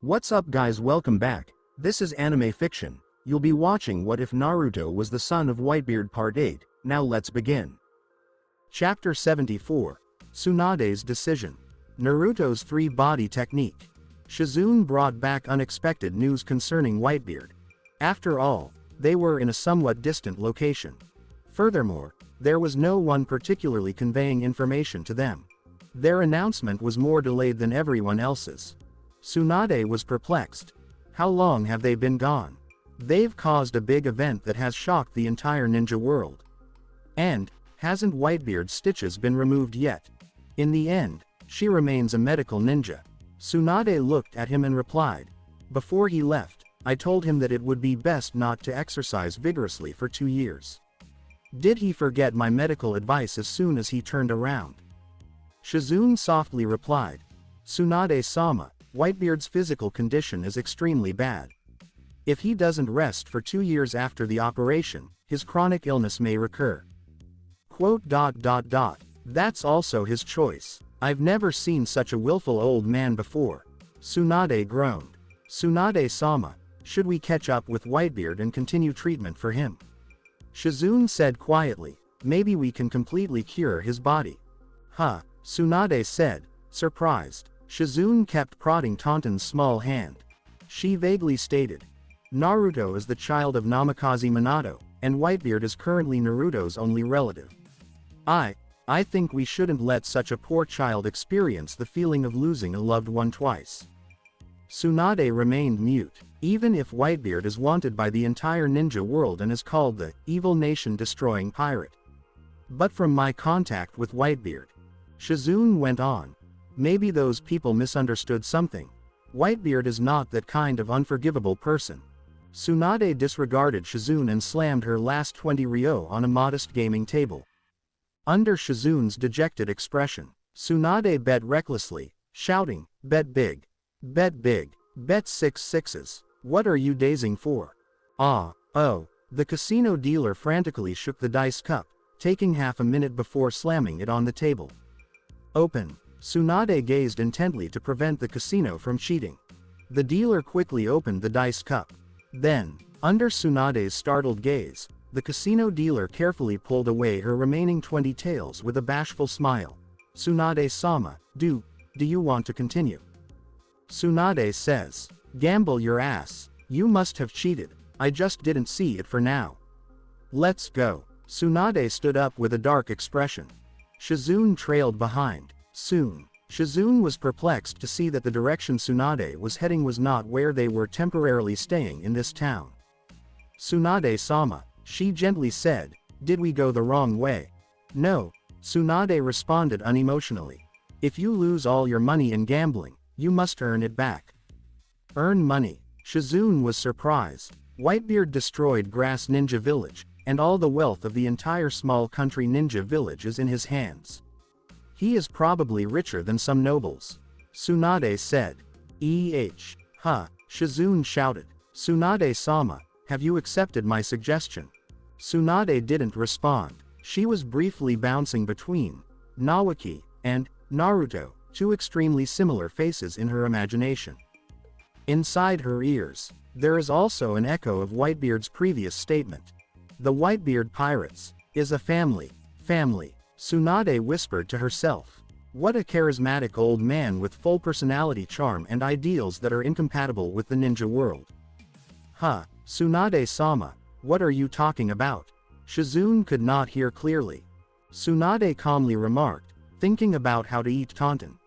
What's up guys, welcome back. This is anime fiction. You'll be watching What If Naruto Was the Son of Whitebeard Part 8, now let's begin. Chapter 74. Tsunade's Decision. Naruto's Three-Body Technique. Shisui brought back unexpected news concerning Whitebeard. After all, they were in a somewhat distant location. Furthermore, there was no one particularly conveying information to them. Their announcement was more delayed than everyone else's. Tsunade was perplexed. How long have they been gone? They've caused a big event that has shocked the entire ninja world. And, hasn't Whitebeard's stitches been removed yet? In the end, she remains a medical ninja. Tsunade looked at him and replied. Before he left, I told him that it would be best not to exercise vigorously for 2 years. Did he forget my medical advice as soon as he turned around? Shisui softly replied. Tsunade-sama, Whitebeard's physical condition is extremely bad. If he doesn't rest for 2 years after the operation, his chronic illness may recur. That's also his choice. I've never seen such a willful old man before. Tsunade groaned. Tsunade-sama, should we catch up with Whitebeard and continue treatment for him? Shisui said quietly, maybe we can completely cure his body. Tsunade said, surprised. Shisui kept prodding Taunton's small hand. She vaguely stated, Naruto is the child of Namikaze Minato, and Whitebeard is currently Naruto's only relative. I think we shouldn't let such a poor child experience the feeling of losing a loved one twice. Tsunade remained mute. Even if Whitebeard is wanted by the entire ninja world and is called the evil nation-destroying pirate. But from my contact with Whitebeard, Shisui went on, maybe those people misunderstood something. Whitebeard is not that kind of unforgivable person. Tsunade disregarded Shisui and slammed her last 20 ryo on a modest gaming table. Under Shisui's dejected expression, Tsunade bet recklessly, shouting, bet big. Bet big. Bet 6 sixes. What are you dazing for? The casino dealer frantically shook the dice cup, taking half a minute before slamming it on the table. Open. Tsunade gazed intently to prevent the casino from cheating. The dealer quickly opened the dice cup. Then, under Tsunade's startled gaze, the casino dealer carefully pulled away her remaining 20 taels with a bashful smile. Tsunade-sama, do you want to continue? Tsunade says, gamble your ass. You must have cheated. I just didn't see it for now. Let's go. Tsunade stood up with a dark expression. Shisui trailed behind. Soon, Shisui was perplexed to see that the direction Tsunade was heading was not where they were temporarily staying in this town. Tsunade-sama, she gently said, did we go the wrong way? No, Tsunade responded unemotionally. If you lose all your money in gambling, you must earn it back. Earn money? Shisui was surprised. Whitebeard destroyed Grass Ninja Village, and all the wealth of the entire small country ninja village is in his hands. He is probably richer than some nobles. Tsunade said. Shisui shouted. Tsunade-sama, have you accepted my suggestion? Tsunade didn't respond. She was briefly bouncing between Nawaki and Naruto, two extremely similar faces in her imagination. Inside her ears, there is also an echo of Whitebeard's previous statement. The Whitebeard Pirates is a family. Tsunade whispered to herself. What a charismatic old man with full personality charm and ideals that are incompatible with the ninja world. Tsunade-sama, what are you talking about? Shisui could not hear clearly. Tsunade calmly remarked, thinking about how to eat Taunton.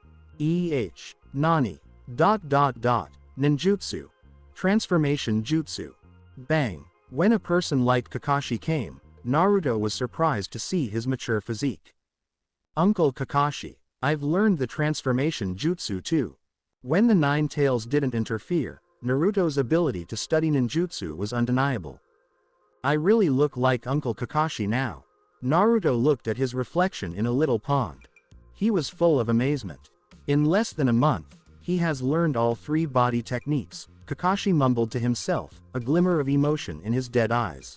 Nani. Ninjutsu. Transformation jutsu. Bang. When a person like Kakashi came, Naruto was surprised to see his mature physique. Uncle Kakashi, I've learned the transformation jutsu too. When the 9 tails didn't interfere, Naruto's ability to study ninjutsu was undeniable. I really look like Uncle Kakashi now. Naruto looked at his reflection in a little pond. He was full of amazement. In less than a month, he has learned all 3 body techniques, Kakashi mumbled to himself, a glimmer of emotion in his dead eyes.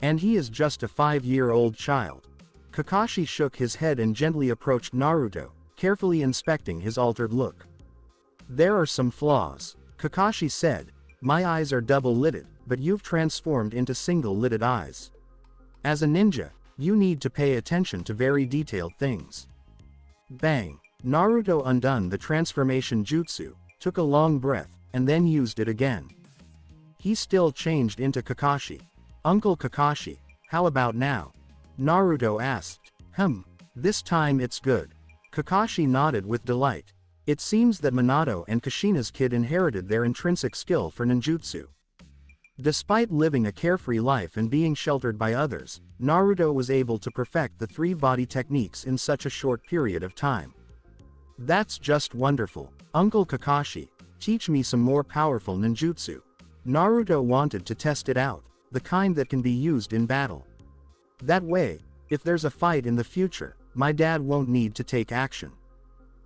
And he is just a 5-year-old child. Kakashi shook his head and gently approached Naruto, carefully inspecting his altered look. There are some flaws. Kakashi said, "My eyes are double-lidded, but you've transformed into single-lidded eyes. As a ninja, you need to pay attention to very detailed things." Bang! Naruto undone the transformation jutsu, took a long breath, and then used it again. He still changed into Kakashi. "Uncle Kakashi, how about now?" Naruto asked. This time it's good." Kakashi nodded with delight. It seems that Minato and Kushina's kid inherited their intrinsic skill for ninjutsu. Despite living a carefree life and being sheltered by others, Naruto was able to perfect the 3 body techniques in such a short period of time. "That's just wonderful. Uncle Kakashi, teach me some more powerful ninjutsu." Naruto wanted to test it out, the kind that can be used in battle. That way, if there's a fight in the future, my dad won't need to take action.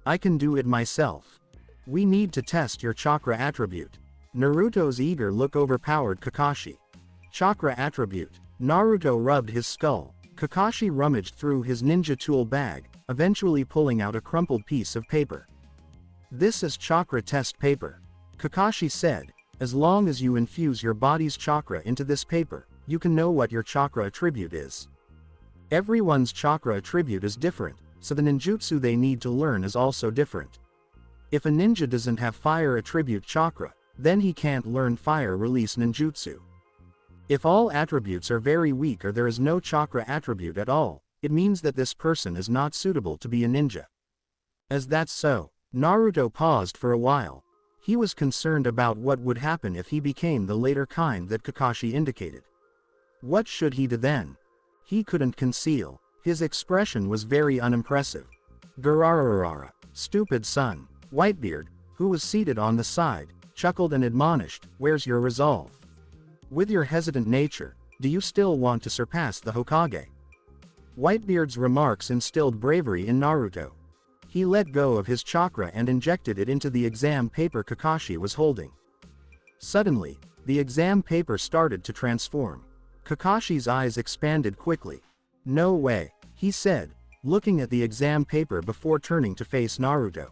I can do it myself. "We need to test your chakra attribute." Naruto's eager look overpowered Kakashi. Chakra attribute. Naruto rubbed his skull. Kakashi rummaged through his ninja tool bag, eventually pulling out a crumpled piece of paper. "This is chakra test paper," Kakashi said. "As long as you infuse your body's chakra into this paper, you can know what your chakra attribute is. Everyone's chakra attribute is different, so the ninjutsu they need to learn is also different. If a ninja doesn't have fire attribute chakra, then he can't learn fire release ninjutsu. If all attributes are very weak or there is no chakra attribute at all, it means that this person is not suitable to be a ninja." As that's so, Naruto paused for a while. He was concerned about what would happen if he became the later kind that Kakashi indicated. What should he do then? He couldn't conceal. His expression was very unimpressive. "Garararara, stupid son." Whitebeard, who was seated on the side, chuckled and admonished, "Where's your resolve? With your hesitant nature, do you still want to surpass the Hokage?" Whitebeard's remarks instilled bravery in Naruto. He let go of his chakra and injected it into the exam paper Kakashi was holding. Suddenly, the exam paper started to transform. Kakashi's eyes expanded quickly. "No way," he said, looking at the exam paper before turning to face Naruto.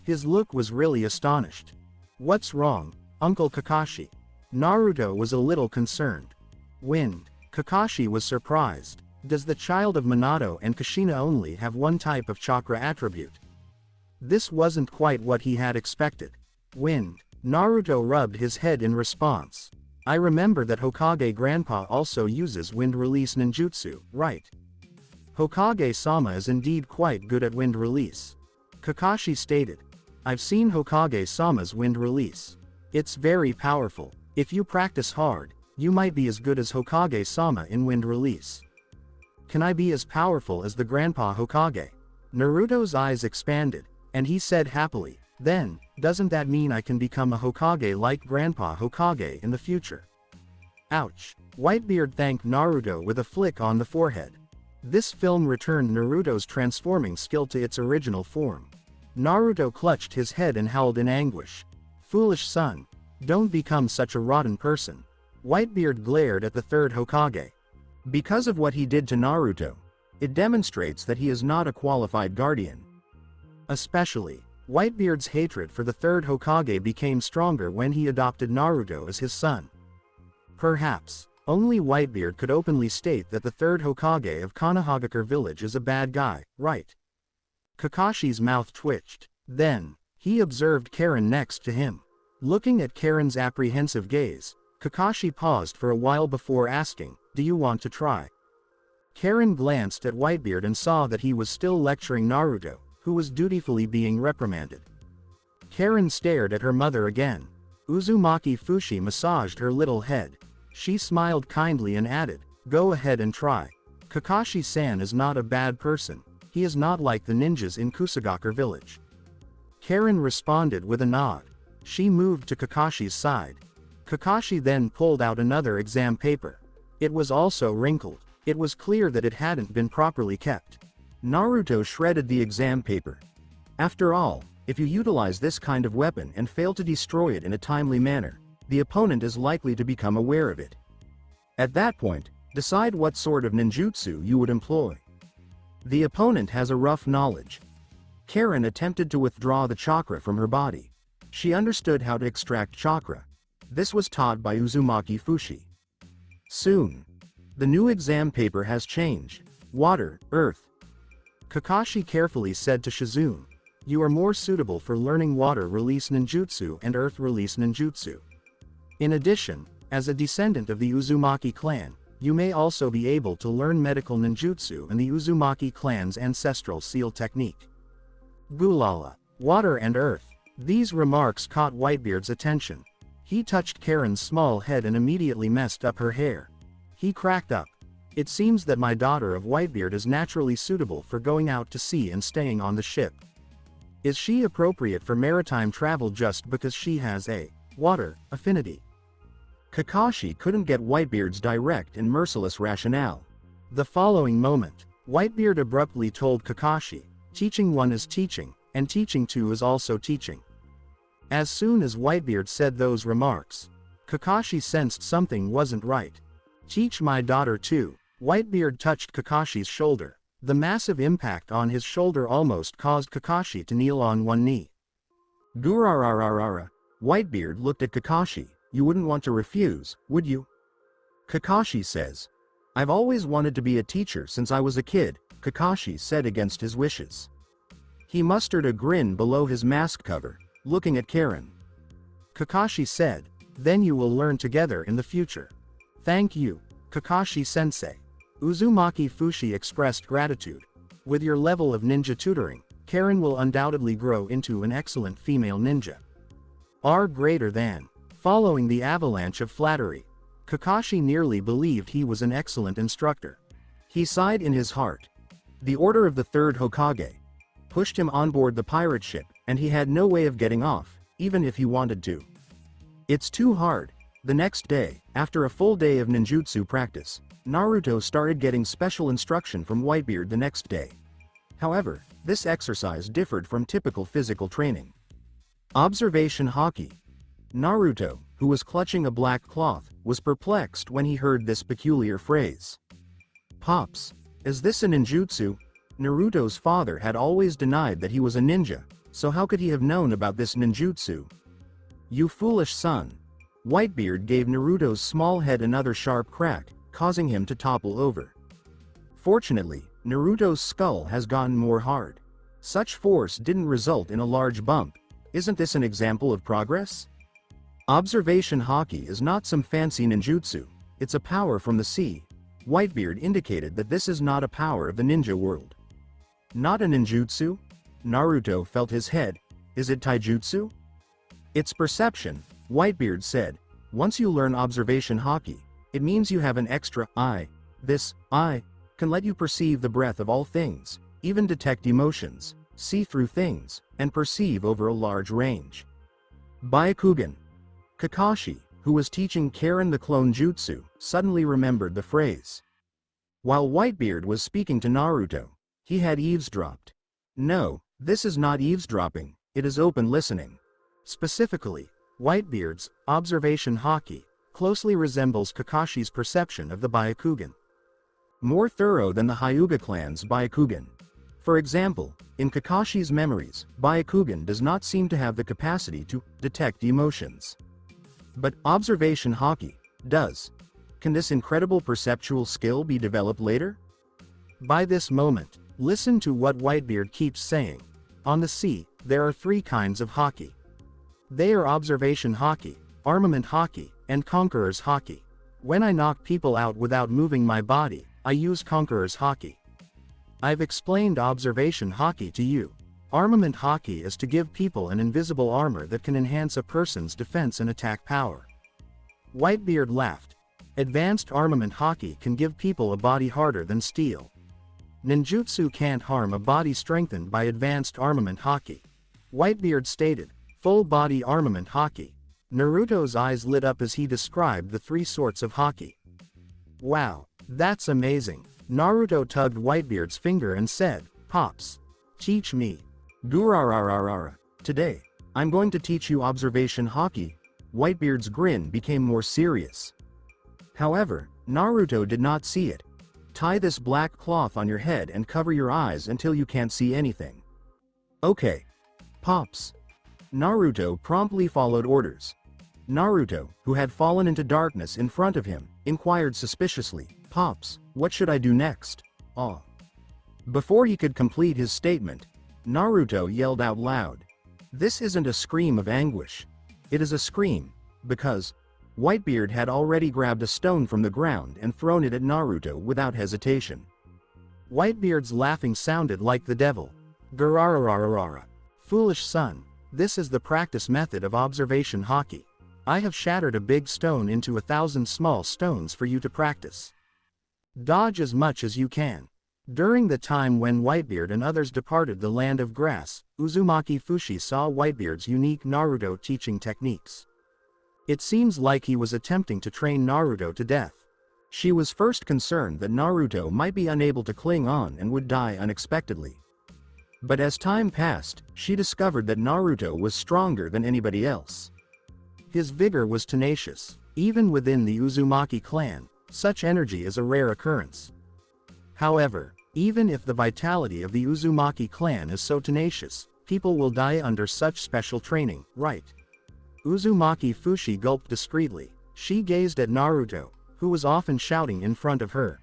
His look was really astonished. "What's wrong, Uncle Kakashi?" Naruto was a little concerned. "Wind." Kakashi was surprised. Does the child of Minato and Kushina only have one type of chakra attribute? This wasn't quite what he had expected. "Wind." Naruto rubbed his head in response. "I remember that Hokage Grandpa also uses wind release ninjutsu, right? Hokage-sama is indeed quite good at wind release," Kakashi stated. "I've seen Hokage-sama's wind release. It's very powerful. If you practice hard, you might be as good as Hokage-sama in wind release." "Can I be as powerful as the Grandpa Hokage?" Naruto's eyes expanded, and he said happily, "Then, doesn't that mean I can become a Hokage like Grandpa Hokage in the future?" Ouch! Whitebeard thanked Naruto with a flick on the forehead. This film returned Naruto's transforming skill to its original form. Naruto clutched his head and howled in anguish. "Foolish son! Don't become such a rotten person." Whitebeard glared at the third Hokage. Because of what he did to Naruto, it demonstrates that he is not a qualified guardian. Especially, Whitebeard's hatred for the third Hokage became stronger when he adopted Naruto as his son. Perhaps, only Whitebeard could openly state that the third Hokage of Konohagakure village is a bad guy, right? Kakashi's mouth twitched. Then, he observed Karin next to him. Looking at Karin's apprehensive gaze, Kakashi paused for a while before asking, "Do you want to try?" Karin glanced at Whitebeard and saw that he was still lecturing Naruto, who was dutifully being reprimanded. Karin stared at her mother again. Uzumaki Fushi massaged her little head. She smiled kindly and added, "Go ahead and try. Kakashi-san is not a bad person. He is not like the ninjas in Kusagakure village." Karin responded with a nod. She moved to Kakashi's side. Kakashi then pulled out another exam paper. It was also wrinkled. It was clear that it hadn't been properly kept. Naruto shredded the exam paper. After all, if you utilize this kind of weapon and fail to destroy it in a timely manner, the opponent is likely to become aware of it. At that point, decide what sort of ninjutsu you would employ. The opponent has a rough knowledge. Karin attempted to withdraw the chakra from her body. She understood how to extract chakra. This was taught by Uzumaki Fushi. Soon. The new exam paper has changed. Water, earth. Kakashi carefully said to Shizune, "You are more suitable for learning water release ninjutsu and earth release ninjutsu. In addition, as a descendant of the Uzumaki clan, you may also be able to learn medical ninjutsu and the Uzumaki clan's ancestral seal technique." Gulala. Water and earth. These remarks caught Whitebeard's attention. He touched Karin's small head and immediately messed up her hair. He cracked up. "It seems that my daughter of Whitebeard is naturally suitable for going out to sea and staying on the ship. Is she appropriate for maritime travel just because she has a water affinity?" Kakashi couldn't get Whitebeard's direct and merciless rationale. The following moment, Whitebeard abruptly told Kakashi, "Teaching 1 is teaching, and teaching 2 is also teaching." As soon as Whitebeard said those remarks, Kakashi sensed something wasn't right. "Teach my daughter too." Whitebeard touched Kakashi's shoulder. The massive impact on his shoulder almost caused Kakashi to kneel on one knee. Gurarararara. Whitebeard looked at Kakashi. "You wouldn't want to refuse, would you?" Kakashi says, "I've always wanted to be a teacher since I was a kid," Kakashi said against his wishes. He mustered a grin below his mask cover, looking at Karin. Kakashi said, "Then you will learn together in the future." "Thank you, Kakashi-sensei." Uzumaki Fushi expressed gratitude. "With your level of ninja tutoring, Karin will undoubtedly grow into an excellent female ninja." R greater than. Following the avalanche of flattery, Kakashi nearly believed he was an excellent instructor. He sighed in his heart. The order of the third Hokage pushed him on board the pirate ship, and he had no way of getting off, even if he wanted to. It's too hard. The next day, after a full day of ninjutsu practice, Naruto started getting special instruction from Whitebeard the next day. However, this exercise differed from typical physical training. Observation Haki. Naruto, who was clutching a black cloth, was perplexed when he heard this peculiar phrase. "Pops, is this a ninjutsu?" Naruto's father had always denied that he was a ninja, so how could he have known about this ninjutsu? "You foolish son." Whitebeard gave Naruto's small head another sharp crack, causing him to topple over. Fortunately, Naruto's skull has gone more hard. Such force didn't result in a large bump. Isn't this an example of progress? Observation Haki is not some fancy ninjutsu, it's a power from the sea. Whitebeard indicated that this is not a power of the ninja world. Not a ninjutsu? Naruto felt his head. Is it taijutsu? It's perception, Whitebeard said. Once you learn observation Haki, it means you have an extra eye. This eye can let you perceive the breadth of all things, even detect emotions, see through things, and perceive over a large range. Byakugan. Kakashi, who was teaching Karin the clone jutsu, suddenly remembered the phrase. While Whitebeard was speaking to Naruto, he had eavesdropped. No, this is not eavesdropping, it is open listening. Specifically, Whitebeard's observation Haki closely resembles Kakashi's perception of the Byakugan. More thorough than the Hyuga clan's Byakugan. For example, in Kakashi's memories, Byakugan does not seem to have the capacity to detect emotions. But observation Haki does. Can this incredible perceptual skill be developed later? By this moment, listen to what Whitebeard keeps saying. On the sea, there are 3 kinds of Haki. They are observation Haki, armament Haki, and conqueror's Haki. When I knock people out without moving my body, I use conqueror's Haki. I've explained observation Haki to you. Armament Haki is to give people an invisible armor that can enhance a person's defense and attack power. Whitebeard laughed. Advanced armament Haki can give people a body harder than steel. Ninjutsu can't harm a body strengthened by advanced armament Haki. Whitebeard stated, full body armament Haki. Naruto's eyes lit up as he described the 3 sorts of Haki. Wow, that's amazing. Naruto tugged Whitebeard's finger and said, Pops, teach me. Gurarararara. Today, I'm going to teach you observation Haki. Whitebeard's grin became more serious. However, Naruto did not see it. Tie this black cloth on your head and cover your eyes until you can't see anything. Okay. Pops. Naruto promptly followed orders. Naruto, who had fallen into darkness in front of him, inquired suspiciously, "Pops, what should I do next?" "Ah." Before he could complete his statement, Naruto yelled out loud. This isn't a scream of anguish. It is a scream, because Whitebeard had already grabbed a stone from the ground and thrown it at Naruto without hesitation. Whitebeard's laughing sounded like the devil. "Gararararara. Foolish son, this is the practice method of observation Haki. I have shattered a big stone into 1,000 small stones for you to practice. Dodge as much as you can." During the time when Whitebeard and others departed the land of grass, Uzumaki Fushi saw Whitebeard's unique Naruto teaching techniques. It seems like he was attempting to train Naruto to death. She was first concerned that Naruto might be unable to cling on and would die unexpectedly. But as time passed, she discovered that Naruto was stronger than anybody else. His vigor was tenacious. Even within the Uzumaki clan, such energy is a rare occurrence. However, even if the vitality of the Uzumaki clan is so tenacious, people will die under such special training, right? Uzumaki Fushi gulped discreetly. She gazed at Naruto, who was often shouting in front of her.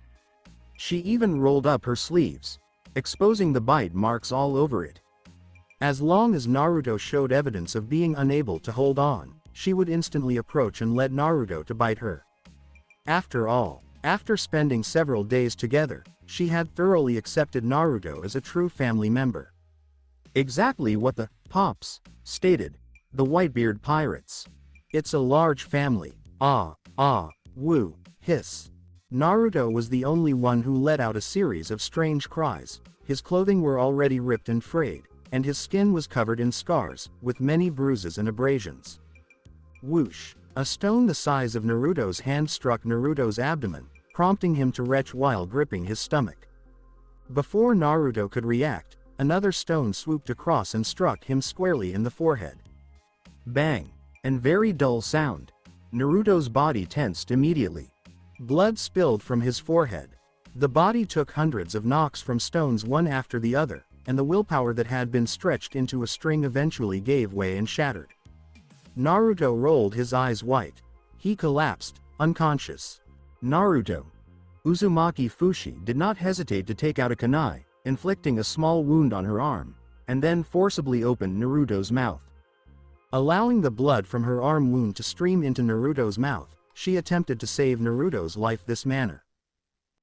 She even rolled up her sleeves, exposing the bite marks all over it. As long as Naruto showed evidence of being unable to hold on, she would instantly approach and let Naruto to bite her. After all, after spending several days together, she had thoroughly accepted Naruto as a true family member. Exactly what the Pops stated. The Whitebeard pirates. It's a large family. Ah, woo, hiss. Naruto was the only one who let out a series of strange cries. His clothing were already ripped and frayed, and his skin was covered in scars, with many bruises and abrasions. Whoosh! A stone the size of Naruto's hand struck Naruto's abdomen, prompting him to retch while gripping his stomach. Before Naruto could react, another stone swooped across and struck him squarely in the forehead. Bang! And very dull sound. Naruto's body tensed immediately. Blood spilled from his forehead. The body took hundreds of knocks from stones one after the other, and the willpower that had been stretched into a string eventually gave way and shattered. Naruto rolled his eyes white. He collapsed, unconscious. Naruto. Uzumaki Fushi did not hesitate to take out a kunai, inflicting a small wound on her arm, and then forcibly opened Naruto's mouth. Allowing the blood from her arm wound to stream into Naruto's mouth, she attempted to save Naruto's life this manner.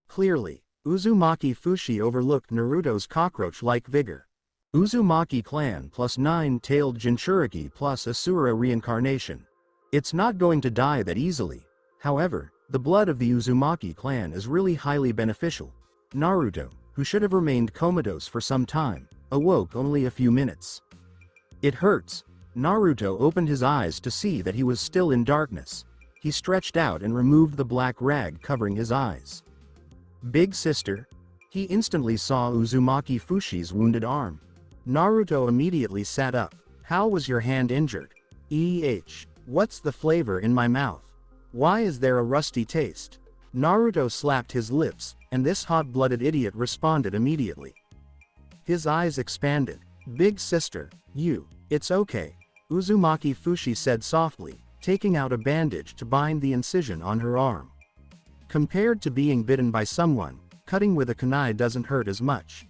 Clearly, Uzumaki Fushi overlooked Naruto's cockroach-like vigor. Uzumaki clan plus 9-tailed Jinchuriki plus Asura reincarnation. It's not going to die that easily. However, the blood of the Uzumaki clan is really highly beneficial. Naruto, who should have remained comatose for some time, awoke only a few minutes. It hurts. Naruto opened his eyes to see that he was still in darkness. He stretched out and removed the black rag covering his eyes. Big sister? He instantly saw Uzumaki Fushi's wounded arm. Naruto immediately sat up. How was your hand injured? What's the flavor in my mouth? Why is there a rusty taste? Naruto slapped his lips, and this hot-blooded idiot responded immediately. His eyes expanded. Big sister, it's okay. Uzumaki Fushi said softly, taking out a bandage to bind the incision on her arm. Compared to being bitten by someone, cutting with a kunai doesn't hurt as much.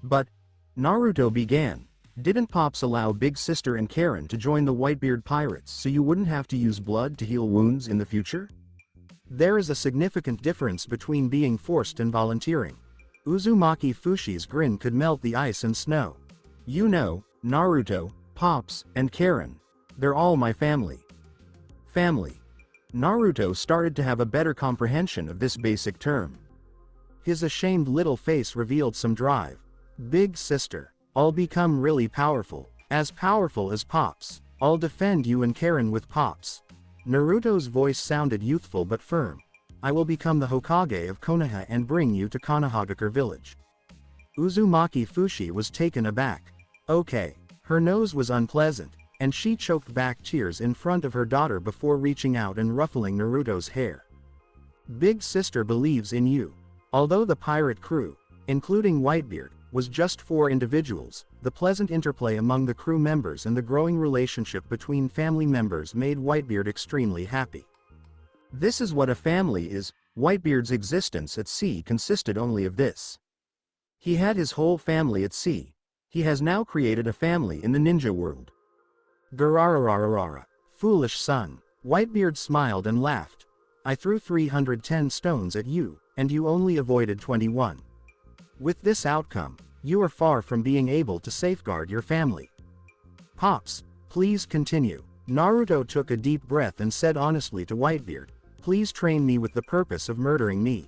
But, Naruto began, didn't Pops allow Big Sister and Karin to join the Whitebeard pirates so you wouldn't have to use blood to heal wounds in the future? There is a significant difference between being forced and volunteering. Uzumaki Fushi's grin could melt the ice and snow. You know, Naruto, Pops, and Karin. They're all my family. Family. Naruto started to have a better comprehension of this basic term. His ashamed little face revealed some drive. Big sister, I'll become really powerful as Pops. I'll defend you and Karin with Pops. Naruto's voice sounded youthful but firm. I will become the Hokage of Konoha and bring you to Konohagakure village. Uzumaki Fushi was taken aback. Okay. Her nose was unpleasant, and she choked back tears in front of her daughter before reaching out and ruffling Naruto's hair. Big sister believes in you. Although the pirate crew, including Whitebeard, was just 4 individuals. The pleasant interplay among the crew members and the growing relationship between family members made Whitebeard extremely happy. This is what a family is. Whitebeard's existence at sea consisted only of this. He had his whole family at sea. He has now created a family in the ninja world. Gararararara. Foolish son. Whitebeard smiled and laughed. I threw 310 stones at you, and you only avoided 21. With this outcome, you are far from being able to safeguard your family. Pops, please continue. Naruto took a deep breath and said honestly to Whitebeard, please train me with the purpose of murdering me.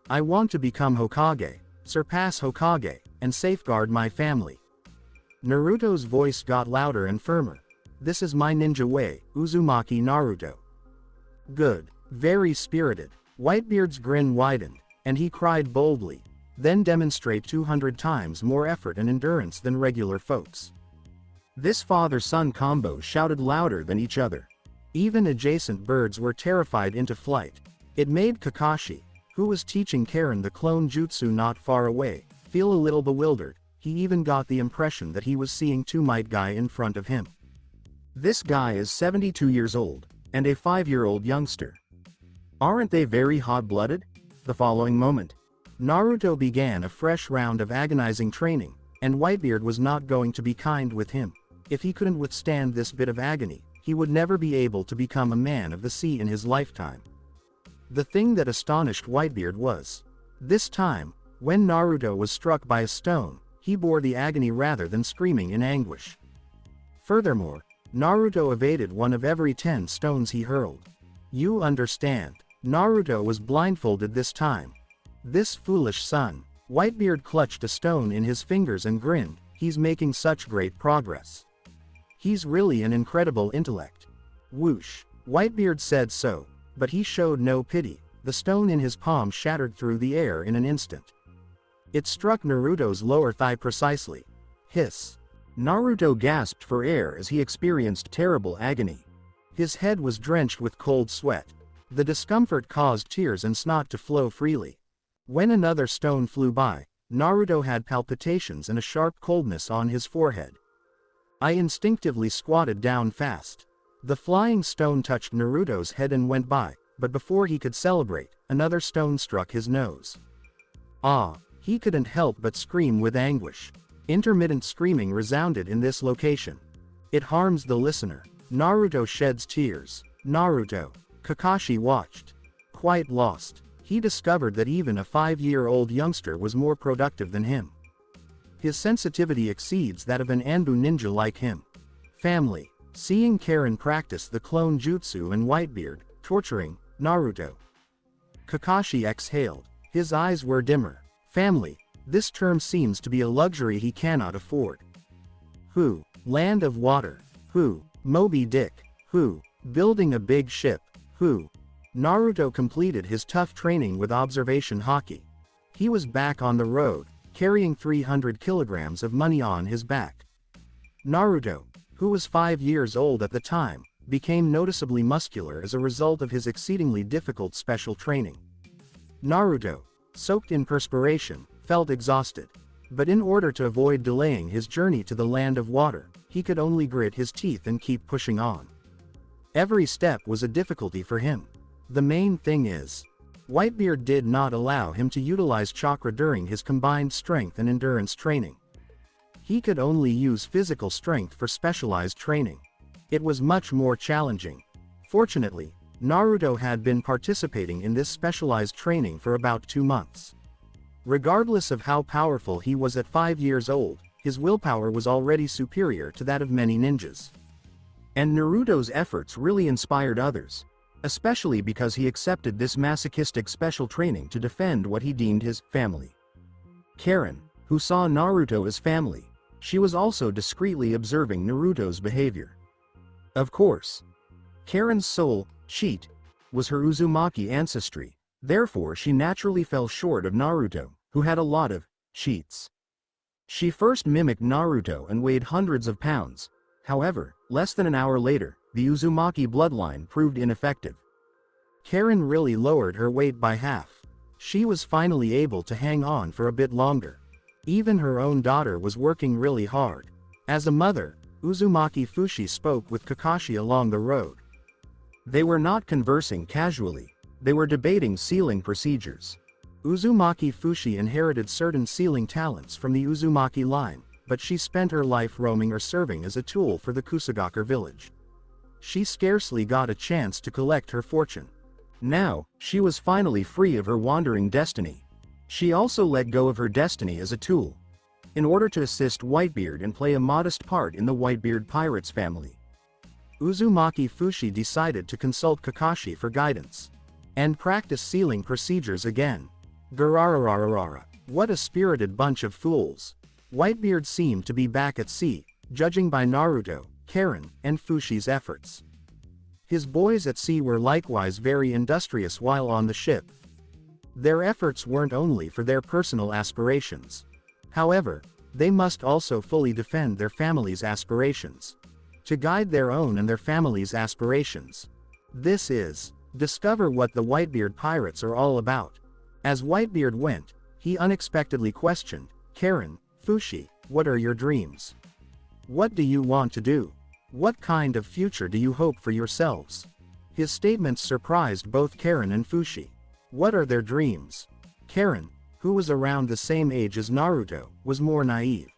I want to become Hokage, surpass Hokage, and safeguard my family. Naruto's voice got louder and firmer. This is my ninja way, Uzumaki Naruto. Good. Very spirited. Whitebeard's grin widened, and he cried boldly, then demonstrate 200 times more effort and endurance than regular folks. This father-son combo shouted louder than each other. Even adjacent birds were terrified into flight. It made Kakashi, who was teaching Karin the clone jutsu not far away, feel a little bewildered. He even got the impression that he was seeing two Might Guy in front of him. This guy is 72 years old, and a 5-year-old youngster. Aren't they very hot-blooded? The following moment, Naruto began a fresh round of agonizing training, and Whitebeard was not going to be kind with him. If he couldn't withstand this bit of agony, he would never be able to become a man of the sea in his lifetime. The thing that astonished Whitebeard was, this time, when Naruto was struck by a stone, he bore the agony rather than screaming in anguish. Furthermore, Naruto evaded one of every 10 stones he hurled. You understand. Naruto was blindfolded this time. This foolish son. Whitebeard clutched a stone in his fingers and grinned, he's making such great progress. He's really an incredible intellect. Whoosh. Whitebeard said so, but he showed no pity. The stone in his palm shattered through the air in an instant. It struck Naruto's lower thigh precisely. Hiss. Naruto gasped for air as he experienced terrible agony. His head was drenched with cold sweat. The discomfort caused tears and snot to flow freely. When another stone flew by, Naruto had palpitations and a sharp coldness on his forehead. I instinctively squatted down fast. The flying stone touched Naruto's head and went by, but before he could celebrate, another stone struck his nose. Ah! He couldn't help but scream with anguish. Intermittent screaming resounded in this location. It harms the listener. Naruto sheds tears. Naruto. Kakashi watched. Quite lost. He discovered that even a 5-year-old youngster was more productive than him. His sensitivity exceeds that of an Anbu ninja like him. Family. Seeing Karin practice the clone jutsu and Whitebeard, torturing Naruto. Kakashi exhaled. His eyes were dimmer. Family. This term seems to be a luxury he cannot afford. Who? Land of water. Who? Moby Dick. Who? Building a big ship. Who? Naruto completed his tough training with observation Haki. He was back on the road, carrying 300 kilograms of money on his back. Naruto, who was 5 years old at the time, became noticeably muscular as a result of his exceedingly difficult special training. Naruto, soaked in perspiration, felt exhausted. But in order to avoid delaying his journey to the land of water, he could only grit his teeth and keep pushing on. Every step was a difficulty for him. The main thing is, Whitebeard did not allow him to utilize chakra during his combined strength and endurance training. He could only use physical strength for specialized training. It was much more challenging. Fortunately, Naruto had been participating in this specialized training for about 2 months. Regardless of how powerful he was at 5 years old, his willpower was already superior to that of many ninjas. And Naruto's efforts really inspired others, especially because he accepted this masochistic special training to defend what he deemed his family. Karin, who saw Naruto as family, she was also discreetly observing Naruto's behavior. Of course, Karin's soul, cheat, was her Uzumaki ancestry, therefore she naturally fell short of Naruto, who had a lot of cheats. She first mimicked Naruto and weighed hundreds of pounds. However, less than an hour later, the Uzumaki bloodline proved ineffective. Karin really lowered her weight by half. She was finally able to hang on for a bit longer. Even her own daughter was working really hard. As a mother, Uzumaki Fushi spoke with Kakashi along the road. They were not conversing casually. They were debating sealing procedures. Uzumaki Fushi inherited certain sealing talents from the Uzumaki line, but she spent her life roaming or serving as a tool for the Kusagakure village. She scarcely got a chance to collect her fortune. Now, she was finally free of her wandering destiny. She also let go of her destiny as a tool, in order to assist Whitebeard and play a modest part in the Whitebeard pirates family. Uzumaki Fushi decided to consult Kakashi for guidance, and practice sealing procedures again. Gararararara, what a spirited bunch of fools. Whitebeard seemed to be back at sea, judging by Naruto, Karin, and Fushi's efforts. His boys at sea were likewise very industrious while on the ship. Their efforts weren't only for their personal aspirations. However, they must also fully defend their family's aspirations, to guide their own and their family's aspirations. This is, discover what the Whitebeard pirates are all about. As Whitebeard went, he unexpectedly questioned, Karin, Fushi, what are your dreams? What do you want to do? What kind of future do you hope for yourselves? His statements surprised both Karin and Fushi. What are their dreams? Karin, who was around the same age as Naruto, was more naive.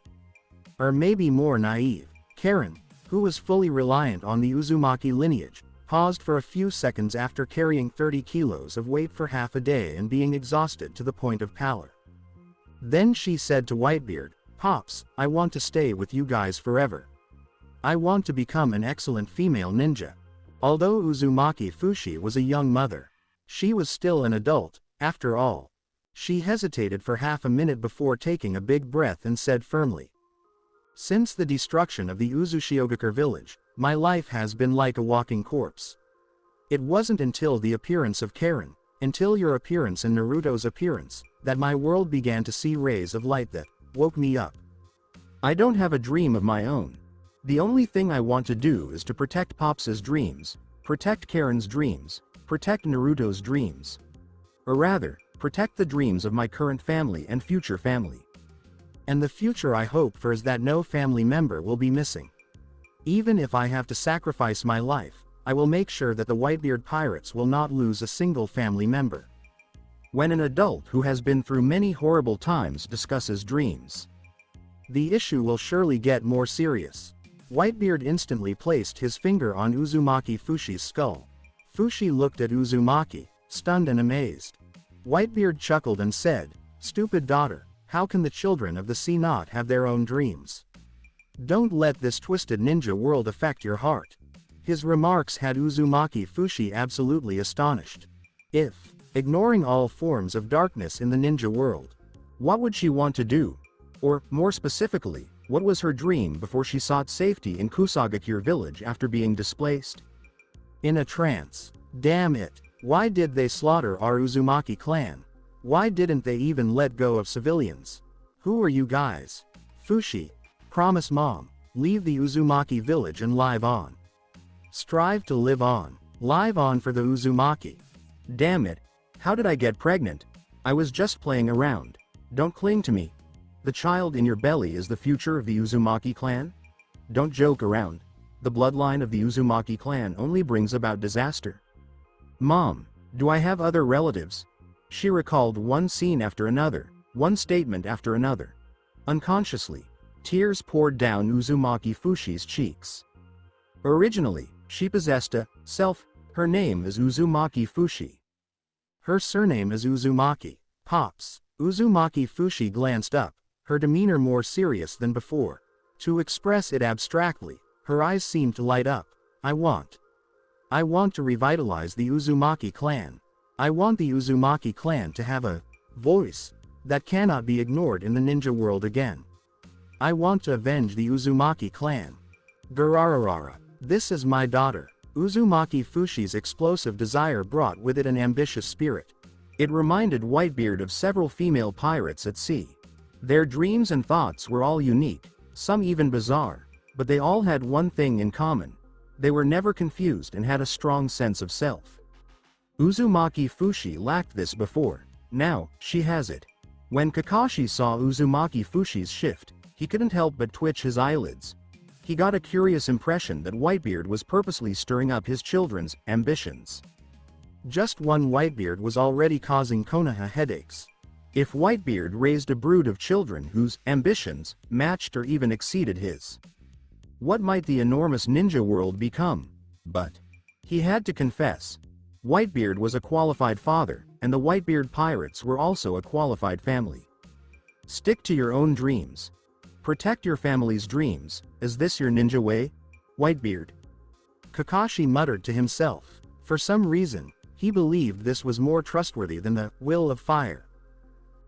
Or maybe more naive. Karin, who was fully reliant on the Uzumaki lineage, paused for a few seconds after carrying 30 kilos of weight for half a day and being exhausted to the point of pallor. Then she said to Whitebeard, Pops, I want to stay with you guys forever. I want to become an excellent female ninja. Although Uzumaki Fushi was a young mother, she was still an adult, after all. She hesitated for half a minute before taking a big breath and said firmly, Since the destruction of the Uzushiogakure village, my life has been like a walking corpse. It wasn't until the appearance of Karin, until your appearance and Naruto's appearance, that my world began to see rays of light that woke me up. I don't have a dream of my own. The only thing I want to do is to protect Pops's dreams, protect Karin's dreams, protect Naruto's dreams. Or rather, protect the dreams of my current family and future family. And the future I hope for is that no family member will be missing. Even if I have to sacrifice my life, I will make sure that the Whitebeard pirates will not lose a single family member. When an adult who has been through many horrible times discusses dreams, the issue will surely get more serious. Whitebeard instantly placed his finger on Uzumaki Fushi's skull. Fushi looked at Uzumaki, stunned and amazed. Whitebeard chuckled and said, Stupid daughter, how can the children of the sea not have their own dreams? Don't let this twisted ninja world affect your heart. His remarks had Uzumaki Fushi absolutely astonished. If, ignoring all forms of darkness in the ninja world, what would she want to do? Or, more specifically, what was her dream before she sought safety in Kusagakure village after being displaced? In a trance. Damn it, why did they slaughter our Uzumaki clan? Why didn't they even let go of civilians? Who are you guys? Fushi, promise mom, leave the Uzumaki village and live on. Strive to live on. Live on for the Uzumaki. Damn it, how did I get pregnant? I was just playing around. Don't cling to me. The child in your belly is the future of the Uzumaki clan? Don't joke around. The bloodline of the Uzumaki clan only brings about disaster. Mom, do I have other relatives? She recalled one scene after another, one statement after another. Unconsciously, tears poured down Uzumaki Fushi's cheeks. Originally, she possessed a self. Her name is Uzumaki Fushi. Her surname is Uzumaki. Pops. Uzumaki Fushi glanced up, her demeanor more serious than before. To express it abstractly, her eyes seemed to light up. I want to revitalize the Uzumaki clan. I want the Uzumaki clan to have a voice that cannot be ignored in the ninja world again. I want to avenge the Uzumaki clan. Garararara. This is my daughter. Uzumaki Fushi's explosive desire brought with it an ambitious spirit. It reminded Whitebeard of several female pirates at sea. Their dreams and thoughts were all unique, some even bizarre, but they all had one thing in common. They were never confused and had a strong sense of self. Uzumaki Fushi lacked this before. Now, she has it. When Kakashi saw Uzumaki Fushi's shift, he couldn't help but twitch his eyelids. He got a curious impression that Whitebeard was purposely stirring up his children's ambitions. Just one Whitebeard was already causing Konoha headaches. If Whitebeard raised a brood of children whose ambitions matched or even exceeded his, what might the enormous ninja world become? But he had to confess, Whitebeard was a qualified father, and the Whitebeard pirates were also a qualified family. Stick to your own dreams. Protect your family's dreams. Is this your ninja way, Whitebeard? Kakashi muttered to himself. For some reason, he believed this was more trustworthy than the will of fire.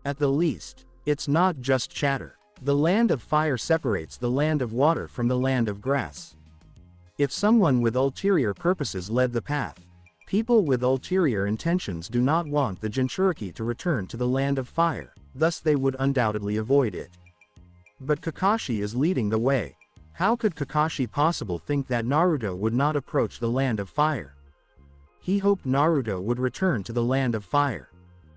At the least, it's not just chatter. The land of fire separates the land of water from the land of grass. If someone with ulterior purposes led the path, people with ulterior intentions do not want the Jinchuriki to return to the land of fire, thus they would undoubtedly avoid it. But Kakashi is leading the way. How could Kakashi possibly think that Naruto would not approach the land of fire? He hoped Naruto would return to the land of fire,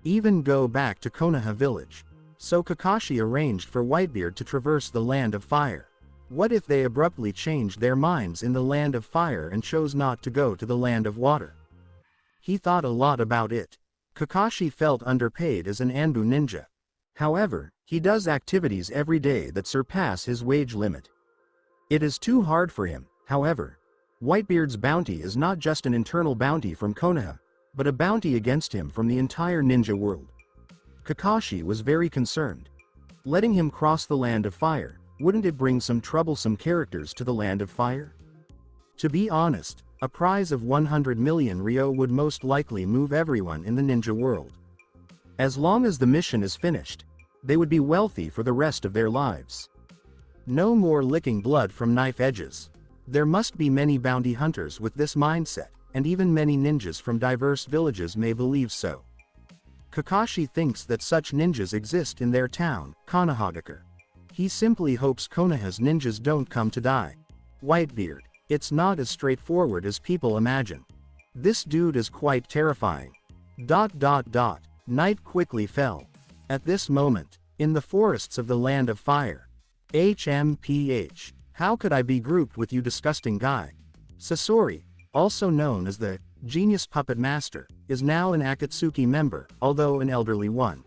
even go back to Konoha village. So Kakashi arranged for Whitebeard to traverse the land of fire. What if they abruptly changed their minds in the land of fire and chose not to go to the land of water? He thought a lot about it. Kakashi felt underpaid as an Anbu ninja. However, he does activities every day that surpass his wage limit. It is too hard for him. However, Whitebeard's bounty is not just an internal bounty from Konoha, but a bounty against him from the entire ninja world. Kakashi was very concerned. Letting him cross the land of fire, wouldn't it bring some troublesome characters to the land of fire? To be honest, a prize of 100 million Ryo would most likely move everyone in the ninja world. As long as the mission is finished, they would be wealthy for the rest of their lives. No more licking blood from knife edges. There must be many bounty hunters with this mindset, and even many ninjas from diverse villages may believe so. Kakashi thinks that such ninjas exist in their town, Konohagakure. He simply hopes Konoha's ninjas don't come to die. Whitebeard. It's not as straightforward as people imagine. This dude is quite terrifying. Night quickly fell. At this moment, in the forests of the land of fire. HMPH. How could I be grouped with you disgusting guy? Sasori, also known as the Genius Puppet Master, is now an Akatsuki member, although an elderly one.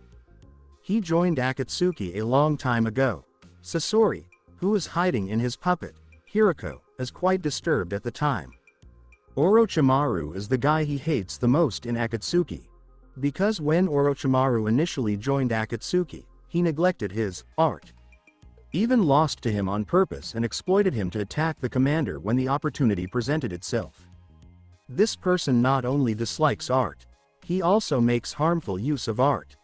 He joined Akatsuki a long time ago. Sasori, who is hiding in his puppet, Hirako, is quite disturbed at the time. Orochimaru is the guy he hates the most in Akatsuki. Because when Orochimaru initially joined Akatsuki, he neglected his art. Even lost to him on purpose and exploited him to attack the commander when the opportunity presented itself. This person not only dislikes art, he also makes harmful use of art.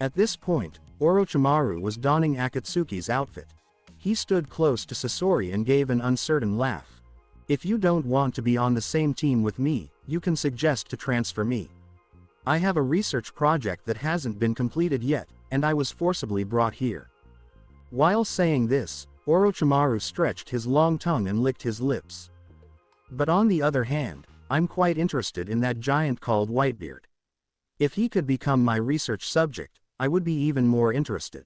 At this point, Orochimaru was donning Akatsuki's outfit. He stood close to Sasori and gave an uncertain laugh. If you don't want to be on the same team with me, you can suggest to transfer me. I have a research project that hasn't been completed yet, and I was forcibly brought here. While saying this, Orochimaru stretched his long tongue and licked his lips. But on the other hand, I'm quite interested in that giant called Whitebeard. If he could become my research subject, I would be even more interested.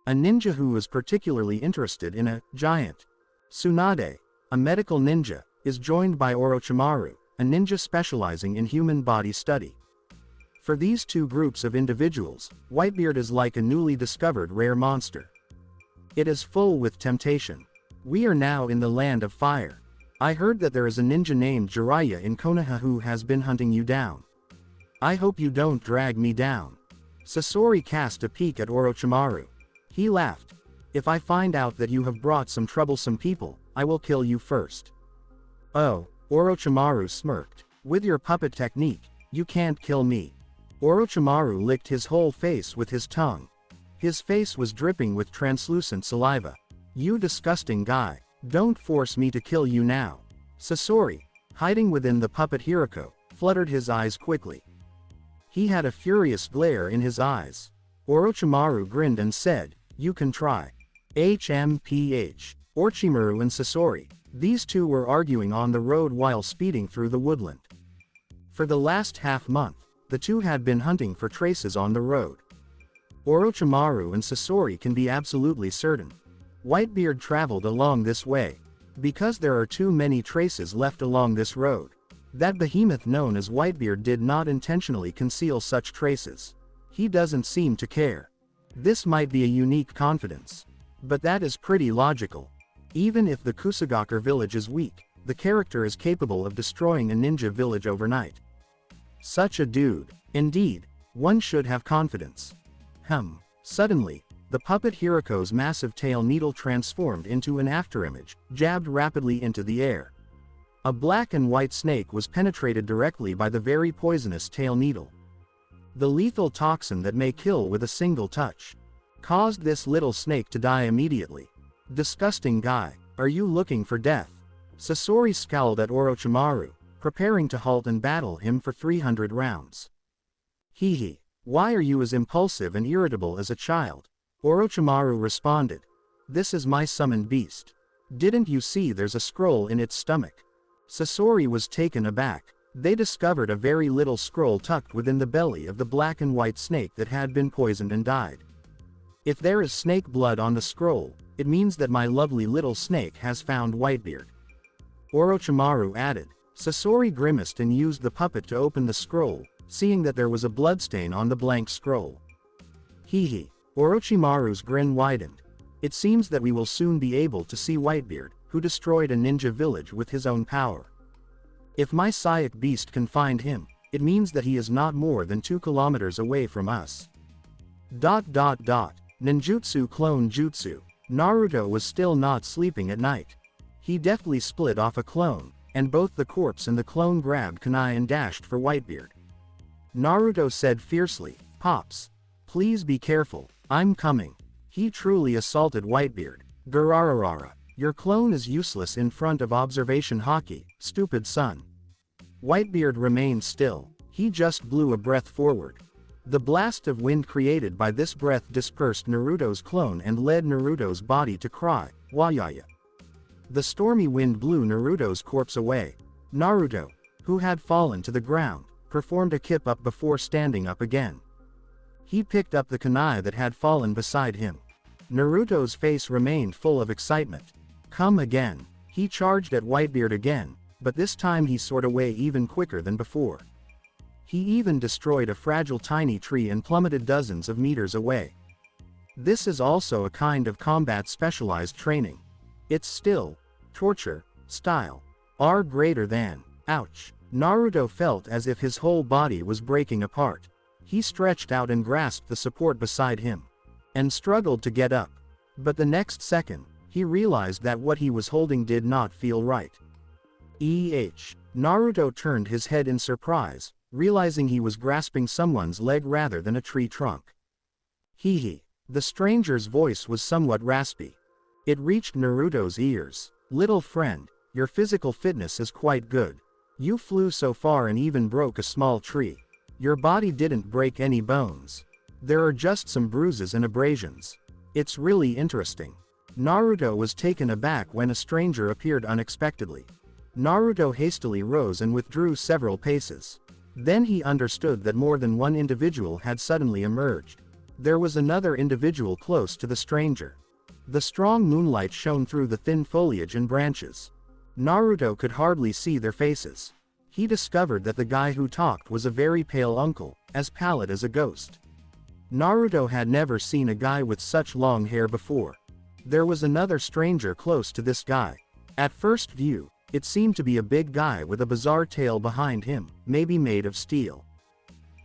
A ninja who is particularly interested in a giant. Tsunade, a medical ninja, is joined by Orochimaru, a ninja specializing in human body study. For these two groups of individuals, Whitebeard is like a newly discovered rare monster. It is full with temptation. We are now in the land of fire. I heard that there is a ninja named Jiraiya in Konoha who has been hunting you down. I hope you don't drag me down. Sasori cast a peek at Orochimaru. He laughed. If I find out that you have brought some troublesome people, I will kill you first. Oh, Orochimaru smirked. With your puppet technique, you can't kill me. Orochimaru licked his whole face with his tongue. His face was dripping with translucent saliva. You disgusting guy. Don't force me to kill you now. Sasori, hiding within the puppet Hirako, fluttered his eyes quickly. He had a furious glare in his eyes. Orochimaru grinned and said, you can try. HMPH. Orochimaru and Sasori. These two were arguing on the road while speeding through the woodland. For the last half month, the two had been hunting for traces on the road. Orochimaru and Sasori can be absolutely certain. Whitebeard traveled along this way. Because there are too many traces left along this road. That behemoth known as Whitebeard did not intentionally conceal such traces. He doesn't seem to care. This might be a unique confidence. But that is pretty logical. Even if the Kusagaker village is weak, the character is capable of destroying a ninja village overnight. Such a dude. Indeed, one should have confidence. Suddenly, the puppet Hiriko's massive tail needle transformed into an afterimage, jabbed rapidly into the air. A black and white snake was penetrated directly by the very poisonous tail needle. The lethal toxin that may kill with a single touch caused this little snake to die immediately. Disgusting guy, are you looking for death? Sasori scowled at Orochimaru, preparing to halt and battle him for 300 rounds. Hee, why are you as impulsive and irritable as a child? Orochimaru responded. This is my summoned beast. Didn't you see there's a scroll in its stomach? Sasori was taken aback. They discovered a very little scroll tucked within the belly of the black and white snake that had been poisoned and died. If there is snake blood on the scroll, it means that my lovely little snake has found Whitebeard. Orochimaru added. Sasori grimaced and used the puppet to open the scroll, seeing that there was a bloodstain on the blank scroll. Hee. Orochimaru's grin widened. It seems that we will soon be able to see Whitebeard, who destroyed a ninja village with his own power. If my Saiyak beast can find him, it means that he is not more than 2 kilometers away from us. Ninjutsu clone jutsu. Naruto was still not sleeping at night. He deftly split off a clone, and both the corpse and the clone grabbed kunai and dashed for Whitebeard. Naruto said fiercely, Pops. Please be careful, I'm coming. He truly assaulted Whitebeard. Garararara. Your clone is useless in front of observation Haki, stupid son. Whitebeard remained still. He just blew a breath forward. The blast of wind created by this breath dispersed Naruto's clone and led Naruto's body to cry, Wayaya. The stormy wind blew Naruto's corpse away. Naruto, who had fallen to the ground, performed a kip up before standing up again. He picked up the kunai that had fallen beside him. Naruto's face remained full of excitement. Come again. He charged at Whitebeard again, but this time he soared away even quicker than before. He even destroyed a fragile tiny tree and plummeted dozens of meters away. This is also a kind of combat specialized training. Its still, torture, style, are greater than, ouch. Naruto felt as if his whole body was breaking apart. He stretched out and grasped the support beside him, and struggled to get up. But the next second, he realized that what he was holding did not feel right. Naruto turned his head in surprise, realizing he was grasping someone's leg rather than a tree trunk. Hee. The stranger's voice was somewhat raspy. It reached Naruto's ears. Little friend, your physical fitness is quite good. You flew so far and even broke a small tree. Your body didn't break any bones. There are just some bruises and abrasions. It's really interesting. Naruto was taken aback when a stranger appeared unexpectedly. Naruto hastily rose and withdrew several paces. Then he understood that more than one individual had suddenly emerged. There was another individual close to the stranger. The strong moonlight shone through the thin foliage and branches. Naruto could hardly see their faces. He discovered that the guy who talked was a very pale uncle, as pallid as a ghost. Naruto had never seen a guy with such long hair before. There was another stranger close to this guy. At first view, it seemed to be a big guy with a bizarre tail behind him, maybe made of steel.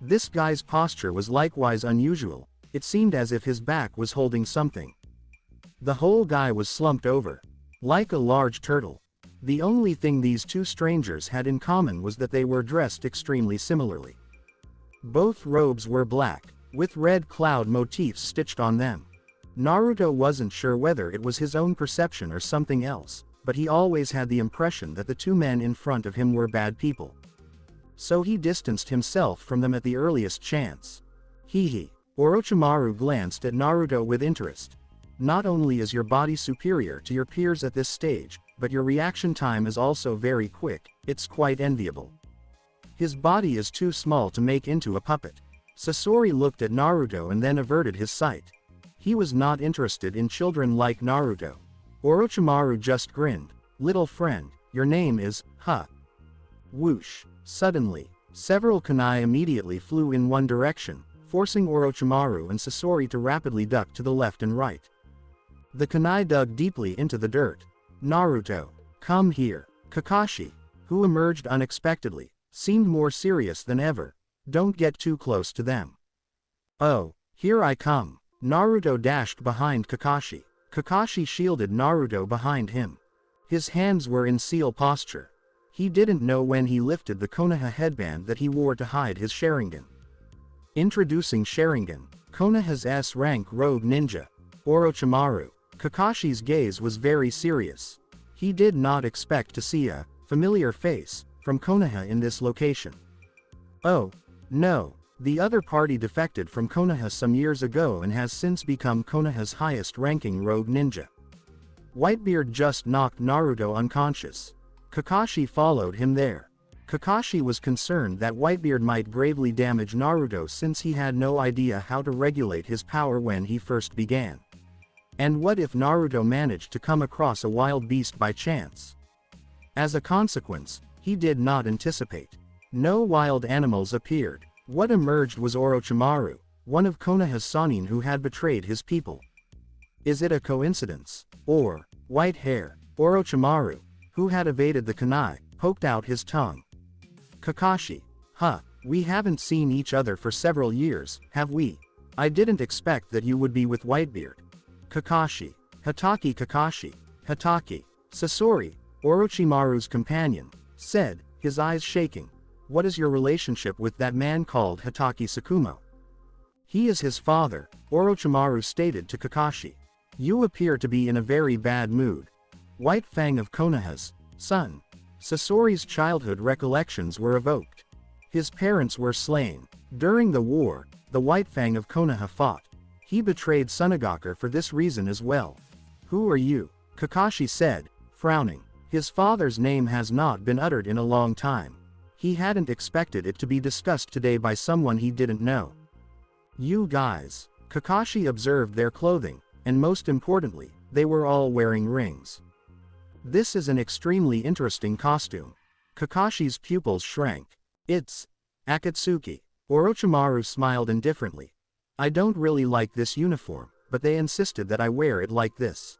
This guy's posture was likewise unusual. It seemed as if his back was holding something. The whole guy was slumped over, like a large turtle. The only thing these two strangers had in common was that they were dressed extremely similarly. Both robes were black, with red cloud motifs stitched on them. Naruto wasn't sure whether it was his own perception or something else, but he always had the impression that the two men in front of him were bad people. So he distanced himself from them at the earliest chance. Hee. Orochimaru glanced at Naruto with interest. Not only is your body superior to your peers at this stage, but your reaction time is also very quick. It's quite enviable. His body is too small to make into a puppet. Sasori looked at Naruto and then averted his sight. He was not interested in children like Naruto. Orochimaru just grinned. Little friend, your name is, huh? Whoosh. Suddenly, several kunai immediately flew in one direction, forcing Orochimaru and Sasori to rapidly duck to the left and right. The kunai dug deeply into the dirt. Naruto, come here. Kakashi, who emerged unexpectedly, seemed more serious than ever. Don't get too close to them. Oh, here I come. Naruto dashed behind Kakashi. Kakashi shielded Naruto behind him. His hands were in seal posture. He didn't know when he lifted the Konoha headband that he wore to hide his Sharingan. Introducing Sharingan, Konoha's S-rank rogue ninja, Orochimaru. Kakashi's gaze was very serious. He did not expect to see a familiar face from Konoha in this location. Oh, no, the other party defected from Konoha some years ago and has since become Konoha's highest-ranking rogue ninja. Whitebeard just knocked Naruto unconscious. Kakashi followed him there. Kakashi was concerned that Whitebeard might gravely damage Naruto since he had no idea how to regulate his power when he first began. And what if Naruto managed to come across a wild beast by chance? As a consequence, he did not anticipate. No wild animals appeared. What emerged was Orochimaru, one of Konoha's Sannin who had betrayed his people. Is it a coincidence? Or, white hair? Orochimaru, who had evaded the kunai, poked out his tongue. Kakashi, huh, we haven't seen each other for several years, have we? I didn't expect that you would be with Whitebeard. Kakashi, Hataki, Sasori, Orochimaru's companion, said, his eyes shaking. What is your relationship with that man called Hataki Sakumo? He is his father, Orochimaru stated to Kakashi. You appear to be in a very bad mood. White Fang of Konoha's son. Sasori's childhood recollections were evoked. His parents were slain. During the war, the White Fang of Konoha fought. He betrayed Tsunade for this reason as well. Who are you? Kakashi said, frowning. His father's name has not been uttered in a long time. He hadn't expected it to be discussed today by someone he didn't know. You guys. Kakashi observed their clothing, and most importantly, they were all wearing rings. This is an extremely interesting costume. Kakashi's pupils shrank. It's Akatsuki. Orochimaru smiled indifferently. I don't really like this uniform, but they insisted that I wear it like this.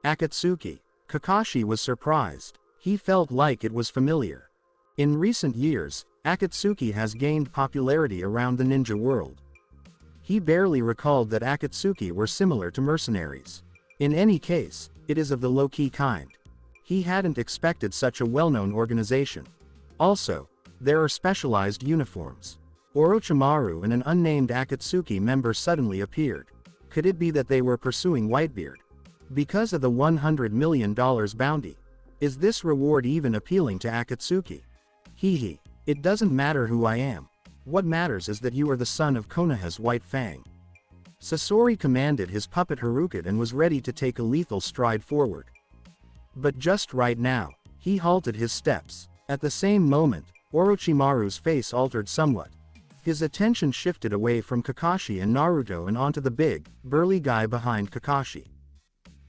Akatsuki. Kakashi was surprised. He felt like it was familiar. In recent years, Akatsuki has gained popularity around the ninja world. He barely recalled that Akatsuki were similar to mercenaries. In any case, it is of the low-key kind. He hadn't expected such a well-known organization. Also, there are specialized uniforms. Orochimaru and an unnamed Akatsuki member suddenly appeared. Could it be that they were pursuing Whitebeard? Because of the $100 million bounty. Is this reward even appealing to Akatsuki? Hee, it doesn't matter who I am. What matters is that you are the son of Konoha's White Fang. Sasori commanded his puppet Haruka and was ready to take a lethal stride forward. But just right now, he halted his steps. At the same moment, Orochimaru's face altered somewhat. His attention shifted away from Kakashi and Naruto and onto the big, burly guy behind Kakashi.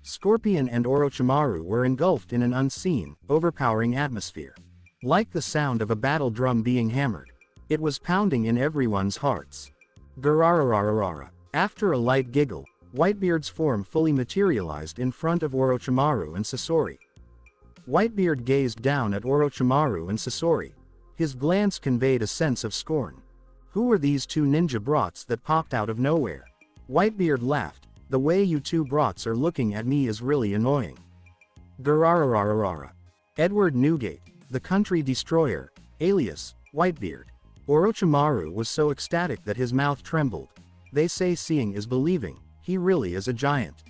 Scorpion and Orochimaru were engulfed in an unseen, overpowering atmosphere. Like the sound of a battle drum being hammered. It was pounding in everyone's hearts. Gararararara. After a light giggle, Whitebeard's form fully materialized in front of Orochimaru and Sasori. Whitebeard gazed down at Orochimaru and Sasori. His glance conveyed a sense of scorn. Who were these two ninja brats that popped out of nowhere? Whitebeard laughed. The way you two brats are looking at me is really annoying. Gararararara. Edward Newgate, the country destroyer, alias Whitebeard. Orochimaru was so ecstatic that his mouth trembled. They say seeing is believing, he really is a giant.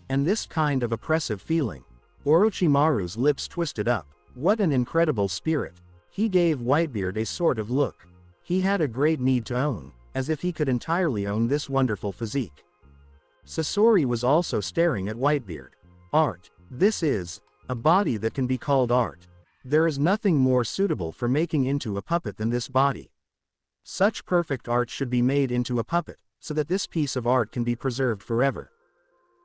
And this kind of oppressive feeling. Orochimaru's lips twisted up. What an incredible spirit. He gave Whitebeard a sort of look. He had a great need to own, as if he could entirely own this wonderful physique. Sasori was also staring at Whitebeard. Art. This is a body that can be called art. There is nothing more suitable for making into a puppet than this body. Such perfect art should be made into a puppet, so that this piece of art can be preserved forever.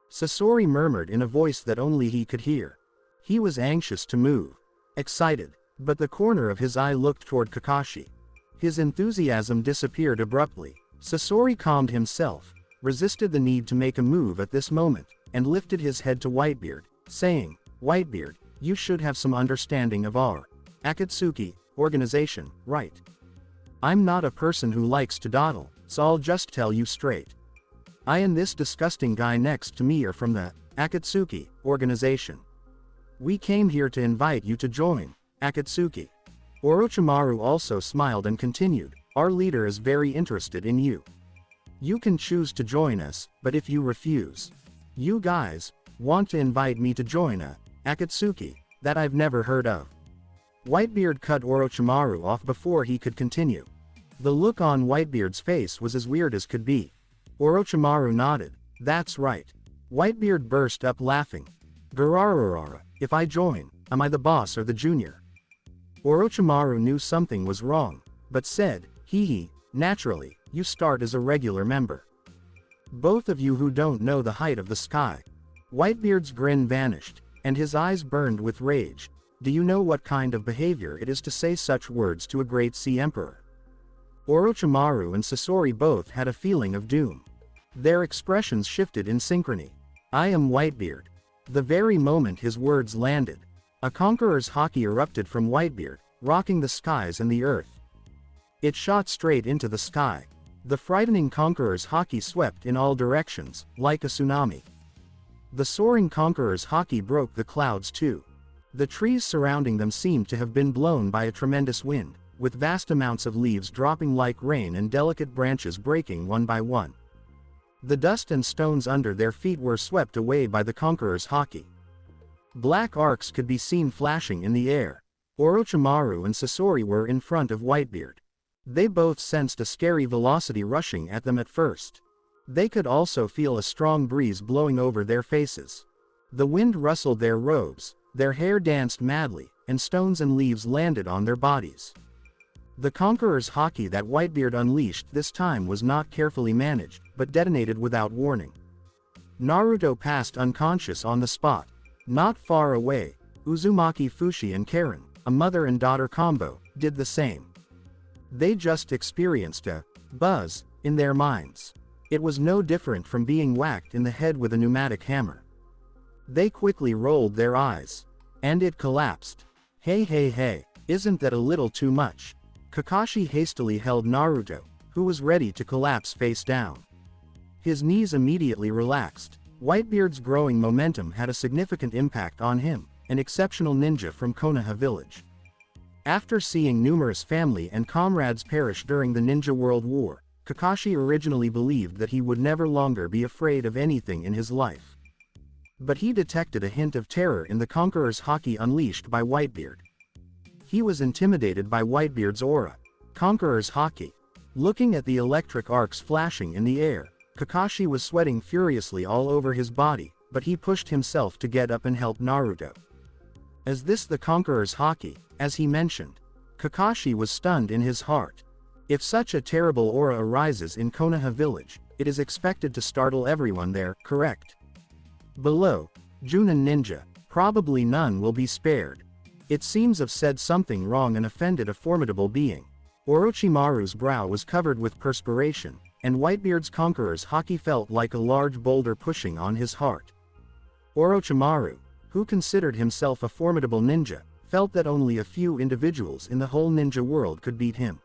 Sasori murmured in a voice that only he could hear. He was anxious to move. Excited, but the corner of his eye looked toward Kakashi. His enthusiasm disappeared abruptly. Sasori calmed himself, resisted the need to make a move at this moment, and lifted his head to Whitebeard, saying, "Whitebeard, you should have some understanding of our Akatsuki organization, right? I'm not a person who likes to dawdle, so I'll just tell you straight. I and this disgusting guy next to me are from the Akatsuki organization. We came here to invite you to join Akatsuki." Orochimaru also smiled and continued, "Our leader is very interested in you. You can choose to join us, but if you refuse, you guys want to invite me to join a Akatsuki that I've never heard of." Whitebeard cut Orochimaru off before he could continue. The look on Whitebeard's face was as weird as could be. Orochimaru nodded. "That's right." Whitebeard burst up laughing. "Garararara, if I join, am I the boss or the junior?" Orochimaru knew something was wrong, but said, "Hee, naturally, you start as a regular member. Both of you who don't know the height of the sky." Whitebeard's grin vanished, and his eyes burned with rage. "Do you know what kind of behavior it is to say such words to a great sea emperor?" Orochimaru and Sasori both had a feeling of doom. Their expressions shifted in synchrony. "I am Whitebeard." The very moment his words landed, a conqueror's haki erupted from Whitebeard, rocking the skies and the earth. It shot straight into the sky. The frightening conqueror's haki swept in all directions, like a tsunami. The soaring conqueror's haki broke the clouds too. The trees surrounding them seemed to have been blown by a tremendous wind, with vast amounts of leaves dropping like rain and delicate branches breaking one by one. The dust and stones under their feet were swept away by the conqueror's haki. Black arcs could be seen flashing in the air. Orochimaru and Sasori were in front of Whitebeard. They both sensed a scary velocity rushing at them at first. They could also feel a strong breeze blowing over their faces. The wind rustled their robes, their hair danced madly, and stones and leaves landed on their bodies. The conqueror's haki that Whitebeard unleashed this time was not carefully managed, but detonated without warning. Naruto passed unconscious on the spot. Not far away, Uzumaki Fushi and Karin, a mother and daughter combo, did the same. They just experienced a buzz in their minds. It was no different from being whacked in the head with a pneumatic hammer. They quickly rolled their eyes. And it collapsed. Hey, isn't that a little too much? Kakashi hastily held Naruto, who was ready to collapse face down. His knees immediately relaxed. Whitebeard's growing momentum had a significant impact on him, an exceptional ninja from Konoha village. After seeing numerous family and comrades perish during the Ninja World War, Kakashi originally believed that he would never longer be afraid of anything in his life. But he detected a hint of terror in the conqueror's haki unleashed by Whitebeard. He was intimidated by Whitebeard's aura. Conqueror's haki. Looking at the electric arcs flashing in the air, Kakashi was sweating furiously all over his body, but he pushed himself to get up and help Naruto. Is this the conqueror's haki, as he mentioned? Kakashi was stunned in his heart. If such a terrible aura arises in Konoha village, it is expected to startle everyone there, correct? Below, Junin ninja, probably none will be spared. It seems I've said something wrong and offended a formidable being. Orochimaru's brow was covered with perspiration, and Whitebeard's conqueror's haki felt like a large boulder pushing on his heart. Orochimaru, who considered himself a formidable ninja, felt that only a few individuals in the whole ninja world could beat him.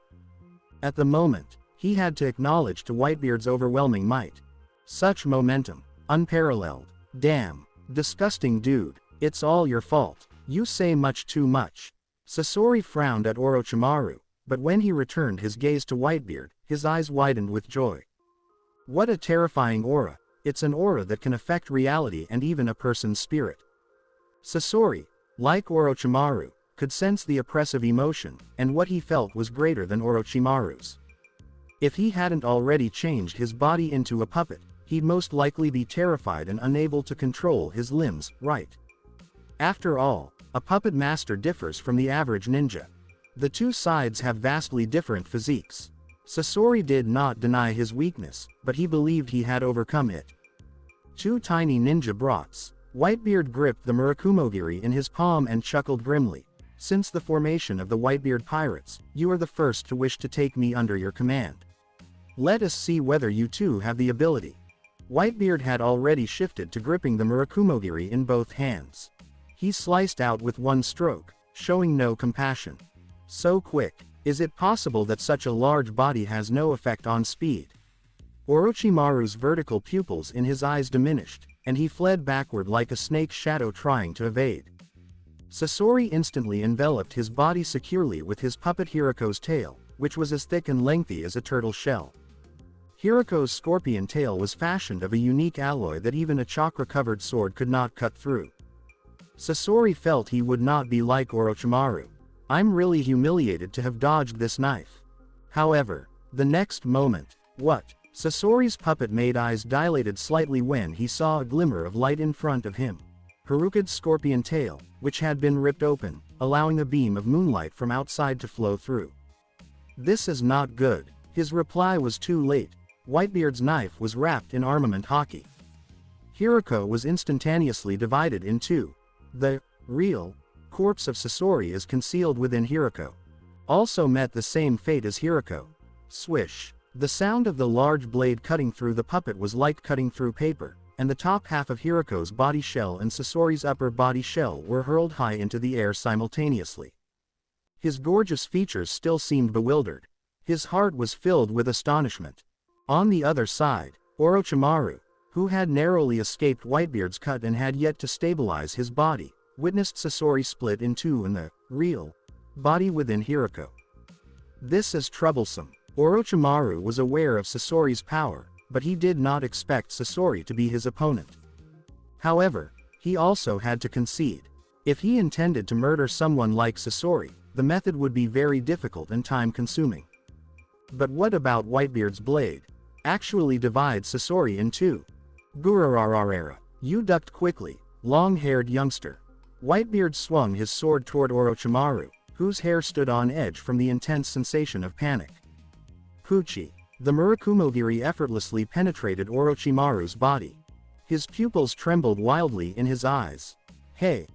At the moment, he had to acknowledge to Whitebeard's overwhelming might. Such momentum, unparalleled. Damn, disgusting dude, it's all your fault. You say much too much. Sasori frowned at Orochimaru, but when he returned his gaze to Whitebeard, his eyes widened with joy. What a terrifying aura. It's an aura that can affect reality and even a person's spirit. Sasori, like Orochimaru, could sense the oppressive emotion, and what he felt was greater than Orochimaru's. If he hadn't already changed his body into a puppet, he'd most likely be terrified and unable to control his limbs, right? After all, a puppet master differs from the average ninja. The two sides have vastly different physiques. Sasori did not deny his weakness, but he believed he had overcome it. Two tiny ninja brats. Whitebeard gripped the Murakumogiri in his palm and chuckled grimly. Since the formation of the Whitebeard pirates, you are the first to wish to take me under your command. Let us see whether you two have the ability. Whitebeard had already shifted to gripping the Murakumogiri in both hands. He sliced out with one stroke, showing no compassion. So quick. Is it possible that such a large body has no effect on speed? Orochimaru's vertical pupils in his eyes diminished, and he fled backward like a snake's shadow trying to evade. Sasori instantly enveloped his body securely with his puppet Hiroko's tail, which was as thick and lengthy as a turtle shell. Hiroko's scorpion tail was fashioned of a unique alloy that even a chakra-covered sword could not cut through. Sasori felt he would not be like Orochimaru. I'm really humiliated to have dodged this knife. However, the next moment, what? Sasori's puppet-made eyes dilated slightly when he saw a glimmer of light in front of him. Hiroko's scorpion tail, which had been ripped open, allowing a beam of moonlight from outside to flow through. This is not good. His reply was too late. Whitebeard's knife was wrapped in armament Haki. Hiroko was instantaneously divided in two. The real corpse of Sasori is concealed within Hiroko. Also met the same fate as Hiroko. Swish. The sound of the large blade cutting through the puppet was like cutting through paper, and the top half of Hiroko's body shell and Sasori's upper body shell were hurled high into the air simultaneously. His gorgeous features still seemed bewildered. His heart was filled with astonishment. On the other side, Orochimaru, who had narrowly escaped Whitebeard's cut and had yet to stabilize his body, witnessed Sasori split in two in the real body within Hiroko. This is troublesome. Orochimaru was aware of Sasori's power, but he did not expect Sasori to be his opponent. However, he also had to concede. If he intended to murder someone like Sasori, the method would be very difficult and time-consuming. But what about Whitebeard's blade? Actually divides Sasori in two. Gururararara. You ducked quickly, long-haired youngster. Whitebeard swung his sword toward Orochimaru, whose hair stood on edge from the intense sensation of panic. Pucci. The Murakumogiri effortlessly penetrated Orochimaru's body. His pupils trembled wildly in his eyes. Hey!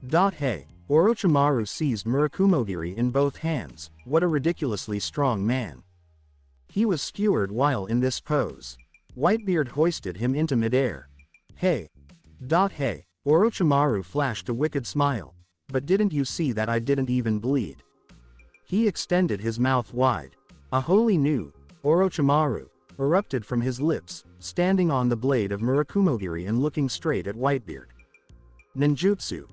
Hey! Orochimaru seized Murakumogiri in both hands. What a ridiculously strong man. He was skewered while in this pose. Whitebeard hoisted him into midair. Hey! Hey! Orochimaru flashed a wicked smile. But didn't you see that I didn't even bleed? He extended his mouth wide. A wholly new Orochimaru erupted from his lips, standing on the blade of Murakumogiri and looking straight at Whitebeard. Ninjutsu.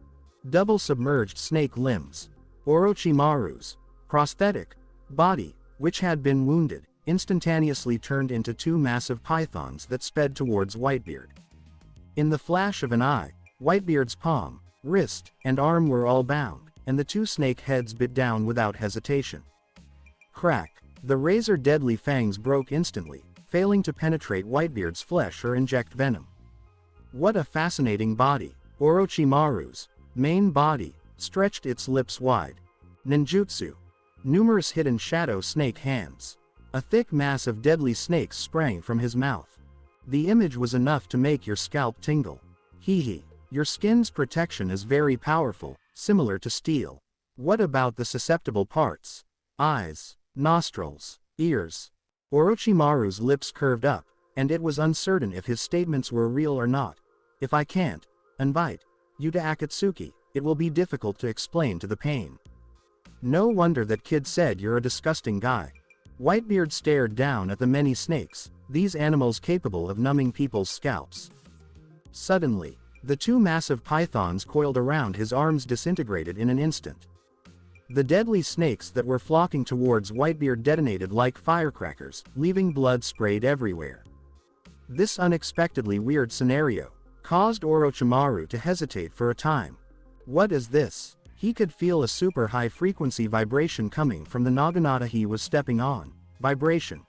Double submerged snake limbs. Orochimaru's prosthetic body, which had been wounded, instantaneously turned into two massive pythons that sped towards Whitebeard. In the flash of an eye, Whitebeard's palm, wrist, and arm were all bound, and the two snake heads bit down without hesitation. Crack. The razor-deadly fangs broke instantly, failing to penetrate Whitebeard's flesh or inject venom. What a fascinating body. Orochimaru's main body stretched its lips wide. Ninjutsu. Numerous hidden shadow snake hands. A thick mass of deadly snakes sprang from his mouth. The image was enough to make your scalp tingle. Hee. Your skin's protection is very powerful, similar to steel. What about the susceptible parts? Eyes, nostrils, ears. Orochimaru's lips curved up, and it was uncertain if his statements were real or not. If I can't invite you to Akatsuki, it will be difficult to explain to the pain. No wonder that kid said you're a disgusting guy. Whitebeard stared down at the many snakes, these animals capable of numbing people's scalps. Suddenly, the two massive pythons coiled around his arms disintegrated in an instant. The deadly snakes that were flocking towards Whitebeard detonated like firecrackers, leaving blood sprayed everywhere. This unexpectedly weird scenario caused Orochimaru to hesitate for a time. What is this? He could feel a super high-frequency vibration coming from the naginata he was stepping on. Vibration.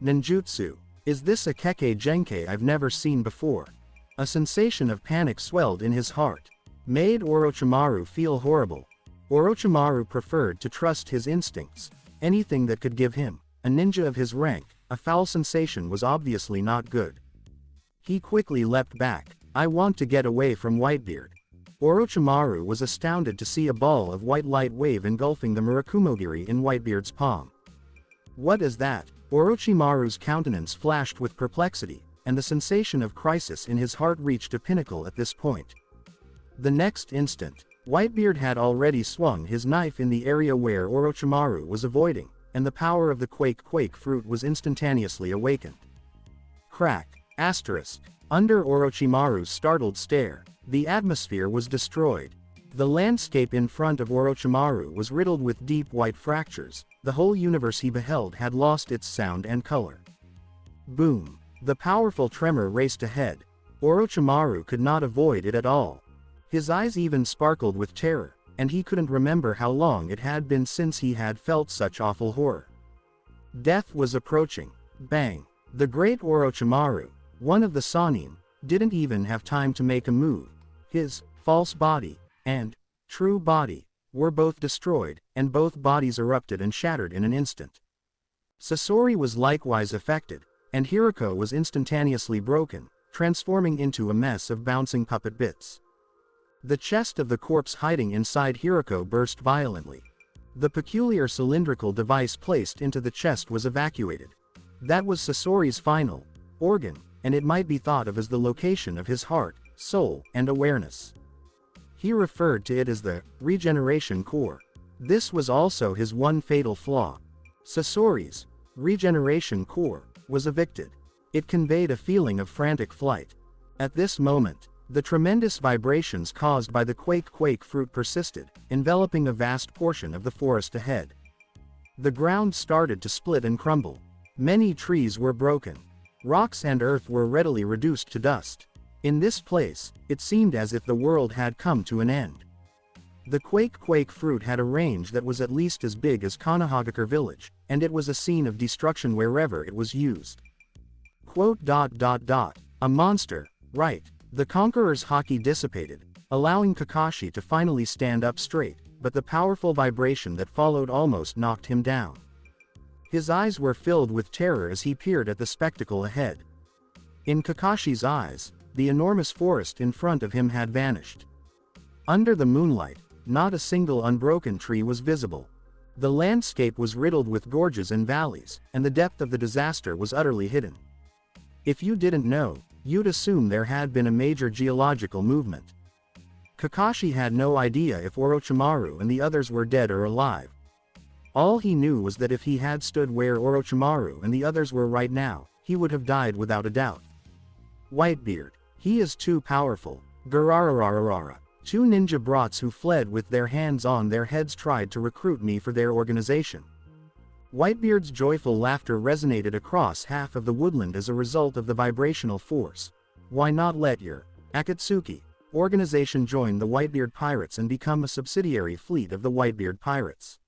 Ninjutsu. Is this a Kekkei Genkai I've never seen before? A sensation of panic swelled in his heart. Made Orochimaru feel horrible. Orochimaru preferred to trust his instincts. Anything that could give him a ninja of his rank, a foul sensation was obviously not good. He quickly leapt back. I want to get away from Whitebeard. Orochimaru was astounded to see a ball of white light wave engulfing the Murakumogiri in Whitebeard's palm. What is that? Orochimaru's countenance flashed with perplexity, and the sensation of crisis in his heart reached a pinnacle at this point. The next instant, Whitebeard had already swung his knife in the area where Orochimaru was avoiding, and the power of the quake fruit was instantaneously awakened. Crack. Asterisk. Under Orochimaru's startled stare, the atmosphere was destroyed. The landscape in front of Orochimaru was riddled with deep white fractures. The whole universe he beheld had lost its sound and color. Boom. The powerful tremor raced ahead. Orochimaru could not avoid it at all. His eyes even sparkled with terror, and he couldn't remember how long it had been since he had felt such awful horror. Death was approaching. Bang. The great Orochimaru, one of the Sannin, didn't even have time to make a move. His false body and true body were both destroyed, and both bodies erupted and shattered in an instant. Sasori was likewise affected, and Hiriko was instantaneously broken, transforming into a mess of bouncing puppet bits. The chest of the corpse hiding inside Hiriko burst violently. The peculiar cylindrical device placed into the chest was evacuated. That was Sasori's final organ, and it might be thought of as the location of his heart, soul, and awareness. He referred to it as the regeneration core. This was also his one fatal flaw. Sasori's regeneration core was evicted. It conveyed a feeling of frantic flight. At this moment, the tremendous vibrations caused by the quake fruit persisted, enveloping a vast portion of the forest ahead. The ground started to split and crumble. Many trees were broken. Rocks and earth were readily reduced to dust. In this place, it seemed as if the world had come to an end. The quake fruit had a range that was at least as big as Konohagakure village, and it was a scene of destruction wherever it was used. A monster, right. The conqueror's haki dissipated, allowing Kakashi to finally stand up straight, but the powerful vibration that followed almost knocked him down. His eyes were filled with terror as he peered at the spectacle ahead. In Kakashi's eyes, the enormous forest in front of him had vanished. Under the moonlight, not a single unbroken tree was visible. The landscape was riddled with gorges and valleys, and the depth of the disaster was utterly hidden. If you didn't know, you'd assume there had been a major geological movement. Kakashi had no idea if Orochimaru and the others were dead or alive. All he knew was that if he had stood where Orochimaru and the others were right now, he would have died without a doubt. Whitebeard. He is too powerful. Gararararara. Two ninja brats who fled with their hands on their heads tried to recruit me for their organization. Whitebeard's joyful laughter resonated across half of the woodland as a result of the vibrational force. Why not let your Akatsuki organization join the Whitebeard Pirates and become a subsidiary fleet of the Whitebeard Pirates?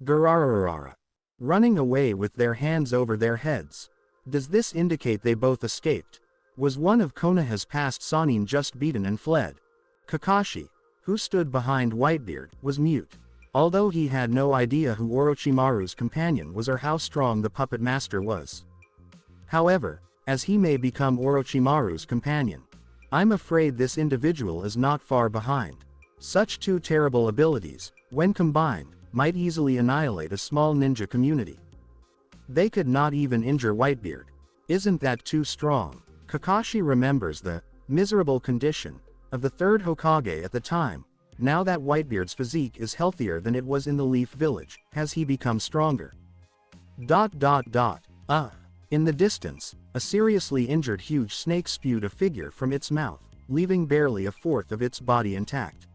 Gararararara. Running away with their hands over their heads. Does this indicate they both escaped? Was one of Konoha's past Sannin just beaten and fled? Kakashi, who stood behind Whitebeard, was mute. Although he had no idea who Orochimaru's companion was or how strong the puppet master was. However, as he may become Orochimaru's companion, I'm afraid this individual is not far behind. Such two terrible abilities, when combined, might easily annihilate a small ninja community. They could not even injure Whitebeard. Isn't that too strong? Kakashi remembers the miserable condition of the third Hokage at the time. Now that Whitebeard's physique is healthier than it was in the Leaf Village, has he become stronger? In the distance, a seriously injured huge snake spewed a figure from its mouth, leaving barely a fourth of its body intact.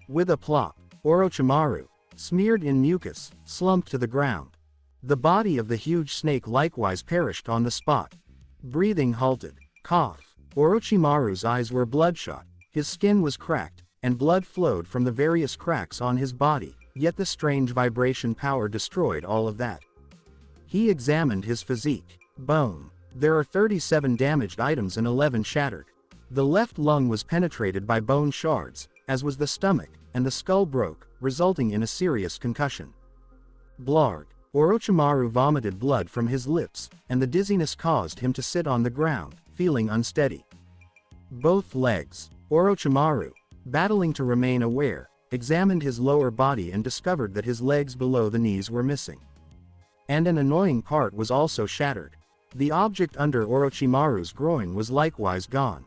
With a plop, Orochimaru, smeared in mucus, slumped to the ground. The body of the huge snake likewise perished on the spot. Breathing halted. Cough. Orochimaru's eyes were bloodshot, his skin was cracked, and blood flowed from the various cracks on his body, yet the strange vibration power destroyed all of that. He examined his physique. Bone. There are 37 damaged items and 11 shattered. The left lung was penetrated by bone shards, as was the stomach, and the skull broke, resulting in a serious concussion. Blarg. Orochimaru vomited blood from his lips, and the dizziness caused him to sit on the ground, feeling unsteady. Both legs. Orochimaru, battling to remain aware, examined his lower body and discovered that his legs below the knees were missing. And an annoying part was also shattered. The object under Orochimaru's groin was likewise gone.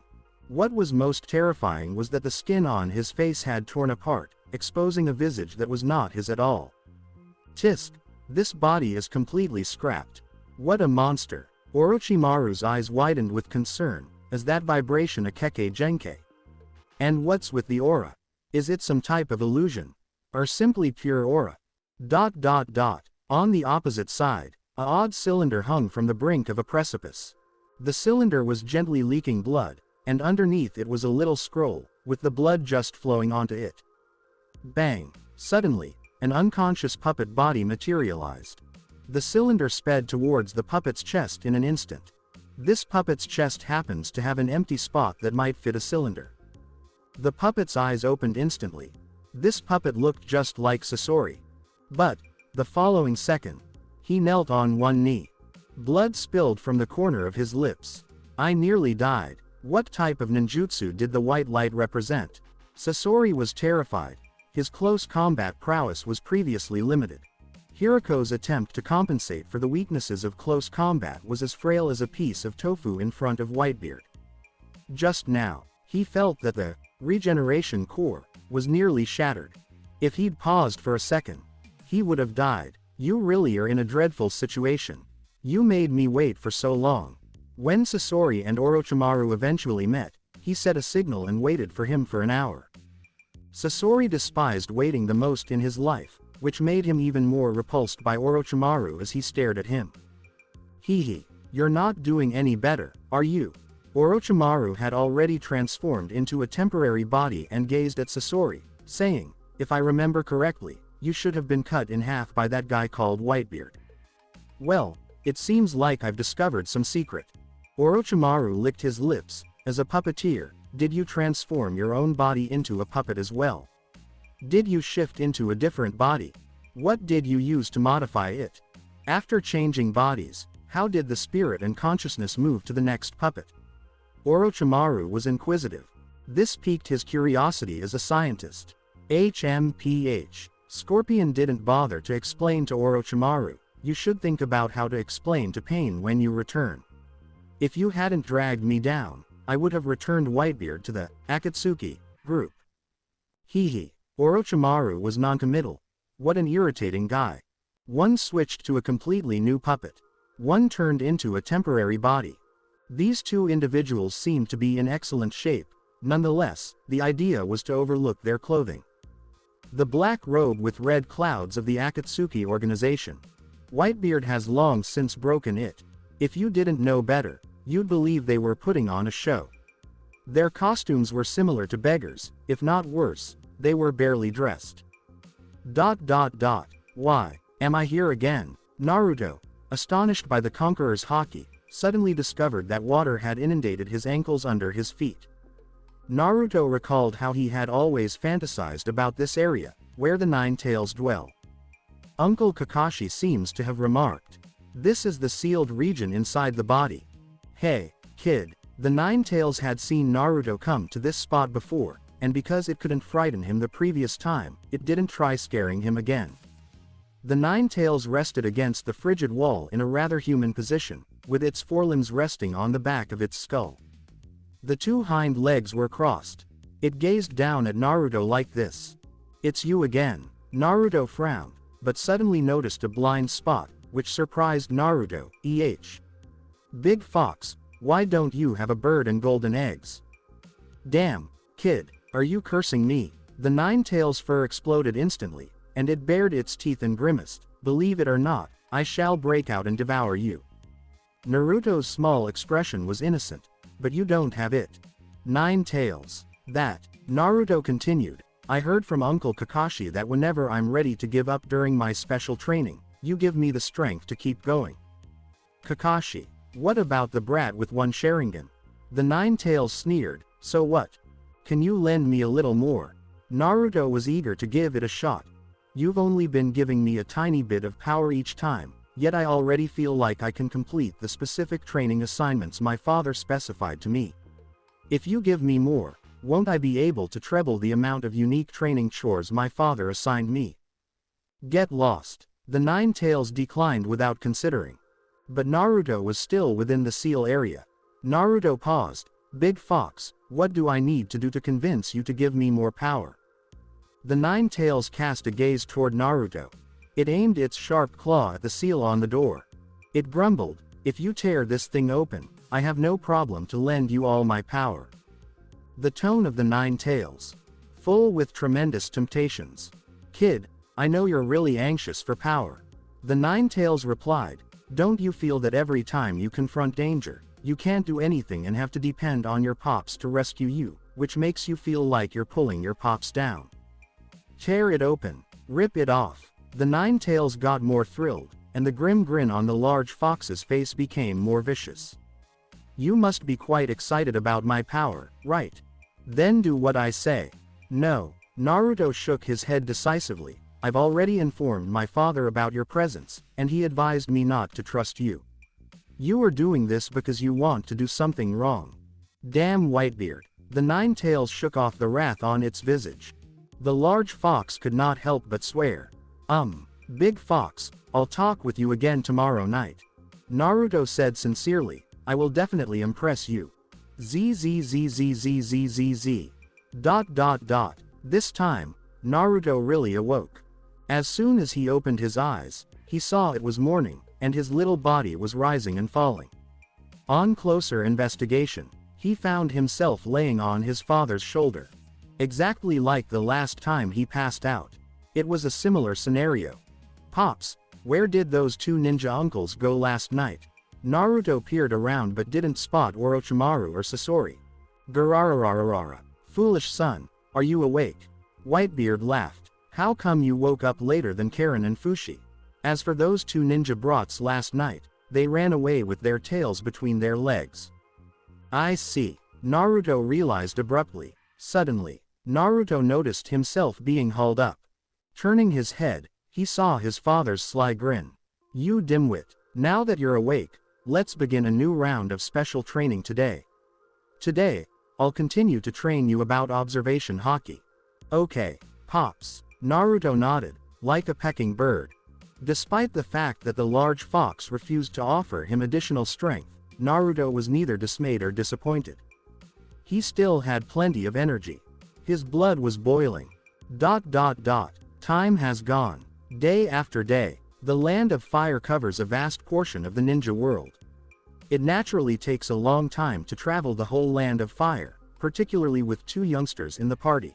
What was most terrifying was that the skin on his face had torn apart, exposing a visage that was not his at all. Tisk! This body is completely scrapped. What a monster! Orochimaru's eyes widened with concern, as that vibration Akeke Genkai. And what's with the aura? Is it some type of illusion? Or simply pure aura? On the opposite side, a odd cylinder hung from the brink of a precipice. The cylinder was gently leaking blood, and underneath it was a little scroll, with the blood just flowing onto it. Bang! Suddenly, an unconscious puppet body materialized. The cylinder sped towards the puppet's chest in an instant. This puppet's chest happens to have an empty spot that might fit a cylinder. The puppet's eyes opened instantly. This puppet looked just like Sasori. But, the following second, he knelt on one knee. Blood spilled from the corner of his lips. I nearly died. What type of ninjutsu did the white light represent? Sasori was terrified. His close combat prowess was previously limited. Hiriko's attempt to compensate for the weaknesses of close combat was as frail as a piece of tofu in front of Whitebeard. Just now, he felt that the regeneration core was nearly shattered. If he'd paused for a second, he would have died. You really are in a dreadful situation. You made me wait for so long. When Sasori and Orochimaru eventually met, he set a signal and waited for him for an hour. Sasori despised waiting the most in his life, which made him even more repulsed by Orochimaru as he stared at him. Hehe, you're not doing any better, are you? Orochimaru had already transformed into a temporary body and gazed at Sasori, saying, if I remember correctly, you should have been cut in half by that guy called Whitebeard. Well, it seems like I've discovered some secret. Orochimaru licked his lips. As a puppeteer, did you transform your own body into a puppet as well? Did you shift into a different body? What did you use to modify it? After changing bodies, how did the spirit and consciousness move to the next puppet? Orochimaru was inquisitive. This piqued his curiosity as a scientist. HMPH. Scorpion didn't bother to explain to Orochimaru. You should think about how to explain to Pain when you return. If you hadn't dragged me down, I would have returned Whitebeard to the Akatsuki group. Hehe. Orochimaru was noncommittal. What an irritating guy. One switched to a completely new puppet. One turned into a temporary body. These two individuals seemed to be in excellent shape. Nonetheless, the idea was to overlook their clothing. The black robe with red clouds of the Akatsuki organization. Whitebeard has long since broken it. If you didn't know better, you'd believe they were putting on a show. Their costumes were similar to beggars, if not worse, they were barely dressed. Why am I here again? Naruto, astonished by the conqueror's haki, suddenly discovered that water had inundated his ankles under his feet. Naruto recalled how he had always fantasized about this area, where the Nine Tails dwell. Uncle Kakashi seems to have remarked, this is the sealed region inside the body. Hey, kid, the Nine Tails had seen Naruto come to this spot before, and because it couldn't frighten him the previous time, it didn't try scaring him again. The Nine Tails rested against the frigid wall in a rather human position, with its forelimbs resting on the back of its skull. The two hind legs were crossed. It gazed down at Naruto like this. It's you again. Naruto frowned, but suddenly noticed a blind spot, which surprised Naruto. Big Fox, why don't you have a bird and golden eggs? Damn, kid, are you cursing me? The Nine Tails fur exploded instantly, and it bared its teeth and grimaced. Believe it or not, I shall break out and devour you. Naruto's small expression was innocent, but you don't have it. Nine Tails. That. Naruto continued, I heard from Uncle Kakashi that whenever I'm ready to give up during my special training, you give me the strength to keep going. Kakashi. What about the brat with one Sharingan? The Nine Tails sneered, so what? Can you lend me a little more? Naruto was eager to give it a shot. You've only been giving me a tiny bit of power each time, yet I already feel like I can complete the specific training assignments my father specified to me. If you give me more, won't I be able to treble the amount of unique training chores my father assigned me? Get lost. The Nine Tails declined without considering. But Naruto was still within the seal area. Naruto paused. Big Fox, what do I need to do to convince you to give me more power? The Nine Tails cast a gaze toward Naruto. It aimed its sharp claw at the seal on the door. It grumbled, if you tear this thing open, I have no problem to lend you all my power. The tone of the Nine Tails. Full with tremendous temptations. Kid, I know you're really anxious for power. The Nine Tails replied, don't you feel that every time you confront danger, you can't do anything and have to depend on your pops to rescue you, which makes you feel like you're pulling your pops down? Tear it open. Rip it off. The Nine Tails got more thrilled, and the grim grin on the large fox's face became more vicious. You must be quite excited about my power, right? Then do what I say. No. Naruto shook his head decisively. I've already informed my father about your presence, and he advised me not to trust you. You are doing this because you want to do something wrong. Damn Whitebeard. The Nine Tails shook off the wrath on its visage. The large fox could not help but swear. Big Fox, I'll talk with you again tomorrow night. Naruto said sincerely, I will definitely impress you. ZZZZZZZZ. ... This time, Naruto really awoke. As soon as he opened his eyes, he saw it was morning, and his little body was rising and falling. On closer investigation, he found himself laying on his father's shoulder. Exactly like the last time he passed out. It was a similar scenario. Pops, where did those two ninja uncles go last night? Naruto peered around but didn't spot Orochimaru or Sasori. Gararararara. Foolish son, are you awake? Whitebeard laughed. How come you woke up later than Karin and Fushi? As for those two ninja brats last night, they ran away with their tails between their legs. I see. Naruto realized abruptly. Suddenly, Naruto noticed himself being hauled up. Turning his head, he saw his father's sly grin. You dimwit, now that you're awake, let's begin a new round of special training today. Today, I'll continue to train you about observation haki. Okay, Pops. Naruto nodded, like a pecking bird. Despite the fact that the large fox refused to offer him additional strength, Naruto was neither dismayed or disappointed. He still had plenty of energy. His blood was boiling. Time has gone. Day after day, the Land of Fire covers a vast portion of the ninja world. It naturally takes a long time to travel the whole Land of Fire, particularly with two youngsters in the party.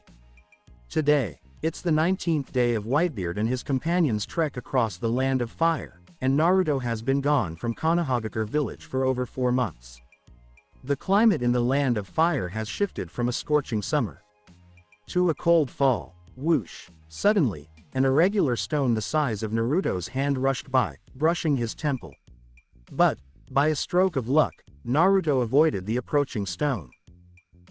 Today, it's the 19th day of Whitebeard and his companions' trek across the Land of Fire, and Naruto has been gone from Konohagakure village for over 4 months. The climate in the Land of Fire has shifted from a scorching summer to a cold fall. Whoosh! Suddenly, an irregular stone the size of Naruto's hand rushed by, brushing his temple. But, by a stroke of luck, Naruto avoided the approaching stone.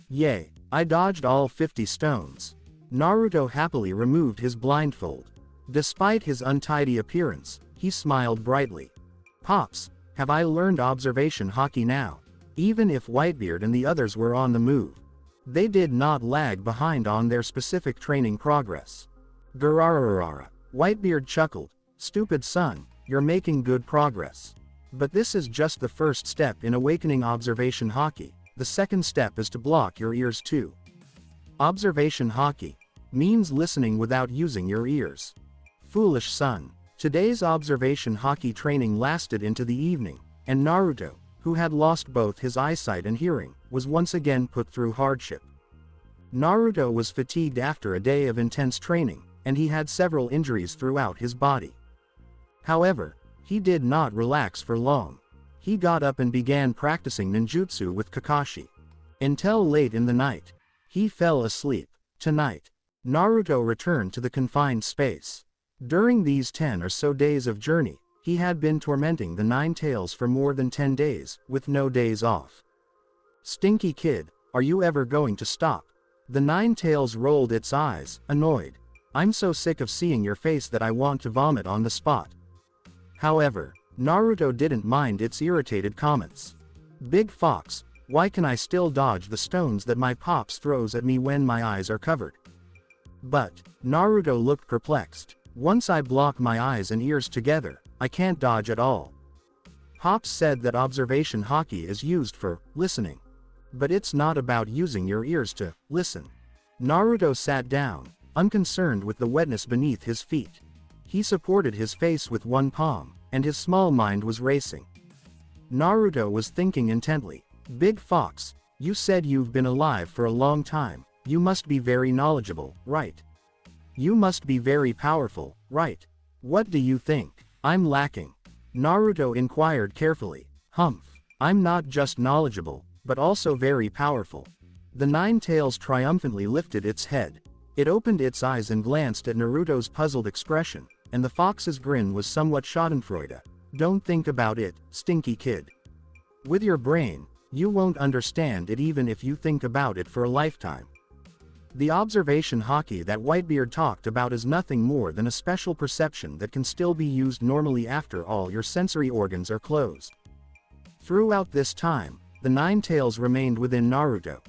Yay, I dodged all 50 stones. Naruto happily removed his blindfold. Despite his untidy appearance, he smiled brightly. Pops, have I learned observation haki now? Even if Whitebeard and the others were on the move, they did not lag behind on their specific training progress. Garararara. Whitebeard chuckled. Stupid son, you're making good progress. But this is just the first step in awakening observation haki. The second step is to block your ears too. Observation haki means listening without using your ears. Foolish son. Today's observation haki training lasted into the evening, and Naruto, who had lost both his eyesight and hearing, was once again put through hardship. Naruto was fatigued after a day of intense training, and he had several injuries throughout his body. However, he did not relax for long. He got up and began practicing ninjutsu with Kakashi. Until late in the night, he fell asleep. Tonight, Naruto returned to the confined space. During these 10 or so days of journey, he had been tormenting the Nine Tails for more than 10 days, with no days off. Stinky kid, are you ever going to stop? The Nine Tails rolled its eyes, annoyed. I'm so sick of seeing your face that I want to vomit on the spot. However, Naruto didn't mind its irritated comments. Big Fox, why can I still dodge the stones that my pops throws at me when my eyes are covered? But, Naruto looked perplexed. Once I block my eyes and ears together, I can't dodge at all. Pops said that observation Haki is used for listening. But it's not about using your ears to listen. Naruto sat down, unconcerned with the wetness beneath his feet. He supported his face with one palm, and his small mind was racing. Naruto was thinking intently. Big Fox, you said you've been alive for a long time. You must be very knowledgeable, right? You must be very powerful, right? What do you think I'm lacking? Naruto inquired carefully. Humph. I'm not just knowledgeable, but also very powerful. The Nine Tails triumphantly lifted its head. It opened its eyes and glanced at Naruto's puzzled expression, and the fox's grin was somewhat schadenfreude. Don't think about it, stinky kid. With your brain, you won't understand it even if you think about it for a lifetime. The observation Haki that Whitebeard talked about is nothing more than a special perception that can still be used normally after all your sensory organs are closed. Throughout this time, the Nine Tails remained within Naruto.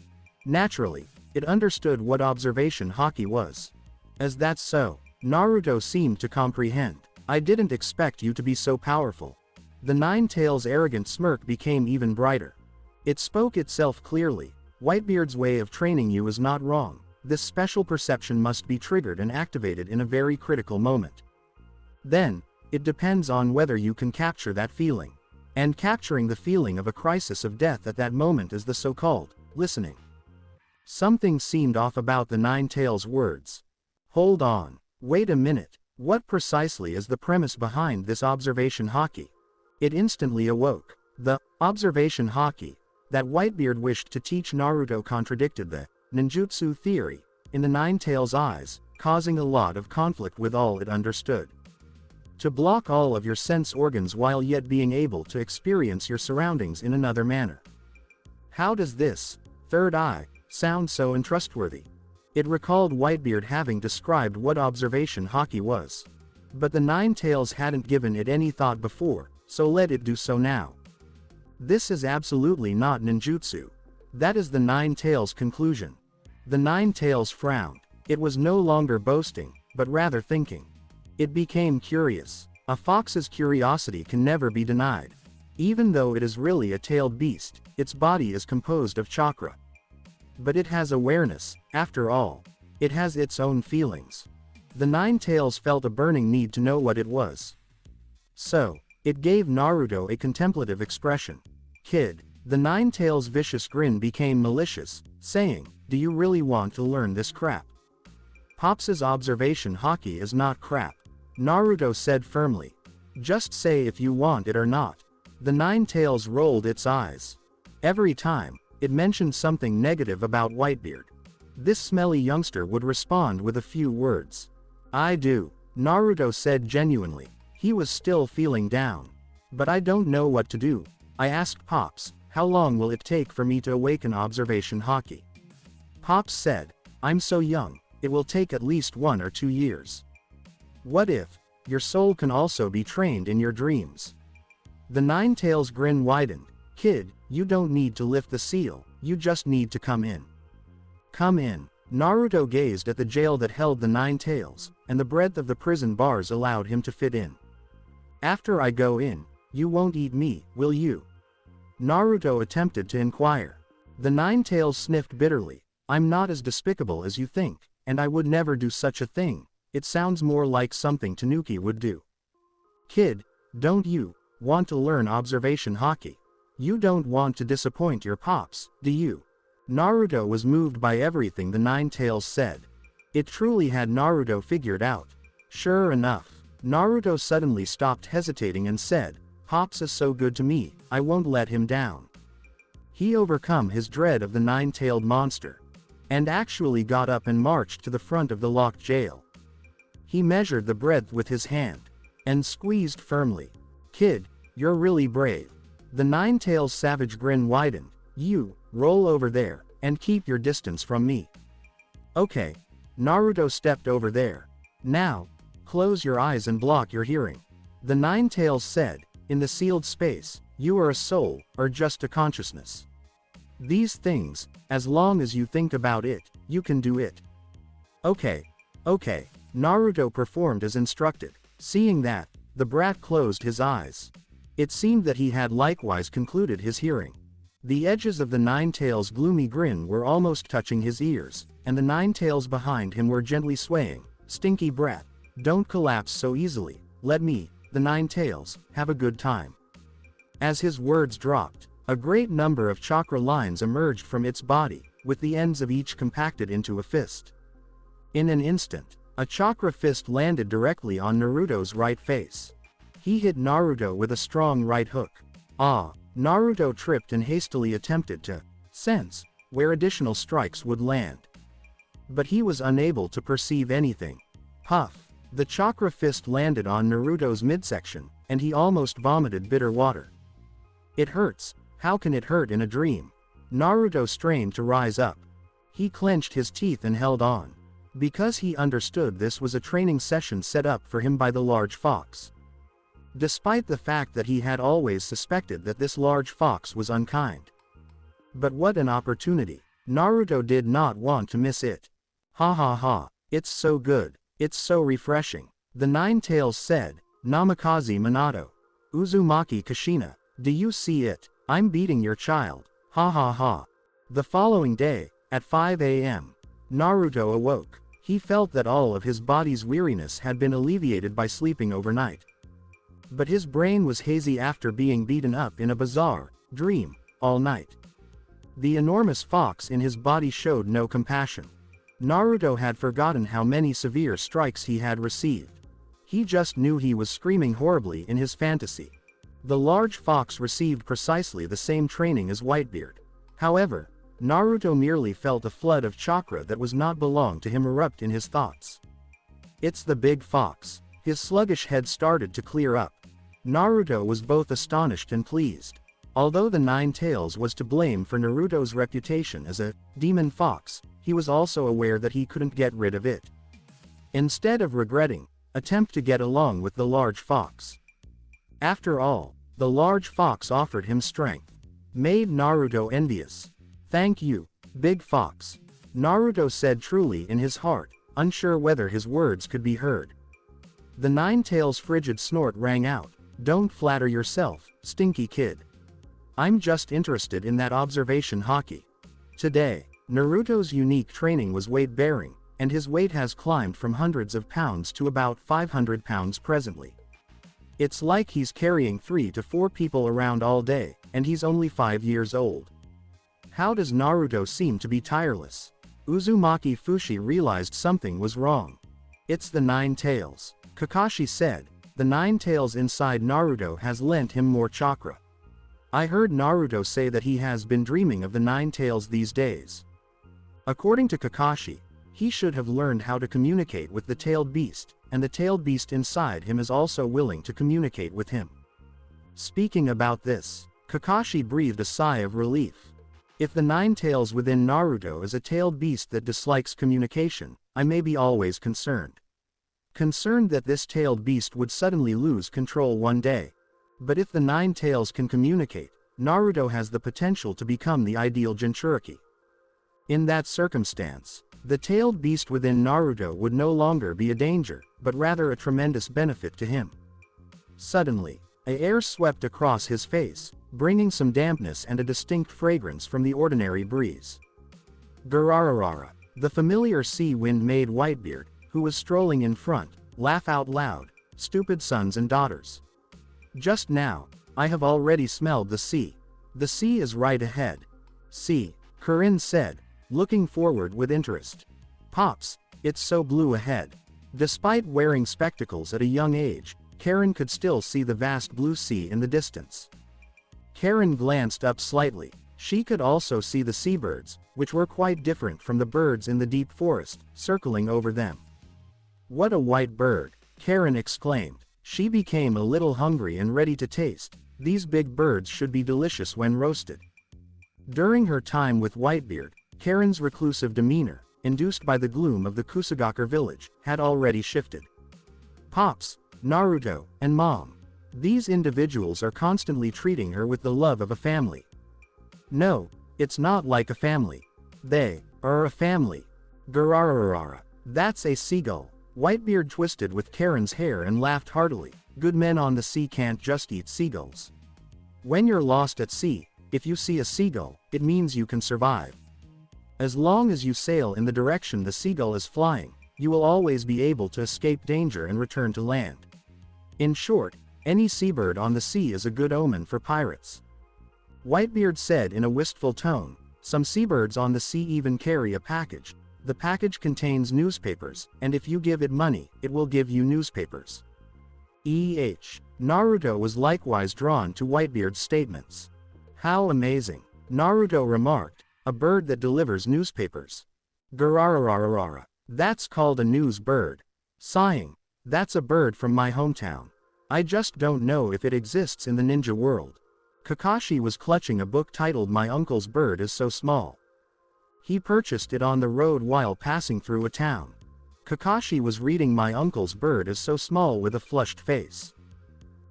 Naturally, it understood what observation Haki was. As that's so, Naruto seemed to comprehend. I didn't expect you to be so powerful. The Nine Tails' arrogant smirk became even brighter. It spoke itself clearly. Whitebeard's way of training you is not wrong. This special perception must be triggered and activated in a very critical moment. Then, it depends on whether you can capture that feeling. And capturing the feeling of a crisis of death at that moment is the so-called listening. Something seemed off about the Nine Tails' words. Hold on. Wait a minute. What precisely is the premise behind this observation Haki? It instantly awoke. The observation Haki that Whitebeard wished to teach Naruto contradicted the ninjutsu theory in the Nine Tails' eyes, causing a lot of conflict with all it understood. To block all of your sense organs while yet being able to experience your surroundings in another manner. How does this third eye sound so untrustworthy? It recalled Whitebeard having described what observation Haki was. But the Nine Tails hadn't given it any thought before, so let it do so now. This is absolutely not ninjutsu. That is the Nine Tails' conclusion. The Nine Tails frowned. It was no longer boasting, but rather thinking. It became curious. A fox's curiosity can never be denied. Even though it is really a tailed beast, its body is composed of chakra. But it has awareness, after all. It has its own feelings. The Nine Tails felt a burning need to know what it was. So, it gave Naruto a contemplative expression. Kid. The Nine Tails' vicious grin became malicious, saying, do you really want to learn this crap? Pops's observation Haki is not crap. Naruto said firmly. Just say if you want it or not. The Nine Tails rolled its eyes. Every time, it mentioned something negative about Whitebeard. This smelly youngster would respond with a few words. I do, Naruto said genuinely. He was still feeling down. But I don't know what to do. I asked Pops, how long will it take for me to awaken observation Haki? Pops said, I'm so young, it will take at least 1 or 2 years. What if your soul can also be trained in your dreams? The Nine Tails' grin widened. Kid, you don't need to lift the seal, you just need to come in. Come in. Naruto gazed at the jail that held the Nine Tails, and the breadth of the prison bars allowed him to fit in. After I go in, you won't eat me, will you? Naruto attempted to inquire. The Nine Tails sniffed bitterly. I'm not as despicable as you think, and I would never do such a thing. It sounds more like something Tanuki would do. Kid, don't you want to learn observation Haki? You don't want to disappoint your pops, do you? Naruto was moved by everything the Nine Tails said. It truly had Naruto figured out. Sure enough, Naruto suddenly stopped hesitating and said, Pops is so good to me, I won't let him down. He overcome his dread of the nine-tailed monster, and actually got up and marched to the front of the locked jail. He measured the breadth with his hand, and squeezed firmly. Kid, you're really brave. The Nine Tails' savage grin widened. You, roll over there, and keep your distance from me. Okay. Naruto stepped over there, Now, close your eyes and block your hearing. The Nine Tails said, in the sealed space, you are a soul, or just a consciousness. These things, as long as you think about it, you can do it. Okay. Naruto performed as instructed. Seeing that, the brat closed his eyes. It seemed that he had likewise concluded his hearing. The edges of the Nine Tails' gloomy grin were almost touching his ears, and the Nine Tails behind him were gently swaying. Stinky brat, don't collapse so easily, let me, the Nine Tails, have a good time. As his words dropped, a great number of chakra lines emerged from its body, with the ends of each compacted into a fist. In an instant, a chakra fist landed directly on Naruto's right face. He hit Naruto with a strong right hook. Naruto tripped and hastily attempted to sense where additional strikes would land. But he was unable to perceive anything. Puff! The chakra fist landed on Naruto's midsection, and he almost vomited bitter water. It hurts. How can it hurt in a dream? Naruto strained to rise up. He clenched his teeth and held on. Because he understood this was a training session set up for him by the large fox. Despite the fact that he had always suspected that this large fox was unkind. But what an opportunity. Naruto did not want to miss it. Ha ha ha, it's so good, it's so refreshing. The Nine Tails said, Namikaze Minato. Uzumaki Kushina, do you see it? I'm beating your child. Ha ha ha. The following day, at 5 a.m., Naruto awoke. He felt that all of his body's weariness had been alleviated by sleeping overnight. But his brain was hazy after being beaten up in a bizarre dream all night. The enormous fox in his body showed no compassion. Naruto had forgotten how many severe strikes he had received. He just knew he was screaming horribly in his fantasy. The large fox received precisely the same training as Whitebeard. However, Naruto merely felt a flood of chakra that was not belong to him erupt in his thoughts. It's the big fox. His sluggish head started to clear up. Naruto was both astonished and pleased. Although the Nine Tails was to blame for Naruto's reputation as a demon fox, he was also aware that he couldn't get rid of it. Instead of regretting, attempt to get along with the large fox. After all, the large fox offered him strength. Made Naruto envious. Thank you, big fox. Naruto said truly in his heart, unsure whether his words could be heard. The Nine Tails' frigid snort rang out. Don't flatter yourself, stinky kid. I'm just interested in that observation Haki. Today, Naruto's unique training was weight-bearing, and his weight has climbed from hundreds of pounds to about 500 pounds presently. It's like he's carrying 3 to 4 people around all day, and he's only 5 years old. How does Naruto seem to be tireless? Uzumaki Fushi realized something was wrong. It's the Nine Tails. Kakashi said, the Nine Tails inside Naruto has lent him more chakra. I heard Naruto say that he has been dreaming of the Nine Tails these days. According to Kakashi, he should have learned how to communicate with the tailed beast, and the tailed beast inside him is also willing to communicate with him. Speaking about this, Kakashi breathed a sigh of relief. If the Nine Tails within Naruto is a tailed beast that dislikes communication, I may be always concerned. Concerned that this tailed beast would suddenly lose control one day. But if the Nine Tails can communicate, Naruto has the potential to become the ideal Jinchuriki. In that circumstance, the tailed beast within Naruto would no longer be a danger, but rather a tremendous benefit to him. Suddenly, an air swept across his face, bringing some dampness and a distinct fragrance from the ordinary breeze. Garararara. The familiar sea wind made Whitebeard, who was strolling in front, laugh out loud. Stupid sons and daughters. Just now, I have already smelled the sea. The sea is right ahead. See, Karin said, looking forward with interest. Pops, it's so blue ahead. Despite wearing spectacles at a young age, Karin could still see the vast blue sea in the distance. Karin glanced up slightly. She could also see the seabirds, which were quite different from the birds in the deep forest, circling over them. What a white bird, Karin exclaimed. She became a little hungry and ready to taste. These big birds should be delicious when roasted. During her time with Whitebeard, Karin's reclusive demeanor, induced by the gloom of the Kusagakure village, had already shifted. Pops, Naruto, and Mom. These individuals are constantly treating her with the love of a family. No, it's not like a family. They are a family. Garararara. That's a seagull. Whitebeard twisted with Karin's hair and laughed heartily. Good men on the sea can't just eat seagulls. When you're lost at sea, if you see a seagull, it means you can survive. As long as you sail in the direction the seagull is flying, you will always be able to escape danger and return to land. In short, any seabird on the sea is a good omen for pirates. Whitebeard said in a wistful tone, some seabirds on the sea even carry a package. The package contains newspapers, and if you give it money, it will give you newspapers. Naruto was likewise drawn to Whitebeard's statements. How amazing, Naruto remarked, a bird that delivers newspapers. Gararararara. That's called a news bird. Sighing, that's a bird from my hometown. I just don't know if it exists in the ninja world. Kakashi was clutching a book titled My Uncle's Bird is So Small. He purchased it on the road while passing through a town. Kakashi was reading My Uncle's Bird is So Small with a flushed face.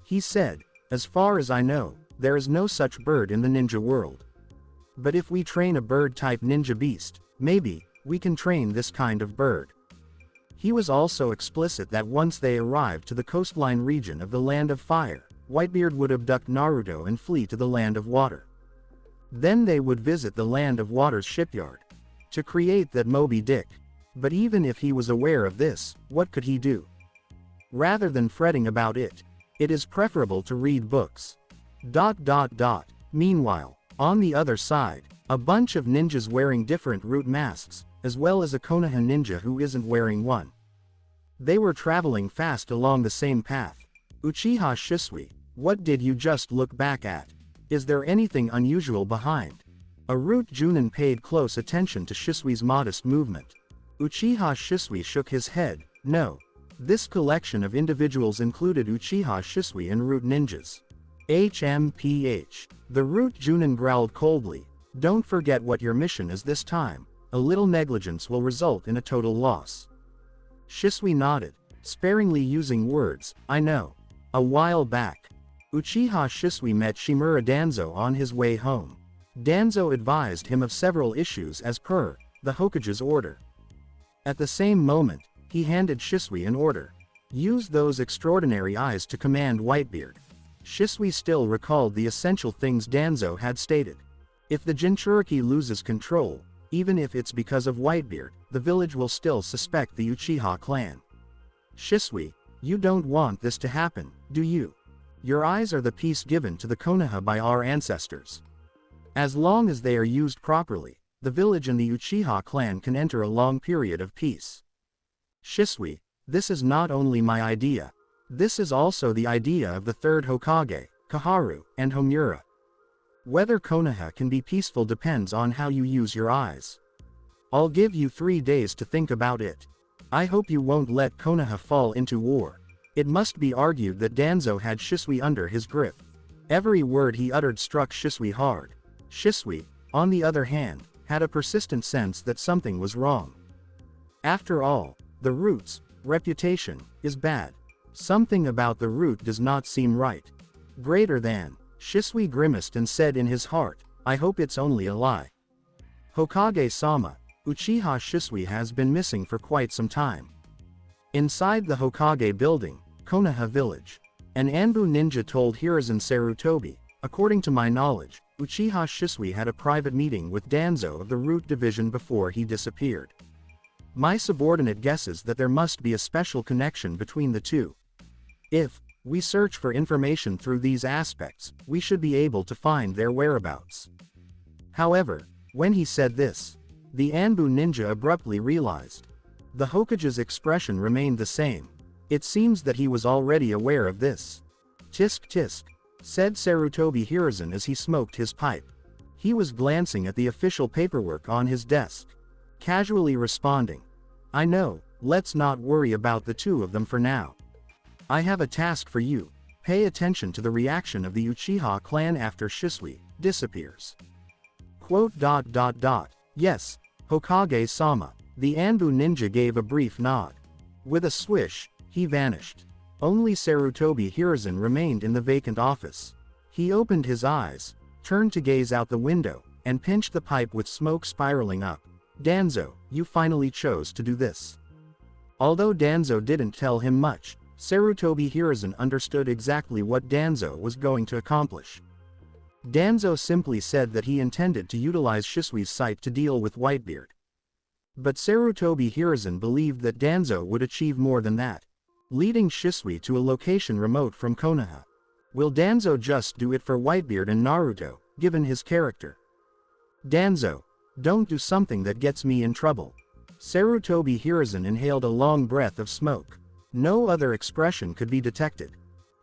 He said, as far as I know, there is no such bird in the ninja world. But if we train a bird-type ninja beast, maybe, we can train this kind of bird. He was also explicit that once they arrived to the coastline region of the Land of Fire, Whitebeard would abduct Naruto and flee to the Land of Water. Then they would visit the Land of Water's shipyard to create that Moby Dick. But even if he was aware of this, what could he do? Rather than fretting about it, it is preferable to read books. Meanwhile, on the other side, a bunch of ninjas wearing different root masks, as well as a Konoha ninja who isn't wearing one. They were traveling fast along the same path. Uchiha Shisui, what did you just look back at? Is there anything unusual behind? A root Junin paid close attention to Shisui's modest movement. Uchiha Shisui shook his head, no. This collection of individuals included Uchiha Shisui and root ninjas. HMPH. The root Junin growled coldly, don't forget what your mission is this time. A little negligence will result in a total loss. Shisui nodded, sparingly using words, I know. A while back, Uchiha Shisui met Shimura Danzo on his way home. Danzo advised him of several issues as per the Hokage's order. At the same moment, he handed Shisui an order. Use those extraordinary eyes to command Whitebeard. Shisui still recalled the essential things Danzo had stated. If the Jinchuriki loses control, even if it's because of Whitebeard, the village will still suspect the Uchiha clan. Shisui, you don't want this to happen, do you? Your eyes are the piece given to the Konoha by our ancestors. As long as they are used properly, the village and the Uchiha clan can enter a long period of peace. Shisui, this is not only my idea. This is also the idea of the third Hokage, Kaharu, and Homura. Whether Konoha can be peaceful depends on how you use your eyes. I'll give you 3 days to think about it. I hope you won't let Konoha fall into war. It must be argued that Danzo had Shisui under his grip. Every word he uttered struck Shisui hard. Shisui, on the other hand, had a persistent sense that something was wrong. After all, the root's reputation is bad. Something about the root does not seem right. Greater than. Shisui grimaced and said in his heart, I hope it's only a lie. Hokage-sama, Uchiha Shisui has been missing for quite some time. Inside the Hokage building, Konoha village, an Anbu ninja told Hiruzen Sarutobi, according to my knowledge, Uchiha Shisui had a private meeting with Danzo of the Root Division before he disappeared. My subordinate guesses that there must be a special connection between the two. If we search for information through these aspects, we should be able to find their whereabouts. However, when he said this, the Anbu ninja abruptly realized. The Hokage's expression remained the same. It seems that he was already aware of this. Tisk tisk, said Sarutobi Hiruzen as he smoked his pipe. He was glancing at the official paperwork on his desk, casually responding, I know, let's not worry about the two of them for now. I have a task for you. Pay attention to the reaction of the Uchiha clan after Shisui disappears. Yes, Hokage-sama. The Anbu ninja gave a brief nod. With a swish, he vanished. Only Sarutobi Hiruzen remained in the vacant office. He opened his eyes, turned to gaze out the window, and pinched the pipe with smoke spiraling up. Danzo, you finally chose to do this. Although Danzo didn't tell him much, Sarutobi Hiruzen understood exactly what Danzo was going to accomplish. Danzo simply said that he intended to utilize Shisui's sight to deal with Whitebeard. But Sarutobi Hiruzen believed that Danzo would achieve more than that, leading Shisui to a location remote from Konoha. Will Danzo just do it for Whitebeard and Naruto, given his character? Danzo, don't do something that gets me in trouble. Sarutobi Hiruzen inhaled a long breath of smoke. No other expression could be detected.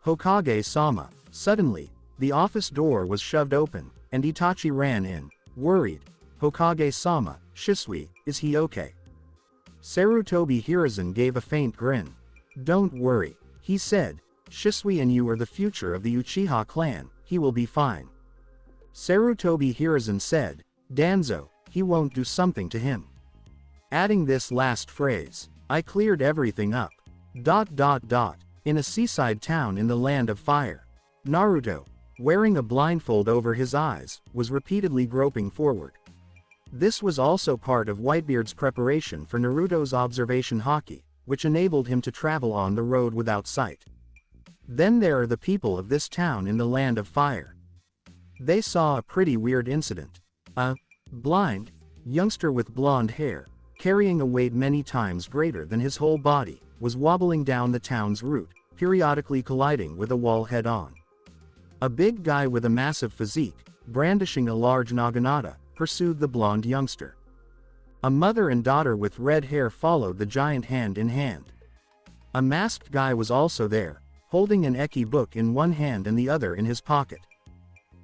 Hokage-sama. Suddenly, the office door was shoved open, and Itachi ran in, worried. Hokage-sama, Shisui, is he okay? Sarutobi Hiruzen gave a faint grin. Don't worry, he said. Shisui and you are the future of the Uchiha clan, he will be fine. Sarutobi Hiruzen said, Danzo, he won't do something to him. Adding this last phrase, I cleared everything up. In a seaside town in the land of fire, Naruto, wearing a blindfold over his eyes, was repeatedly groping forward. This was also part of Whitebeard's preparation for Naruto's observation Haki, which enabled him to travel on the road without sight. Then there are the people of this town in the land of fire. They saw a pretty weird incident. A blind youngster with blonde hair, carrying a weight many times greater than his whole body, was wobbling down the town's route, periodically colliding with a wall head-on. A big guy with a massive physique, brandishing a large naginata, pursued the blonde youngster. A mother and daughter with red hair followed the giant hand in hand. A masked guy was also there, holding an eki book in one hand and the other in his pocket.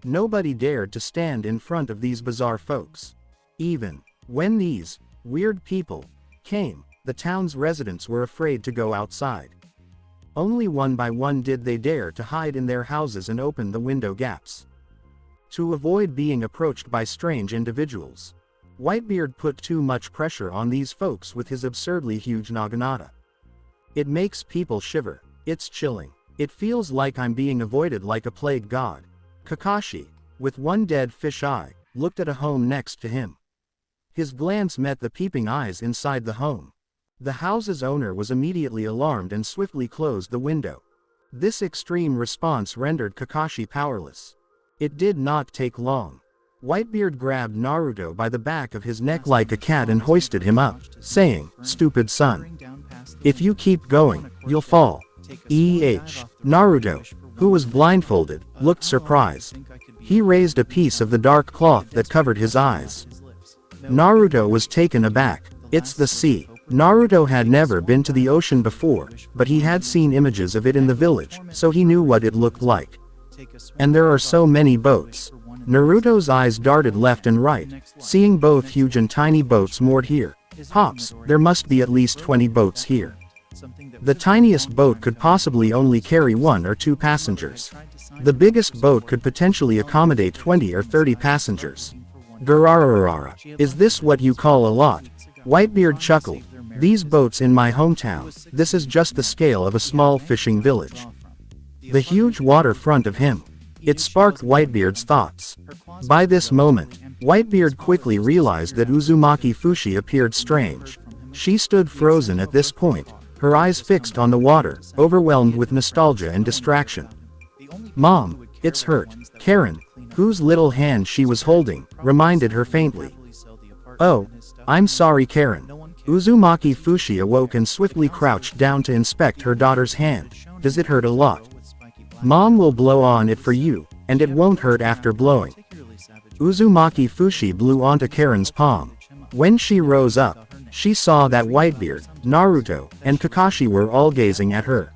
Nobody dared to stand in front of these bizarre folks. Even when these weird people came, the town's residents were afraid to go outside. Only one by one did they dare to hide in their houses and open the window gaps, to avoid being approached by strange individuals. Whitebeard put too much pressure on these folks with his absurdly huge naginata. It makes people shiver. It's chilling. It feels like I'm being avoided like a plague god. Kakashi, with one dead fish eye, looked at a home next to him. His glance met the peeping eyes inside the home. The house's owner was immediately alarmed and swiftly closed the window. This extreme response rendered Kakashi powerless. It did not take long. Whitebeard grabbed Naruto by the back of his neck like a cat and hoisted him up, saying, "Stupid son. If you keep going, you'll fall." Naruto, who was blindfolded, looked surprised. He raised a piece of the dark cloth that covered his eyes. Naruto was taken aback. It's the sea. Naruto had never been to the ocean before, but he had seen images of it in the village, so he knew what it looked like. And there are so many boats. Naruto's eyes darted left and right, seeing both huge and tiny boats moored here. Hops, there must be at least 20 boats here. The tiniest boat could possibly only carry 1 or 2 passengers. The biggest boat could potentially accommodate 20 or 30 passengers. Garararara, is this what you call a lot? Whitebeard chuckled. These boats in my hometown, this is just the scale of a small fishing village. The huge waterfront of him. It sparked Whitebeard's thoughts. By this moment, Whitebeard quickly realized that Uzumaki Fushi appeared strange. She stood frozen at this point, her eyes fixed on the water, overwhelmed with nostalgia and distraction. Mom, it's hurt. Karin, whose little hand she was holding, reminded her faintly. Oh, I'm sorry Karin. Uzumaki Fushi awoke and swiftly crouched down to inspect her daughter's hand. Does it hurt a lot? Mom will blow on it for you, and it won't hurt after blowing. Uzumaki Fushi blew onto Karin's palm. When she rose up, she saw that Whitebeard, Naruto, and Kakashi were all gazing at her.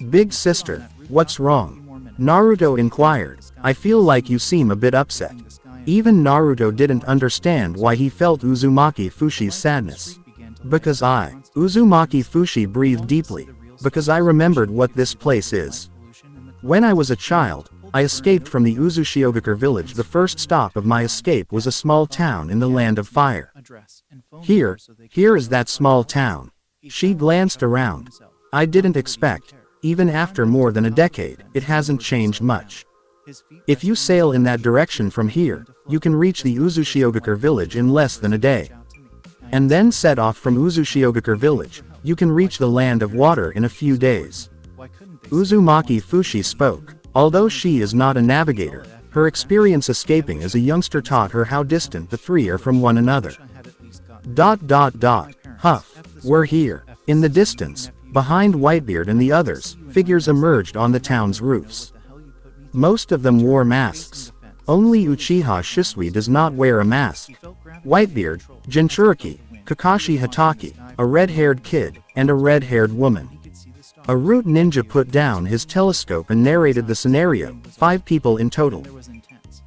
Big sister, what's wrong? Naruto inquired. I feel like you seem a bit upset. Even Naruto didn't understand why he felt Uzumaki Fushi's sadness. Because Uzumaki Fushi breathed deeply. Because I remembered what this place is. When I was a child, I escaped from the Uzushiogakure village. The first stop of my escape was a small town in the land of fire. Here, Here is that small town. She glanced around. I didn't expect, even after more than a decade, it hasn't changed much. If you sail in that direction from here, you can reach the Uzushiogakure village in less than a day. And then set off from Uzushiogakure village, you can reach the land of water in a few days. Uzumaki Fushi spoke. Although she is not a navigator, her experience escaping as a youngster taught her how distant the three are from one another. Huff. We're here. In the distance, behind Whitebeard and the others, figures emerged on the town's roofs. Most of them wore masks. Only Uchiha Shisui does not wear a mask. Whitebeard, Jinchuriki, Kakashi Hatake, a red-haired kid, and a red-haired woman. A root ninja put down his telescope and narrated the scenario, 5 people in total.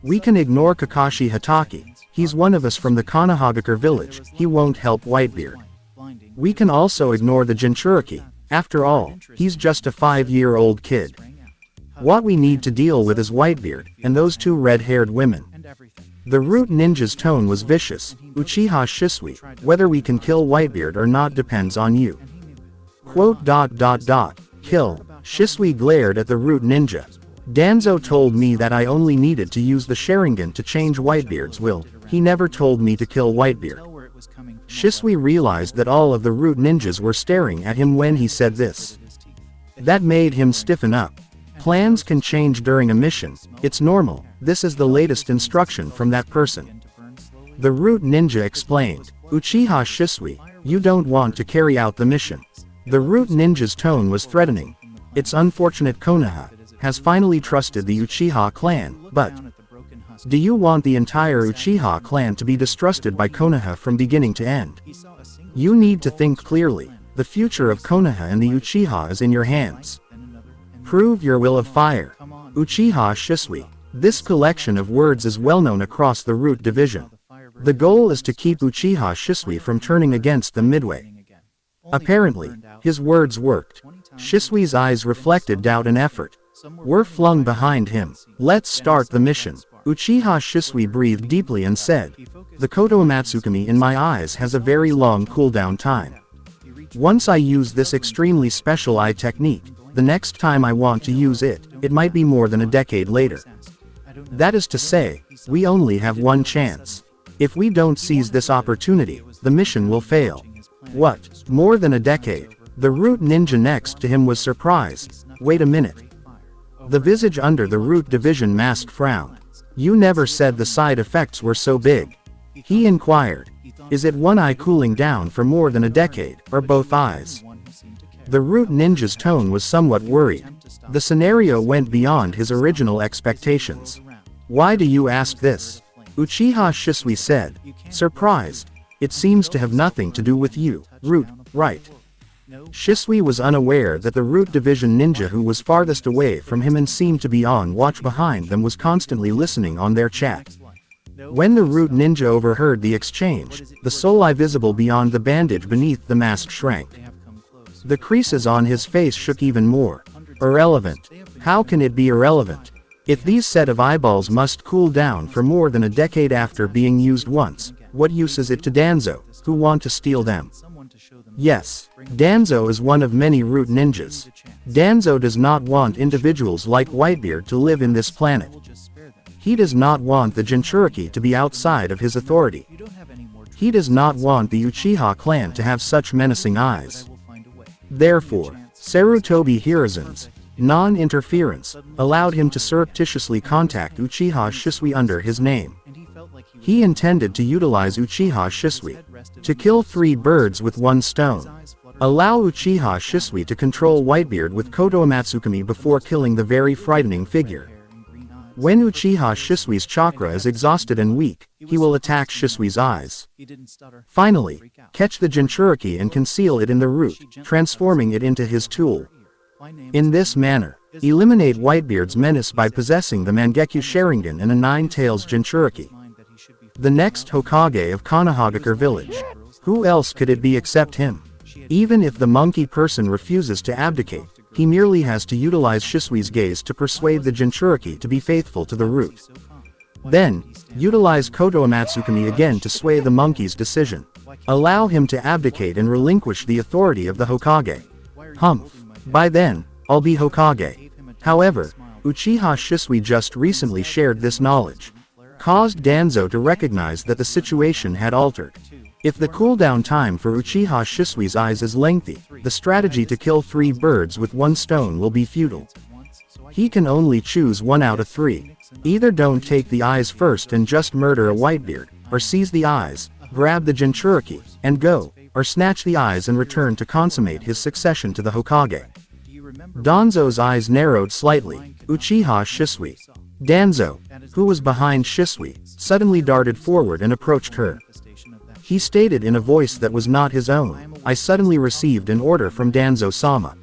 We can ignore Kakashi Hatake, he's one of us from the Konohagakure village, he won't help Whitebeard. We can also ignore the Jinchuriki, after all, he's just a 5-year-old kid. What we need to deal with is Whitebeard, and those 2 red-haired women. The root ninja's tone was vicious. Uchiha Shisui, whether we can kill Whitebeard or not depends on you. Quote. Kill. Shisui glared at the root ninja. Danzo told me that I only needed to use the Sharingan to change Whitebeard's will, he never told me to kill Whitebeard. Shisui realized that all of the root ninjas were staring at him when he said this. That made him stiffen up. Plans can change during a mission, it's normal, this is the latest instruction from that person. The root ninja explained. Uchiha Shisui, you don't want to carry out the mission. The root ninja's tone was threatening. It's unfortunate Konoha has finally trusted the Uchiha clan, but do you want the entire Uchiha clan to be distrusted by Konoha from beginning to end? You need to think clearly. The future of Konoha and the Uchiha is in your hands. Prove your will of fire. Uchiha Shisui. This collection of words is well known across the root division. The goal is to keep Uchiha Shisui from turning against them midway. Apparently, his words worked. Shisui's eyes reflected doubt and effort. Were flung behind him. Let's start the mission. Uchiha Shisui breathed deeply and said, the Koto Amatsukami in my eyes has a very long cooldown time. Once I use this extremely special eye technique, the next time I want to use it, it might be more than a decade later. That is to say, we only have one chance. If we don't seize this opportunity, the mission will fail. What? More than a decade? The root ninja next to him was surprised. Wait a minute. The visage under the root division mask frowned. You never said the side effects were so big. He inquired. Is it one eye cooling down for more than a decade, or both eyes? The root ninja's tone was somewhat worried. The scenario went beyond his original expectations. Why do you ask this? Uchiha Shisui said, surprised. It seems to have nothing to do with you, root, right? Shisui was unaware that the root division ninja who was farthest away from him and seemed to be on watch behind them was constantly listening on their chat. When the root ninja overheard the exchange, the sole eye visible beyond the bandage beneath the mask shrank. The creases on his face shook even more. Irrelevant. How can it be irrelevant? If these set of eyeballs must cool down for more than a decade after being used once, what use is it to Danzo, who want to steal them? Yes, Danzo is one of many root ninjas. Danzo does not want individuals like Whitebeard to live in this planet. He does not want the Jinchuriki to be outside of his authority. He does not want the Uchiha clan to have such menacing eyes. Therefore, Sarutobi Hiruzen's non-interference allowed him to surreptitiously contact Uchiha Shisui under his name. He intended to utilize Uchiha Shisui to kill 3 birds with 1 stone. Allow Uchiha Shisui to control Whitebeard with Koto Amatsukami before killing the very frightening figure. When Uchiha Shisui's chakra is exhausted and weak, he will attack Shisui's eyes. Finally, catch the Jinchuriki and conceal it in the root, transforming it into his tool. In this manner, eliminate Whitebeard's menace by possessing the Mangekyo Sharingan and a 9-tails Jinchuriki. The next Hokage of Konohagakure village. Who else could it be except him? Even if the monkey person refuses to abdicate, he merely has to utilize Shisui's gaze to persuade the Jinchuriki to be faithful to the root. Then, utilize Koto Amatsukami again to sway the monkey's decision. Allow him to abdicate and relinquish the authority of the Hokage. Humph. By then, I'll be Hokage. However, Uchiha Shisui just recently shared this knowledge, caused Danzo to recognize that the situation had altered. If the cooldown time for Uchiha Shisui's eyes is lengthy, the strategy to kill 3 birds with 1 stone will be futile. He can only choose 1 out of 3. Either don't take the eyes first and just murder a Whitebeard, or seize the eyes, grab the Jinchuriki, and go, or snatch the eyes and return to consummate his succession to the Hokage. Danzo's eyes narrowed slightly. Uchiha Shisui. Danzo, who was behind Shisui, suddenly darted forward and approached her. He stated in a voice that was not his own, "I suddenly received an order from Danzo-sama.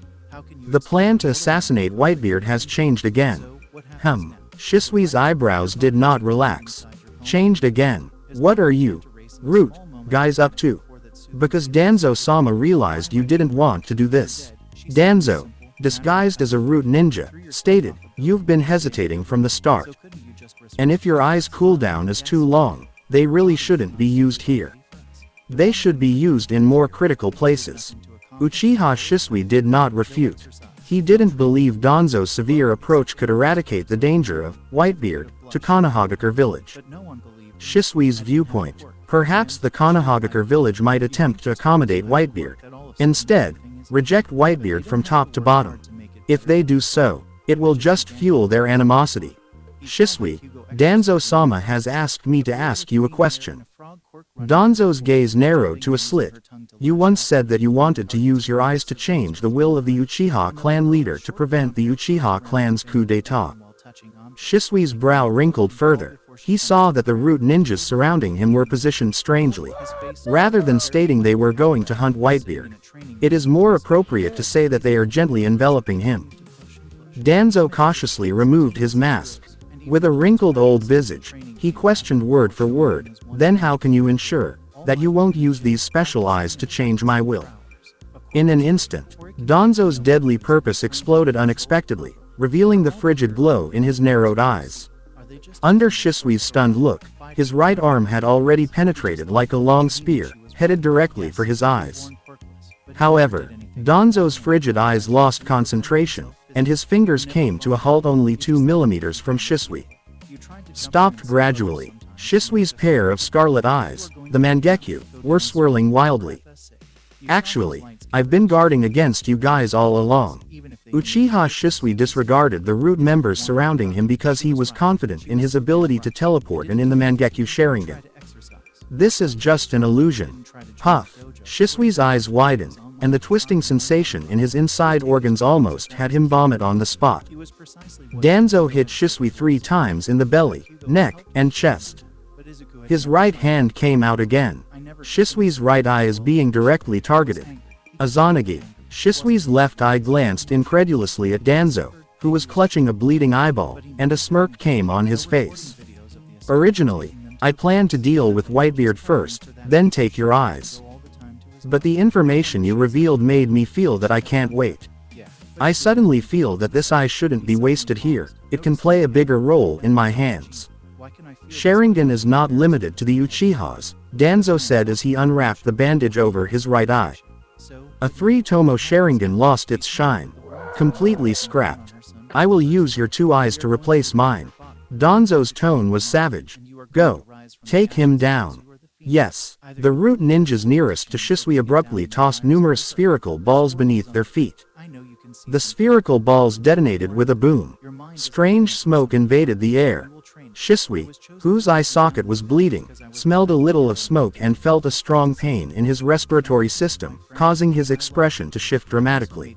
The plan to assassinate Whitebeard has changed again." Shisui's eyebrows did not relax. Changed again. What are you, Root, guys up to? Because Danzo-sama realized you didn't want to do this. Danzo, disguised as a Root ninja, stated, "You've been hesitating from the start. And if your eyes cooldown is too long, they really shouldn't be used here. They should be used in more critical places." Uchiha Shisui did not refute. He didn't believe Danzo's severe approach could eradicate the danger of Whitebeard to Konohagakure village. Shisui's viewpoint. Perhaps the Konohagakure village might attempt to accommodate Whitebeard. Instead, reject Whitebeard from top to bottom. If they do so, it will just fuel their animosity. Shisui, Danzo-sama has asked me to ask you a question. Danzo's gaze narrowed to a slit. You once said that you wanted to use your eyes to change the will of the Uchiha clan leader to prevent the Uchiha clan's coup d'etat. Shisui's brow wrinkled further. He saw that the Root ninjas surrounding him were positioned strangely. Rather than stating they were going to hunt Whitebeard, it is more appropriate to say that they are gently enveloping him. Danzo cautiously removed his mask. With a wrinkled old visage, he questioned word for word, "Then how can you ensure that you won't use these special eyes to change my will?" In an instant, Danzo's deadly purpose exploded unexpectedly, revealing the frigid glow in his narrowed eyes. Under Shisui's stunned look, his right arm had already penetrated like a long spear, headed directly for his eyes. However, Danzo's frigid eyes lost concentration, and his fingers came to a halt only 2 millimeters from Shisui. Stopped gradually. Shisui's pair of scarlet eyes, the Mangekyu, were swirling wildly. "Actually, I've been guarding against you guys all along." Uchiha Shisui disregarded the Root members surrounding him because he was confident in his ability to teleport and in the Mangekyu Sharingan. "This is just an illusion." Puff. Shisui's eyes widened, and the twisting sensation in his inside organs almost had him vomit on the spot. Danzo hit Shisui 3 times in the belly, neck, and chest. His right hand came out again. Shisui's right eye is being directly targeted. Izanagi. Shisui's left eye glanced incredulously at Danzo, who was clutching a bleeding eyeball, and a smirk came on his face. "Originally, I planned to deal with Whitebeard first, then take your eyes. But the information you revealed made me feel that I can't wait. I suddenly feel that this eye shouldn't be wasted here, it can play a bigger role in my hands." Sharingan is not limited to the Uchihas, Danzo said as he unwrapped the bandage over his right eye. A 3-tomo Sharingan lost its shine. Completely scrapped. "I will use your 2 eyes to replace mine." Danzo's tone was savage. "Go. Take him down." Yes. The Root ninjas nearest to Shisui abruptly tossed numerous spherical balls beneath their feet. The spherical balls detonated with a boom. Strange smoke invaded the air. Shisui, whose eye socket was bleeding, smelled a little of smoke and felt a strong pain in his respiratory system, causing his expression to shift dramatically.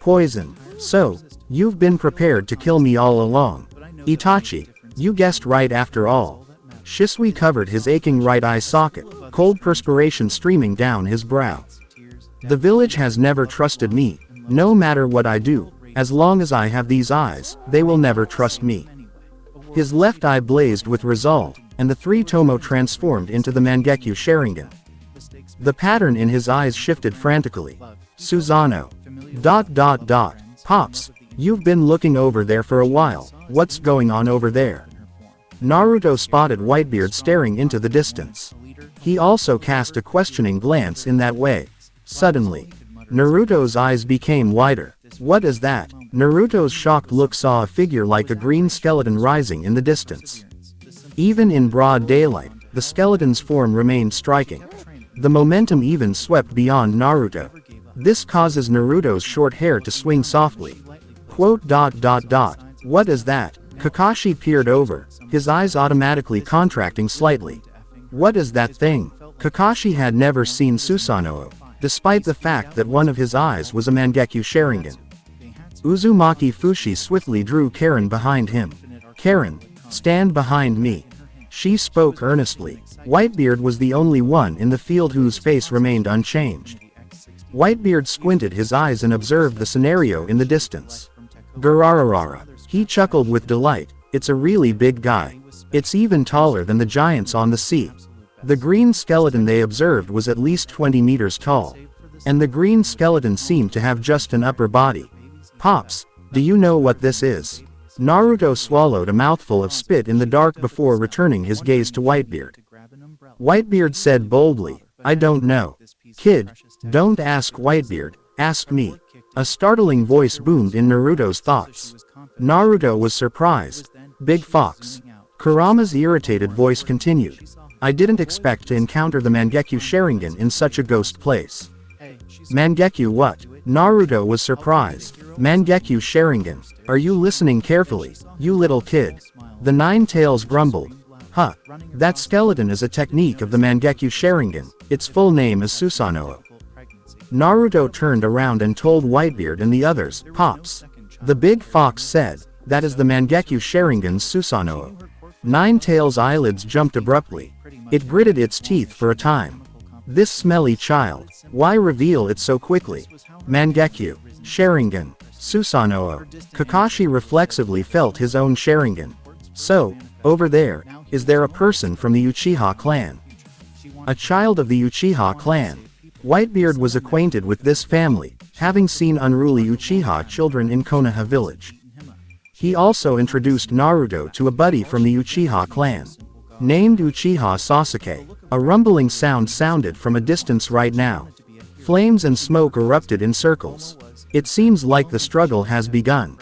"Poison. So, you've been prepared to kill me all along. Itachi, you guessed right after all." Shisui covered his aching right eye socket, cold perspiration streaming down his brow. "The village has never trusted me. No matter what I do, as long as I have these eyes, they will never trust me." His left eye blazed with resolve, and the 3-tomo transformed into the Mangekyu Sharingan. The pattern in his eyes shifted frantically. "Susanoo. ... Pops, you've been looking over there for a while, what's going on over there?" Naruto spotted Whitebeard staring into the distance. He also cast a questioning glance in that way. Suddenly, Naruto's eyes became wider. What is that? Naruto's shocked look saw a figure like a green skeleton rising in the distance. Even in broad daylight, the skeleton's form remained striking. The momentum even swept beyond Naruto. This causes Naruto's short hair to swing softly. Quote. What is that? Kakashi peered over, his eyes automatically contracting slightly. What is that thing? Kakashi had never seen Susanoo, despite the fact that one of his eyes was a Mangekyo Sharingan. Uzumaki Fushi swiftly drew Karin behind him. Karin, stand behind me. She spoke earnestly. Whitebeard was the only one in the field whose face remained unchanged. Whitebeard squinted his eyes and observed the scenario in the distance. Garararara. He chuckled with delight. It's a really big guy. It's even taller than the giants on the sea. The green skeleton they observed was at least 20 meters tall. And the green skeleton seemed to have just an upper body. Pops, do you know what this is? Naruto swallowed a mouthful of spit in the dark before returning his gaze to Whitebeard. Whitebeard said boldly, I don't know. Kid, don't ask Whitebeard, ask me. A startling voice boomed in Naruto's thoughts. Naruto was surprised. Big Fox. Kurama's irritated voice continued. I didn't expect to encounter the Mangekyo Sharingan in such a ghost place. Mangekyo what? Naruto was surprised. Mangekyo Sharingan. Are you listening carefully, you little kid? The Nine Tails grumbled. Huh. That skeleton is a technique of the Mangekyo Sharingan. Its full name is Susanoo. Naruto turned around and told Whitebeard and the others, Pops. The big fox said, that is the Mangekyo Sharingan's Susanoo. Nine Tails' eyelids jumped abruptly. It gritted its teeth for a time. This smelly child. Why reveal it so quickly? Mangekyo, Sharingan, Susanoo. Kakashi reflexively felt his own Sharingan. So, over there, is there a person from the Uchiha clan? A child of the Uchiha clan. Whitebeard was acquainted with this family, having seen unruly Uchiha children in Konoha village. He also introduced Naruto to a buddy from the Uchiha clan. Named Uchiha Sasuke. A rumbling sound sounded from a distance right now. Flames and smoke erupted in circles. It seems like the struggle has begun.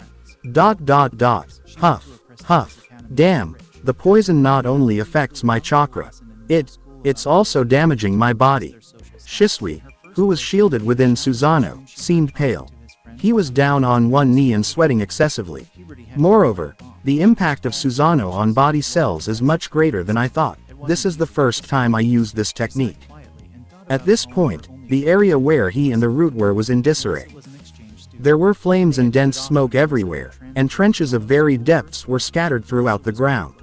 Huff, huff. Damn, the poison not only affects my chakra. It's also damaging my body. Shisui, who was shielded within Susanoo, seemed pale. He was down on one knee and sweating excessively. Moreover, the impact of Susanoo on body cells is much greater than I thought. This is the first time I used this technique. At this point, the area where he and the root were was in disarray. There were flames and dense smoke everywhere, and trenches of varied depths were scattered throughout the ground.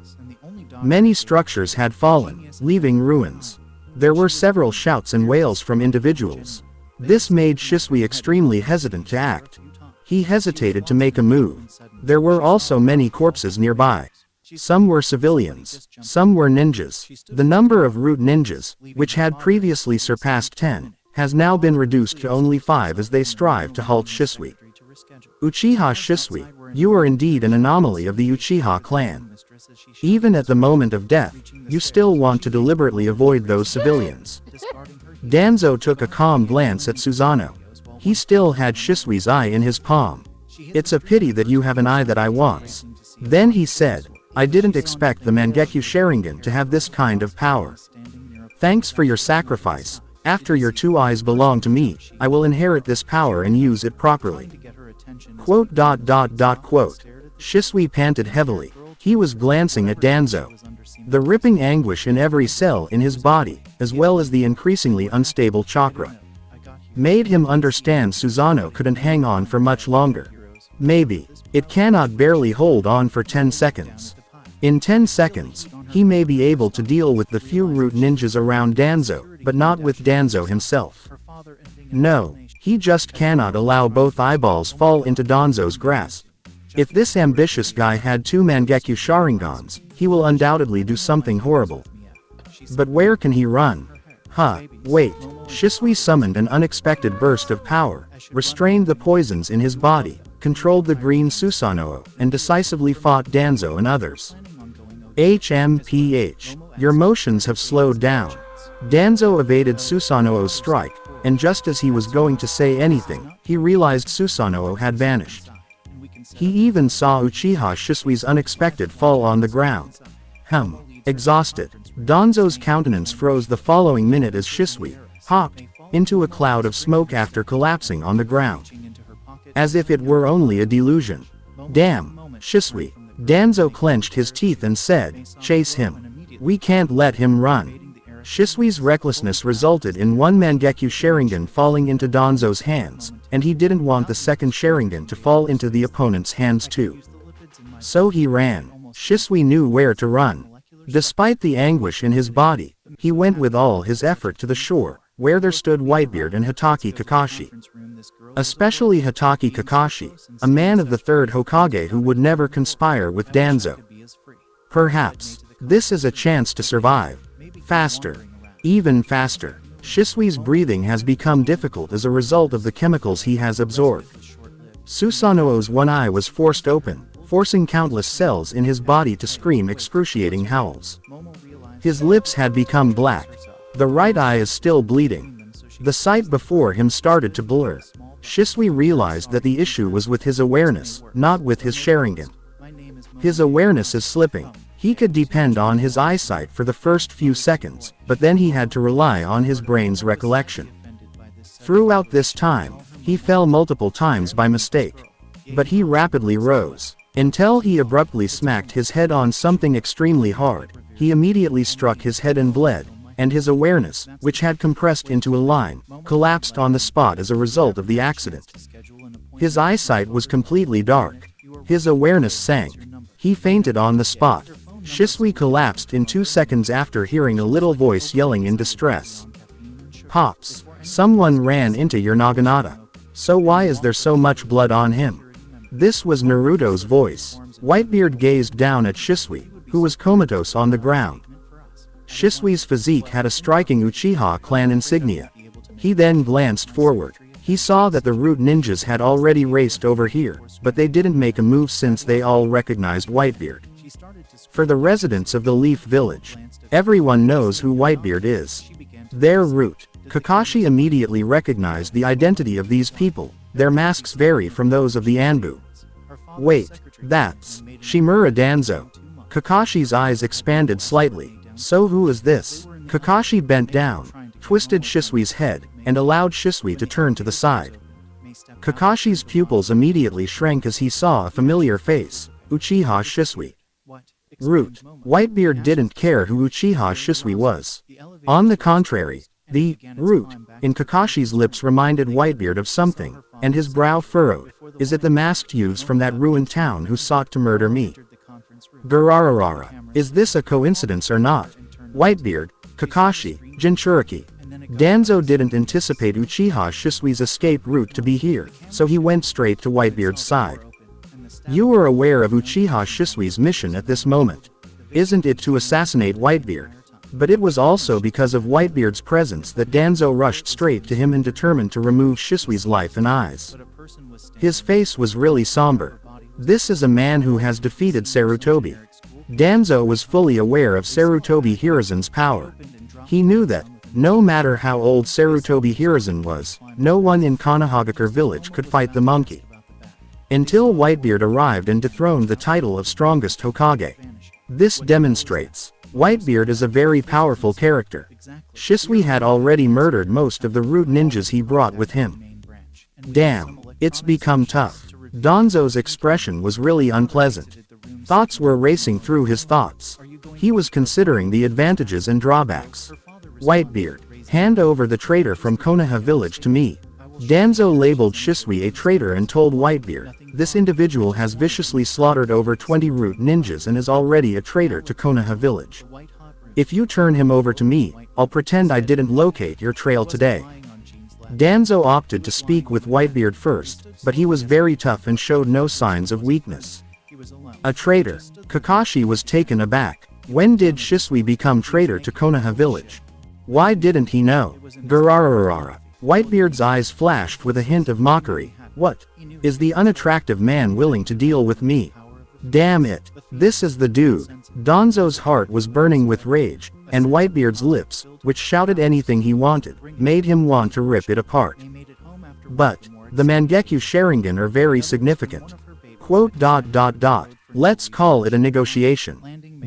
Many structures had fallen, leaving ruins. There were several shouts and wails from individuals. This made Shisui extremely hesitant to act. He hesitated to make a move. There were also many corpses nearby. Some were civilians, some were ninjas. The number of root ninjas, which had previously surpassed 10, has now been reduced to only 5 as they strive to halt Shisui. Uchiha Shisui, you are indeed an anomaly of the Uchiha clan. Even at the moment of death, you still want to deliberately avoid those civilians. Danzo took a calm glance at Susanoo. He still had Shisui's eye in his palm. It's a pity that you have an eye that I want. Then he said, I didn't expect the Mangekyo Sharingan to have this kind of power. Thanks for your sacrifice. After your 2 eyes belong to me, I will inherit this power and use it properly. Quote. Shisui panted heavily. He was glancing at Danzo. The ripping anguish in every cell in his body, as well as the increasingly unstable chakra, made him understand Susanoo couldn't hang on for much longer. Maybe. It cannot barely hold on for 10 seconds. In 10 seconds, he may be able to deal with the few root ninjas around Danzo, but not with Danzo himself. No, he just cannot allow both eyeballs fall into Danzo's grasp. If this ambitious guy had 2 Mangekyo Sharingans, he will undoubtedly do something horrible. But where can he run? Wait. Shisui summoned an unexpected burst of power, restrained the poisons in his body, controlled the green Susanoo, and decisively fought Danzo and others. HMPH. Your motions have slowed down. Danzo evaded Susanoo's strike, and just as he was going to say anything, he realized Susanoo had vanished. He even saw Uchiha Shisui's unexpected fall on the ground. Exhausted. Danzo's countenance froze the following minute as Shisui hopped into a cloud of smoke after collapsing on the ground. As if it were only a delusion. Damn, Shisui. Danzo clenched his teeth and said, "Chase him. We can't let him run." Shisui's recklessness resulted in one Mangekyo Sharingan falling into Danzo's hands, and he didn't want the second Sharingan to fall into the opponent's hands too. So he ran. Shisui knew where to run. Despite the anguish in his body, he went with all his effort to the shore, where there stood Whitebeard and Hitaki Kakashi. Especially Hitaki Kakashi, a man of the third Hokage who would never conspire with Danzo. Perhaps this is a chance to survive. Faster. Even faster. Shisui's breathing has become difficult as a result of the chemicals he has absorbed. Susanoo's one eye was forced open, forcing countless cells in his body to scream excruciating howls. His lips had become black. The right eye is still bleeding. The sight before him started to blur. Shisui realized that the issue was with his awareness, not with his Sharingan. His awareness is slipping. He could depend on his eyesight for the first few seconds, but then he had to rely on his brain's recollection. Throughout this time, he fell multiple times by mistake. But he rapidly rose. Until he abruptly smacked his head on something extremely hard. He immediately struck his head and bled, and his awareness, which had compressed into a line, collapsed on the spot as a result of the accident. His eyesight was completely dark. His awareness sank. He fainted on the spot. Shisui collapsed in 2 seconds after hearing a little voice yelling in distress. "Pops, someone ran into your Naginata. So why is there so much blood on him?" This was Naruto's voice. Whitebeard gazed down at Shisui, who was comatose on the ground. Shisui's physique had a striking Uchiha clan insignia. He then glanced forward. He saw that the root ninjas had already raced over here, but they didn't make a move since they all recognized Whitebeard. For the residents of the Leaf Village, everyone knows who Whitebeard is. Their root. Kakashi immediately recognized the identity of these people. Their masks vary from those of the Anbu. Wait, that's Shimura Danzo. Kakashi's eyes expanded slightly. So who is this? Kakashi bent down, twisted Shisui's head, and allowed Shisui to turn to the side. Kakashi's pupils immediately shrank as he saw a familiar face, Uchiha Shisui. Root. Whitebeard didn't care who Uchiha Shisui was. On the contrary, the root in Kakashi's lips reminded Whitebeard of something, and his brow furrowed. Is it the masked youths from that ruined town who sought to murder me? Garararara. Is this a coincidence or not? Whitebeard, Kakashi, Jinchuriki. Danzo didn't anticipate Uchiha Shisui's escape route to be here, so he went straight to Whitebeard's side. You were aware of Uchiha Shisui's mission at this moment. Isn't it to assassinate Whitebeard? But it was also because of Whitebeard's presence that Danzo rushed straight to him and determined to remove Shisui's life and eyes. His face was really somber. This is a man who has defeated Sarutobi. Danzo was fully aware of Sarutobi Hiruzen's power. He knew that, no matter how old Sarutobi Hiruzen was, no one in Konohagakure village could fight the monkey. Until Whitebeard arrived and dethroned the title of strongest Hokage. This demonstrates, Whitebeard is a very powerful character. Shisui had already murdered most of the root ninjas he brought with him. Damn, it's become tough. Danzo's expression was really unpleasant. Thoughts were racing through his thoughts. He was considering the advantages and drawbacks. Whitebeard, hand over the traitor from Konoha village to me. Danzo labeled Shisui a traitor and told Whitebeard, this individual has viciously slaughtered over 20 root ninjas and is already a traitor to Konoha village. If you turn him over to me, I'll pretend I didn't locate your trail today. Danzo opted to speak with Whitebeard first, but he was very tough and showed no signs of weakness. A traitor. Kakashi was taken aback. When did Shisui become traitor to Konoha village? Why didn't he know? Garararara. Whitebeard's eyes flashed with a hint of mockery. What? Is the unattractive man willing to deal with me? Damn it. This is the dude. Danzo's heart was burning with rage, and Whitebeard's lips, which shouted anything he wanted, made him want to rip it apart. But the Mangekyo Sharingan are very significant. Quote. Let's call it a negotiation.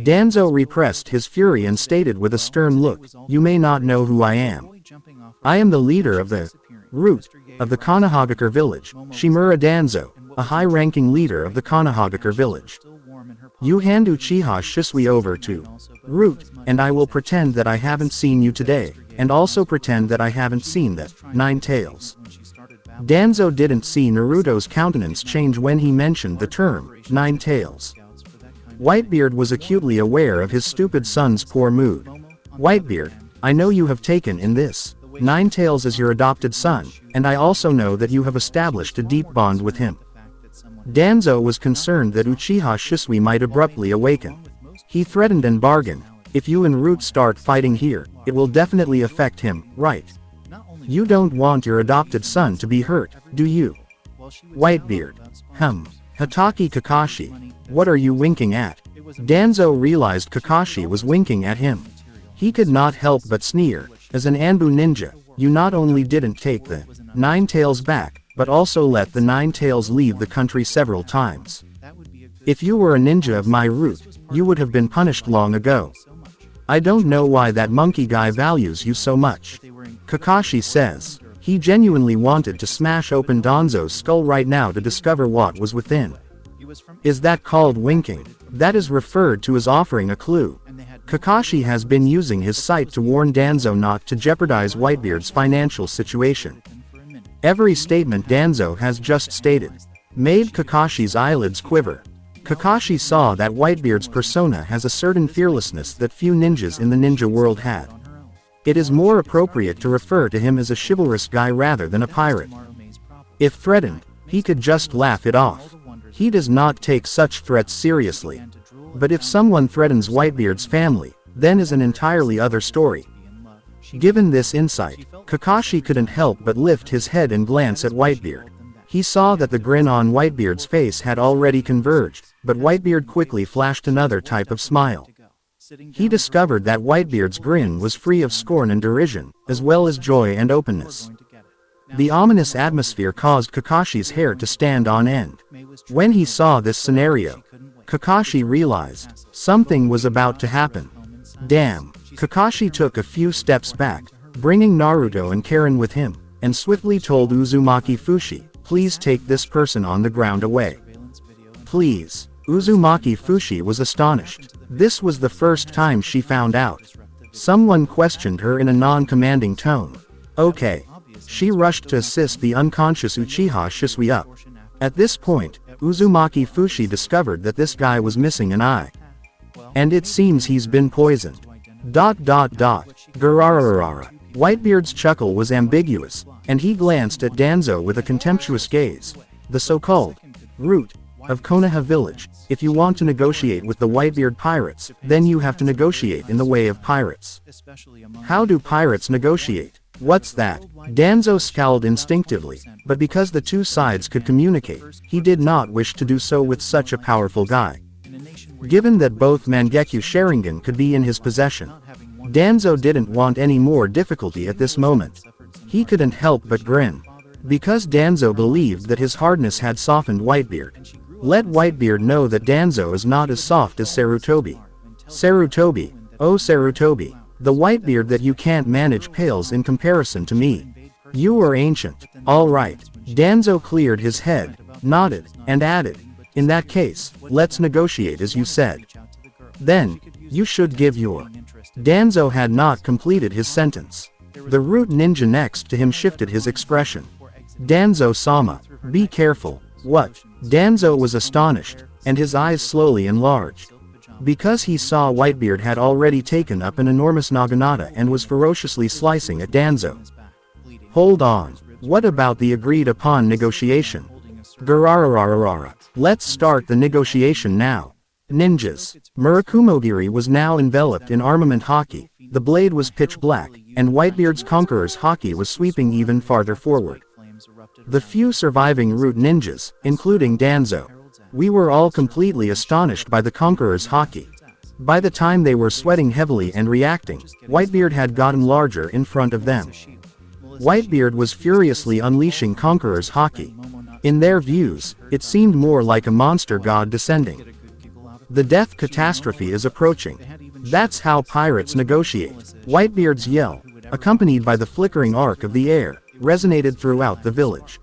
Danzo repressed his fury and stated with a stern look, "You may not know who I am. I am the leader of the root of the Konohagakure village, Shimura Danzo, a high-ranking leader of the Konohagakure village. You hand Uchiha Shisui over to root, and I will pretend that I haven't seen you today, and also pretend that I haven't seen that Nine Tails." Danzo didn't see Naruto's countenance change when he mentioned the term Nine Tails. Whitebeard was acutely aware of his stupid son's poor mood. "Whitebeard, I know you have taken in this Nine Tails as your adopted son, and I also know that you have established a deep bond with him." Danzo was concerned that Uchiha Shisui might abruptly awaken. He threatened and bargained, "If you and Root start fighting here, it will definitely affect him, right? You don't want your adopted son to be hurt, do you?" Whitebeard. Hatake Kakashi. What are you winking at? Danzo realized Kakashi was winking at him. He could not help but sneer. As an Anbu ninja, you not only didn't take the Nine Tails back, but also let the Nine Tails leave the country several times. If you were a ninja of my root, you would have been punished long ago. I don't know why that monkey guy values you so much. Kakashi says. He genuinely wanted to smash open Danzo's skull right now to discover what was within. Is that called winking? That is referred to as offering a clue. Kakashi has been using his sight to warn Danzo not to jeopardize Whitebeard's financial situation. Every statement Danzo has just stated made Kakashi's eyelids quiver. Kakashi saw that Whitebeard's persona has a certain fearlessness that few ninjas in the ninja world had. It is more appropriate to refer to him as a chivalrous guy rather than a pirate. If threatened, he could just laugh it off. He does not take such threats seriously. But if someone threatens Whitebeard's family, then is an entirely other story. Given this insight, Kakashi couldn't help but lift his head and glance at Whitebeard. He saw that the grin on Whitebeard's face had already converged, but Whitebeard quickly flashed another type of smile. He discovered that Whitebeard's grin was free of scorn and derision, as well as joy and openness. The ominous atmosphere caused Kakashi's hair to stand on end. When he saw this scenario, Kakashi realized something was about to happen. Damn. Kakashi took a few steps back, bringing Naruto and Karin with him, and swiftly told Uzumaki Fushi, "Please take this person on the ground away. Please." Uzumaki Fushi was astonished. This was the first time she found out. Someone questioned her in a non-commanding tone. Okay. She rushed to assist the unconscious Uchiha Shisui up. At this point, Uzumaki Fushi discovered that this guy was missing an eye. And it seems he's been poisoned. Garararara. Whitebeard's chuckle was ambiguous, and he glanced at Danzo with a contemptuous gaze. The so-called root of Konoha village. If you want to negotiate with the Whitebeard pirates, then you have to negotiate in the way of pirates. How do pirates negotiate? What's that? Danzo scowled instinctively, but because the two sides could communicate, he did not wish to do so with such a powerful guy. Given that both Mangekyo Sharingan could be in his possession, Danzo didn't want any more difficulty at this moment. He couldn't help but grin. Because Danzo believed that his hardness had softened Whitebeard. Let Whitebeard know that Danzo is not as soft as Sarutobi. Sarutobi, oh Sarutobi, the Whitebeard that you can't manage pales in comparison to me. You are ancient, alright. Danzo cleared his head, nodded, and added, "In that case, let's negotiate as you said. Then, you should give your..." Danzo had not completed his sentence. The root ninja next to him shifted his expression. "Danzo-sama, be careful." What? Danzo was astonished, and his eyes slowly enlarged. Because he saw Whitebeard had already taken up an enormous naginata and was ferociously slicing at Danzo. Hold on. What about the agreed upon negotiation? Gararararara. Let's start the negotiation now. Ninjas. Murakumogiri was now enveloped in armament Haki, the blade was pitch black, and Whitebeard's conqueror's Haki was sweeping even farther forward. The few surviving root ninjas, including Danzo, We were all completely astonished by the conqueror's haki. By the time they were sweating heavily and reacting, Whitebeard had gotten larger in front of them. Whitebeard was furiously unleashing Conqueror's haki. In their views, it seemed more like a monster god descending. The death catastrophe is approaching. That's how pirates negotiate. Whitebeard's yell, accompanied by the flickering arc of the air, resonated throughout the village.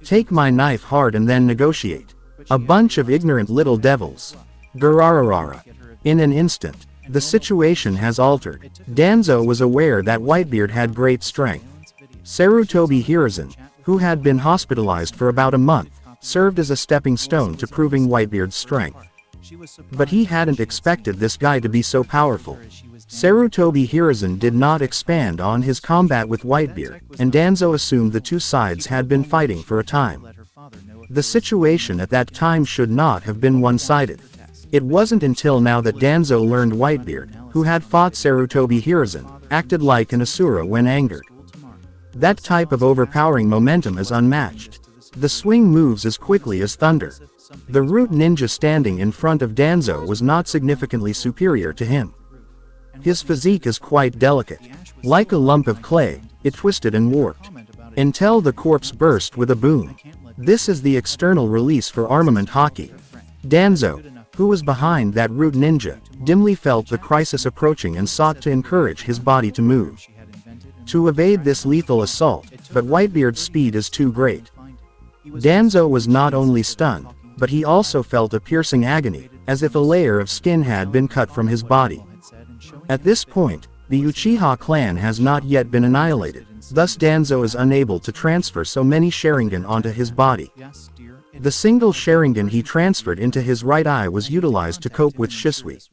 Take my knife hard and then negotiate. A bunch of ignorant little devils. Garararara. In an instant, the situation has altered. Danzo was aware that Whitebeard had great strength. Sarutobi Hiruzen, who had been hospitalized for about a month, served as a stepping stone to proving Whitebeard's strength. But he hadn't expected this guy to be so powerful. Sarutobi Hiruzen did not expand on his combat with Whitebeard, and Danzo assumed the two sides had been fighting for a time. The situation at that time should not have been one-sided. It wasn't until now that Danzo learned Whitebeard, who had fought Sarutobi Hiruzen, acted like an Asura when angered. That type of overpowering momentum is unmatched. The swing moves as quickly as thunder. The root ninja standing in front of Danzo was not significantly superior to him. His physique is quite delicate. Like a lump of clay, it twisted and warped. Until the corpse burst with a boom. This is the external release for armament haki. Danzo, who was behind that root ninja, dimly felt the crisis approaching and sought to encourage his body to move. To evade this lethal assault, but Whitebeard's speed is too great. Danzo was not only stunned, but he also felt a piercing agony, as if a layer of skin had been cut from his body. At this point, the Uchiha clan has not yet been annihilated, thus Danzo is unable to transfer so many Sharingan onto his body. The single Sharingan he transferred into his right eye was utilized to cope with Shisui.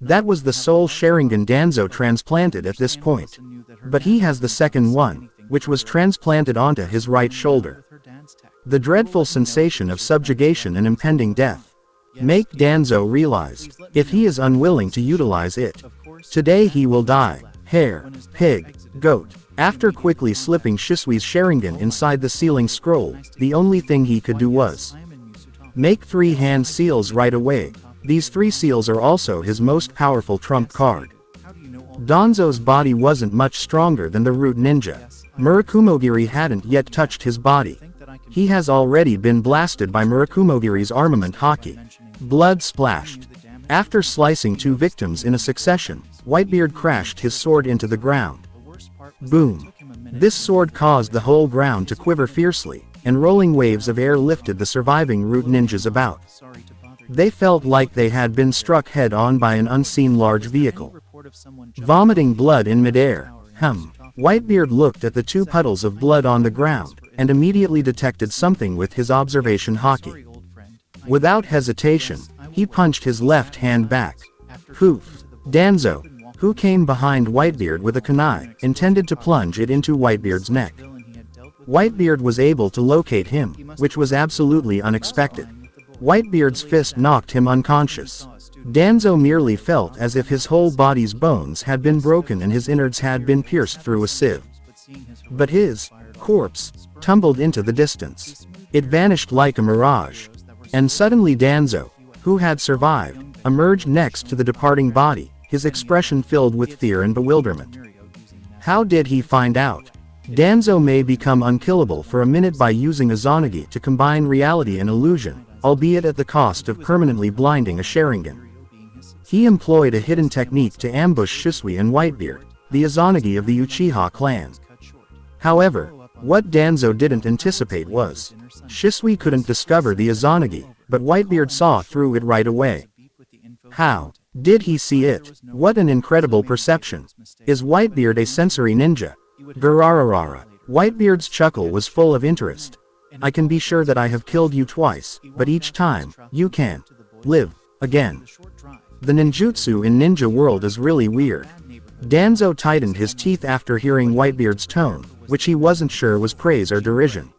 That was the sole Sharingan Danzo transplanted at this point. But he has the second one, which was transplanted onto his right shoulder. The dreadful sensation of subjugation and impending death make Danzo realize, if he is unwilling to utilize it, today he will die. Hare, pig, goat. After quickly slipping Shisui's Sharingan inside the sealing scroll, the only thing he could do was make 3 hand seals right away. These 3 seals are also his most powerful trump card. Danzo's body wasn't much stronger than the root ninja. Murakumogiri hadn't yet touched his body. He has already been blasted by Murakumogiri's armament haki. Blood splashed. After slicing 2 victims in a succession, Whitebeard crashed his sword into the ground. Boom. This sword caused the whole ground to quiver fiercely, and rolling waves of air lifted the surviving root ninjas about. They felt like they had been struck head-on by an unseen large vehicle. Vomiting blood in midair. Whitebeard looked at the 2 puddles of blood on the ground, and immediately detected something with his observation haki. Without hesitation, he punched his left hand back. Poof. Danzo, who came behind Whitebeard with a kunai, intended to plunge it into Whitebeard's neck. Whitebeard was able to locate him, which was absolutely unexpected. Whitebeard's fist knocked him unconscious. Danzo merely felt as if his whole body's bones had been broken and his innards had been pierced through a sieve. But his corpse tumbled into the distance. It vanished like a mirage. And suddenly Danzo, who had survived, emerged next to the departing body, his expression filled with fear and bewilderment. How did he find out? Danzo may become unkillable for a minute by using Izanagi to combine reality and illusion, albeit at the cost of permanently blinding a Sharingan. He employed a hidden technique to ambush Shisui and Whitebeard, the Izanagi of the Uchiha clan. However, what Danzo didn't anticipate was, Shisui couldn't discover the Izanagi, but Whitebeard saw through it right away. How did he see it? What an incredible perception. Is Whitebeard a sensory ninja? Garararara. Whitebeard's chuckle was full of interest. I can be sure that I have killed you twice, but each time, you can live again. The ninjutsu in ninja world is really weird. Danzo tightened his teeth after hearing Whitebeard's tone, which he wasn't sure was praise or derision.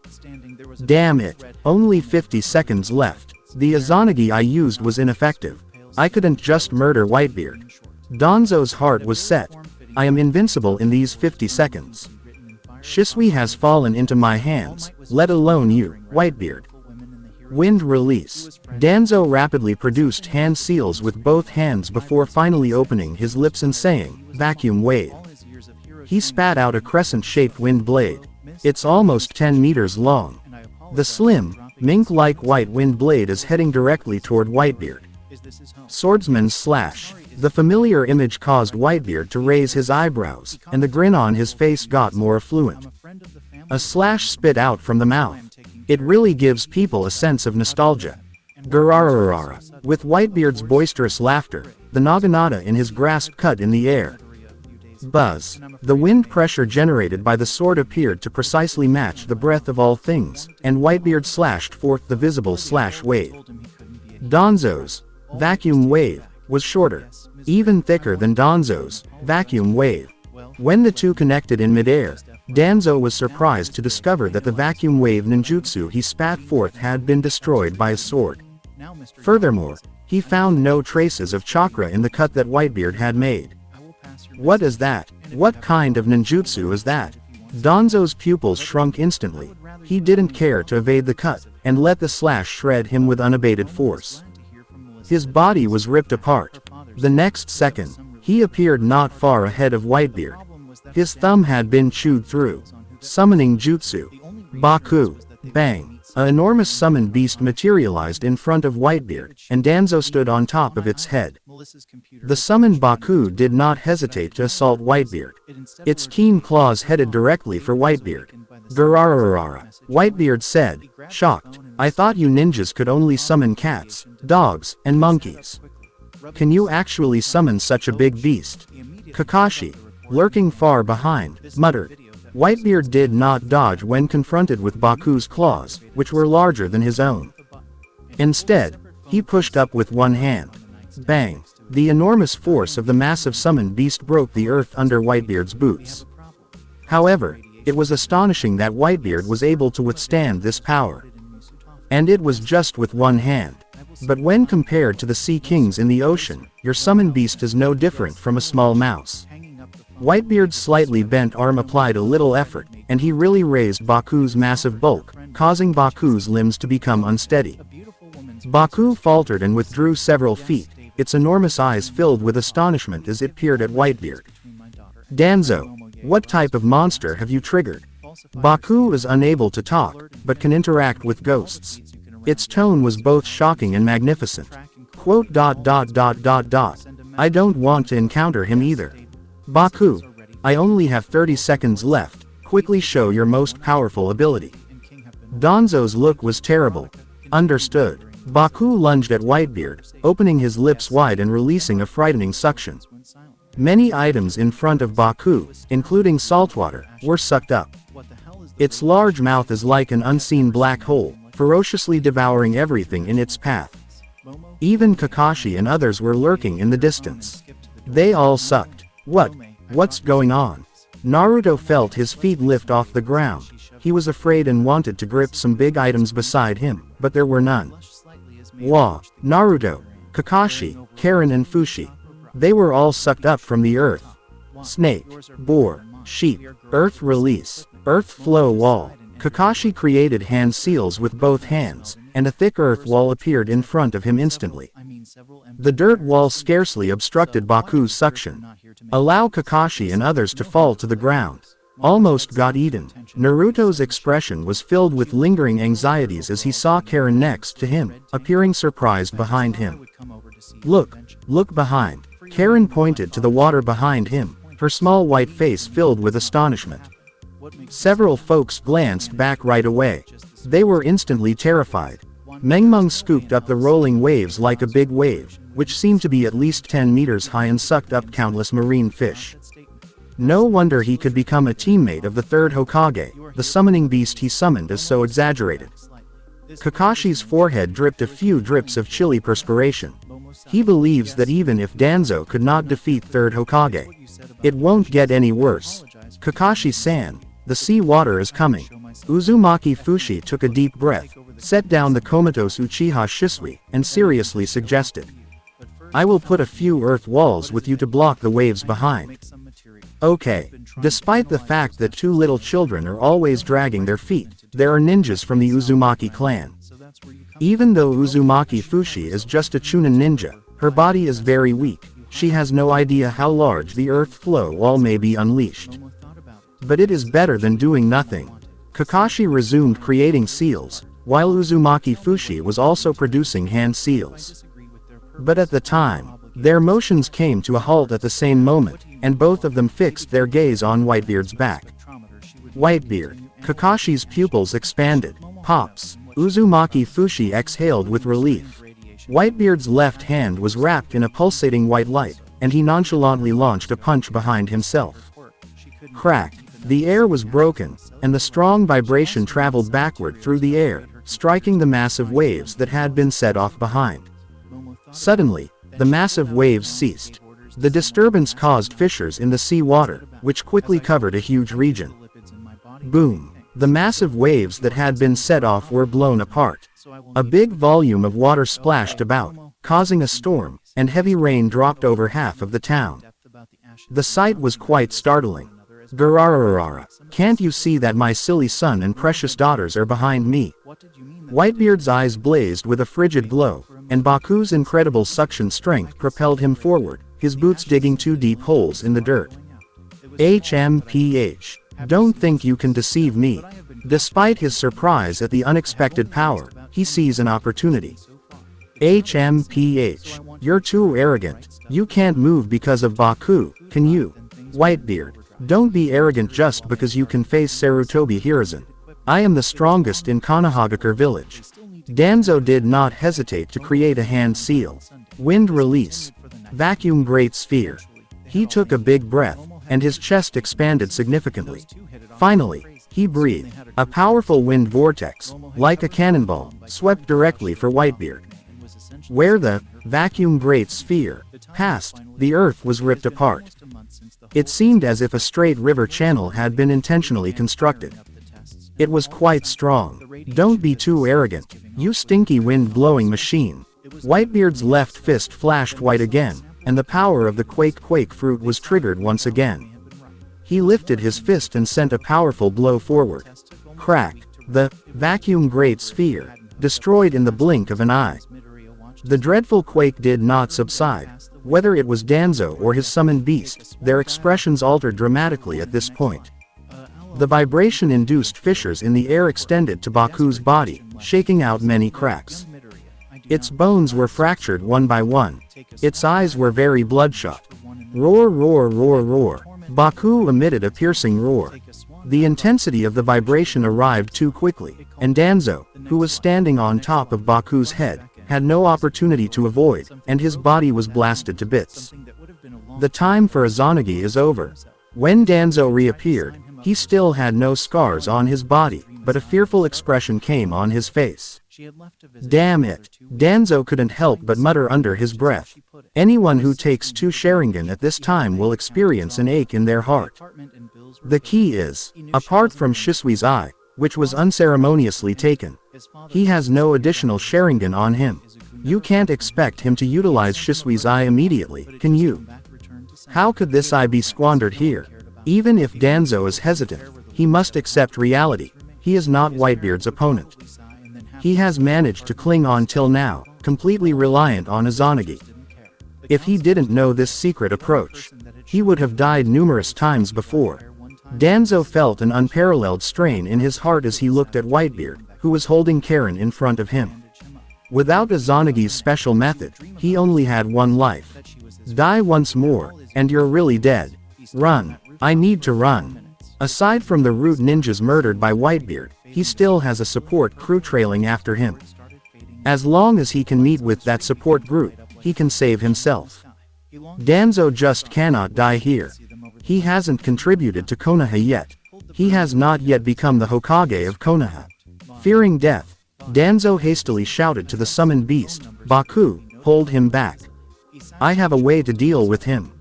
Damn it, only 50 seconds left. The Izanagi I used was ineffective. I couldn't just murder Whitebeard. Danzo's heart was set. I am invincible in these 50 seconds. Shisui has fallen into my hands, let alone you, Whitebeard. Wind release. Danzo rapidly produced hand seals with both hands before finally opening his lips and saying, "Vacuum wave." He spat out a crescent-shaped wind blade. It's almost 10 meters long. The slim, mink-like white wind blade is heading directly toward Whitebeard. Swordsman's slash. The familiar image caused Whitebeard to raise his eyebrows, and the grin on his face got more affluent. A slash spit out from the mouth. It really gives people a sense of nostalgia. Garararara. With Whitebeard's boisterous laughter, the naginata in his grasp cut in the air. Buzz. The wind pressure generated by the sword appeared to precisely match the breath of all things, and Whitebeard slashed forth the visible slash wave. Danzo's vacuum wave was shorter, even thicker than Danzo's vacuum wave. When the two connected in midair, Danzo was surprised to discover that the vacuum wave ninjutsu he spat forth had been destroyed by a sword. Furthermore, he found no traces of chakra in the cut that Whitebeard had made. What is that? What kind of ninjutsu is that? Danzo's pupils shrunk instantly. He didn't care to evade the cut, and let the slash shred him with unabated force. His body was ripped apart. The next second, he appeared not far ahead of Whitebeard. His thumb had been chewed through. Summoning jutsu. Baku. Bang. An enormous summoned beast materialized in front of Whitebeard, and Danzo stood on top of its head. The summoned Baku did not hesitate to assault Whitebeard. Its keen claws headed directly for Whitebeard. Garararara. Whitebeard said, shocked, "I thought you ninjas could only summon cats, dogs, and monkeys. Can you actually summon such a big beast?" Kakashi, lurking far behind, muttered. Whitebeard did not dodge when confronted with Baku's claws, which were larger than his own. Instead, he pushed up with one hand. Bang! The enormous force of the massive summoned beast broke the earth under Whitebeard's boots. However, it was astonishing that Whitebeard was able to withstand this power. And it was just with one hand. But when compared to the sea kings in the ocean, your summoned beast is no different from a small mouse. Whitebeard's slightly bent arm applied a little effort, and he really raised Baku's massive bulk, causing Baku's limbs to become unsteady. Baku faltered and withdrew several feet, its enormous eyes filled with astonishment as it peered at Whitebeard. Danzo, what type of monster have you triggered? Baku is unable to talk, but can interact with ghosts. Its tone was both shocking and magnificent. Quote. I don't want to encounter him either. Baku, I only have 30 seconds left, quickly show your most powerful ability. Danzo's look was terrible. Understood. Baku lunged at Whitebeard, opening his lips wide and releasing a frightening suction. Many items in front of Baku, including saltwater, were sucked up. Its large mouth is like an unseen black hole, ferociously devouring everything in its path. Even Kakashi and others were lurking in the distance. They all sucked. What's going on? Naruto felt his feet lift off the ground. He was afraid and wanted to grip some big items beside him, but there were none. Wah! Naruto, Kakashi, Karin and Fushi. They were all sucked up from the earth. Snake, boar, sheep, earth release, earth flow wall. Kakashi created hand seals with both hands, and a thick earth wall appeared in front of him instantly. The dirt wall scarcely obstructed Baku's suction. Allow Kakashi and others to fall to the ground. Almost got eaten. Naruto's expression was filled with lingering anxieties as he saw Karin next to him, appearing surprised behind him. Look behind. Karin pointed to the water behind him, her small white face filled with astonishment. Several folks glanced back right away. They were instantly terrified. Mengmeng scooped up the rolling waves like a big wave, which seemed to be at least 10 meters high and sucked up countless marine fish. No wonder he could become a teammate of the third Hokage, the summoning beast he summoned is so exaggerated. Kakashi's forehead dripped a few drips of chilly perspiration. He believes that even if Danzo could not defeat third Hokage, it won't get any worse. Kakashi-san, the sea water is coming. Uzumaki Fushi took a deep breath, set down the comatose Uchiha Shisui, and seriously suggested, I will put a few earth walls with you to block the waves behind. Okay. Despite the fact that two little children are always dragging their feet, there are ninjas from the Uzumaki clan. Even though Uzumaki Fushi is just a Chunin ninja, her body is very weak. She has no idea how large the earth flow wall may be unleashed. But it is better than doing nothing. Kakashi resumed creating seals, while Uzumaki Fushi was also producing hand seals. But at the time, their motions came to a halt at the same moment, and both of them fixed their gaze on Whitebeard's back. Whitebeard. Kakashi's pupils expanded. Pops. Uzumaki Fushi exhaled with relief. Whitebeard's left hand was wrapped in a pulsating white light, and he nonchalantly launched a punch behind himself. Crack. The air was broken, and the strong vibration traveled backward through the air, striking the massive waves that had been set off behind. Suddenly, the massive waves ceased. The disturbance caused fissures in the sea water, which quickly covered a huge region. Boom. The massive waves that had been set off were blown apart. A big volume of water splashed about, causing a storm, and heavy rain dropped over half of the town. The sight was quite startling. Garararara, can't you see that my silly son and precious daughters are behind me? Whitebeard's eyes blazed with a frigid glow, and Baku's incredible suction strength propelled him forward, his boots digging 2 deep holes in the dirt. HMPH. Don't think you can deceive me. Despite his surprise at the unexpected power, he sees an opportunity. HMPH. You're too arrogant. You can't move because of Baku, can you? Whitebeard. Don't be arrogant just because you can face Sarutobi Hiruzen. I am the strongest in Konohagakure village. Danzo did not hesitate to create a hand seal. Wind release. Vacuum great sphere. He took a big breath, and his chest expanded significantly. Finally, he breathed. A powerful wind vortex, like a cannonball, swept directly for Whitebeard. Where the vacuum great sphere passed, the earth was ripped apart. It seemed as if a straight river channel had been intentionally constructed. It was quite strong. Don't be too arrogant, you stinky wind-blowing machine. Whitebeard's left fist flashed white again, and the power of the quake fruit was triggered once again. He lifted his fist and sent a powerful blow forward. Crack. The vacuum great sphere destroyed in the blink of an eye. The dreadful quake did not subside. Whether it was Danzo or his summoned beast, their expressions altered dramatically at this point. The vibration-induced fissures in the air extended to Baku's body, shaking out many cracks. Its bones were fractured one by one. Its eyes were very bloodshot. Roar, roar, roar, roar. Baku emitted a piercing roar. The intensity of the vibration arrived too quickly, and Danzo, who was standing on top of Baku's head, had no opportunity to avoid, and his body was blasted to bits. The time for Izanagi is over. When Danzo reappeared, he still had no scars on his body, but a fearful expression came on his face. Damn it. Danzo couldn't help but mutter under his breath. Anyone who takes 2 Sharingan at this time will experience an ache in their heart. The key is, apart from Shisui's eye, which was unceremoniously taken, he has no additional Sharingan on him. You can't expect him to utilize Shisui's eye immediately, can you? How could this eye be squandered here? Even if Danzo is hesitant, he must accept reality. He is not Whitebeard's opponent. He has managed to cling on till now, completely reliant on Izanagi. If he didn't know this secret approach, he would have died numerous times before. Danzo felt an unparalleled strain in his heart as he looked at Whitebeard, who was holding Karin in front of him. Without Izanagi's special method, he only had 1 life. Die once more, and you're really dead. Run. I need to run. Aside from the root ninjas murdered by Whitebeard, he still has a support crew trailing after him. As long as he can meet with that support group, he can save himself. Danzo just cannot die here. He hasn't contributed to Konoha yet. He has not yet become the Hokage of Konoha. Fearing death, Danzo hastily shouted to the summoned beast, Baku, hold him back. I have a way to deal with him.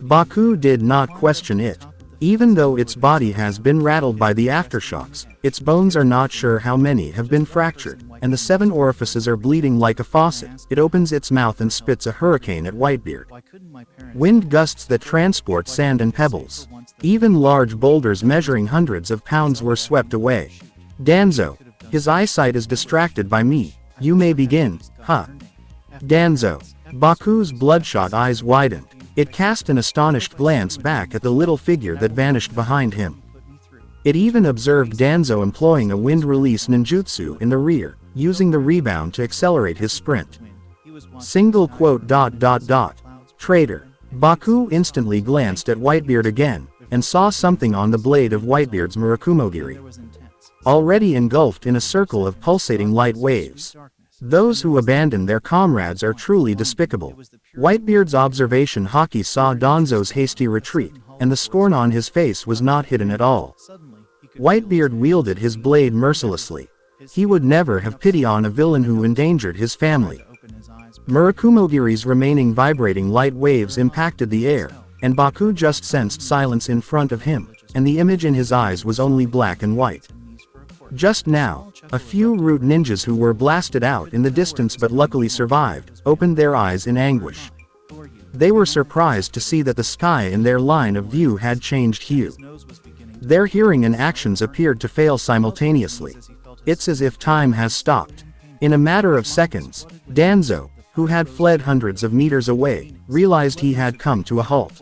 Baku did not question it. Even though its body has been rattled by the aftershocks, its bones are not sure how many have been fractured, and the 7 orifices are bleeding like a faucet. It opens its mouth and spits a hurricane at Whitebeard. Wind gusts that transport sand and pebbles. Even large boulders measuring hundreds of pounds were swept away. Danzo, his eyesight is distracted by me. You may begin, huh? Danzo. Baku's bloodshot eyes widened. It cast an astonished glance back at the little figure that vanished behind him. It even observed Danzo employing a wind release ninjutsu in the rear, using the rebound to accelerate his sprint. Single quote ... Traitor. Baku instantly glanced at Whitebeard again, and saw something on the blade of Whitebeard's Murakumogiri. Already engulfed in a circle of pulsating light waves. Those who abandon their comrades are truly despicable. Whitebeard's observation Haki saw Danzo's hasty retreat, and the scorn on his face was not hidden at all. Whitebeard wielded his blade mercilessly. He would never have pity on a villain who endangered his family. Murakumogiri's remaining vibrating light waves impacted the air, and Baku just sensed silence in front of him, and the image in his eyes was only black and white. Just now, a few root ninjas who were blasted out in the distance but luckily survived, opened their eyes in anguish. They were surprised to see that the sky in their line of view had changed hue. Their hearing and actions appeared to fail simultaneously. It's as if time has stopped. In a matter of seconds, Danzo, who had fled hundreds of meters away, realized he had come to a halt.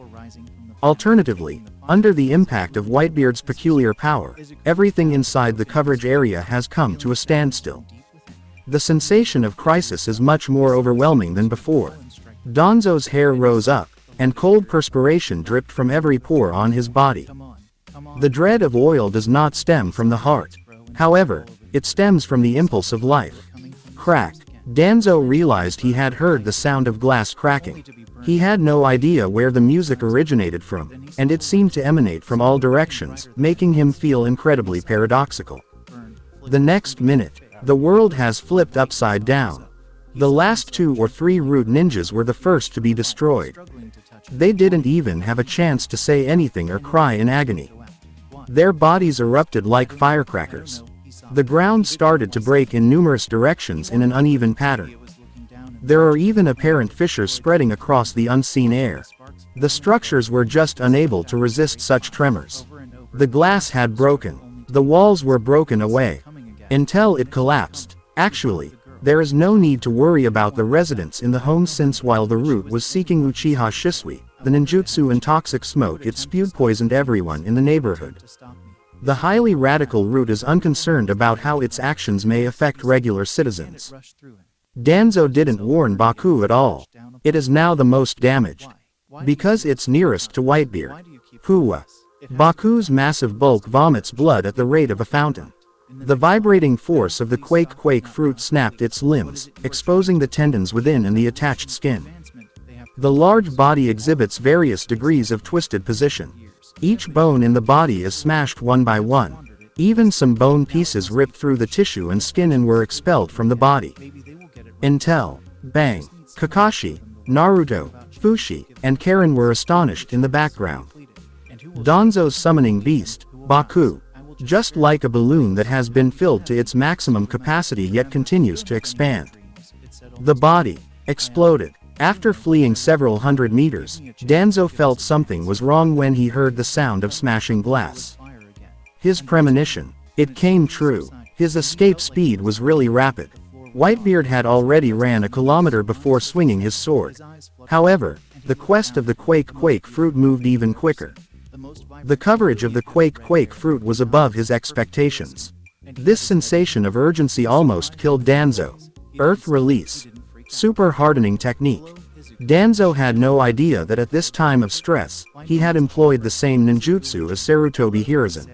Alternatively, under the impact of Whitebeard's peculiar power, everything inside the coverage area has come to a standstill. The sensation of crisis is much more overwhelming than before. Danzo's hair rose up, and cold perspiration dripped from every pore on his body. The dread of oil does not stem from the heart. However, it stems from the impulse of life. Crack. Danzo realized he had heard the sound of glass cracking. He had no idea where the music originated from, and it seemed to emanate from all directions, making him feel incredibly paradoxical. The next minute, the world has flipped upside down. The last 2 or 3 root ninjas were the first to be destroyed. They didn't even have a chance to say anything or cry in agony. Their bodies erupted like firecrackers. The ground started to break in numerous directions in an uneven pattern. There are even apparent fissures spreading across the unseen air. The structures were just unable to resist such tremors. The glass had broken. The walls were broken away. Until it collapsed. Actually, there is no need to worry about the residents in the home since while the root was seeking Uchiha Shisui, the ninjutsu and toxic smoke it spewed poisoned everyone in the neighborhood. The highly radical root is unconcerned about how its actions may affect regular citizens. Danzo didn't warn Baku at all. It is now the most damaged. Because it's nearest to Whitebeard. Hooah. Baku's massive bulk vomits blood at the rate of a fountain. The vibrating force of the quake fruit snapped its limbs, exposing the tendons within and the attached skin. The large body exhibits various degrees of twisted position. Each bone in the body is smashed one by one. Even some bone pieces ripped through the tissue and skin and were expelled from the body. Until, bang, Kakashi, Naruto, Fushi, and Karin were astonished in the background. Danzo's summoning beast, Baku, just like a balloon that has been filled to its maximum capacity yet continues to expand. The body exploded. After fleeing several hundred meters, Danzo felt something was wrong when he heard the sound of smashing glass. His premonition. It came true. His escape speed was really rapid. Whitebeard had already ran a kilometer before swinging his sword. However, the quest of the quake fruit moved even quicker. The coverage of the quake fruit was above his expectations. This sensation of urgency almost killed Danzo. Earth release. Super hardening technique. Danzo had no idea that at this time of stress, he had employed the same ninjutsu as Sarutobi Hiruzen.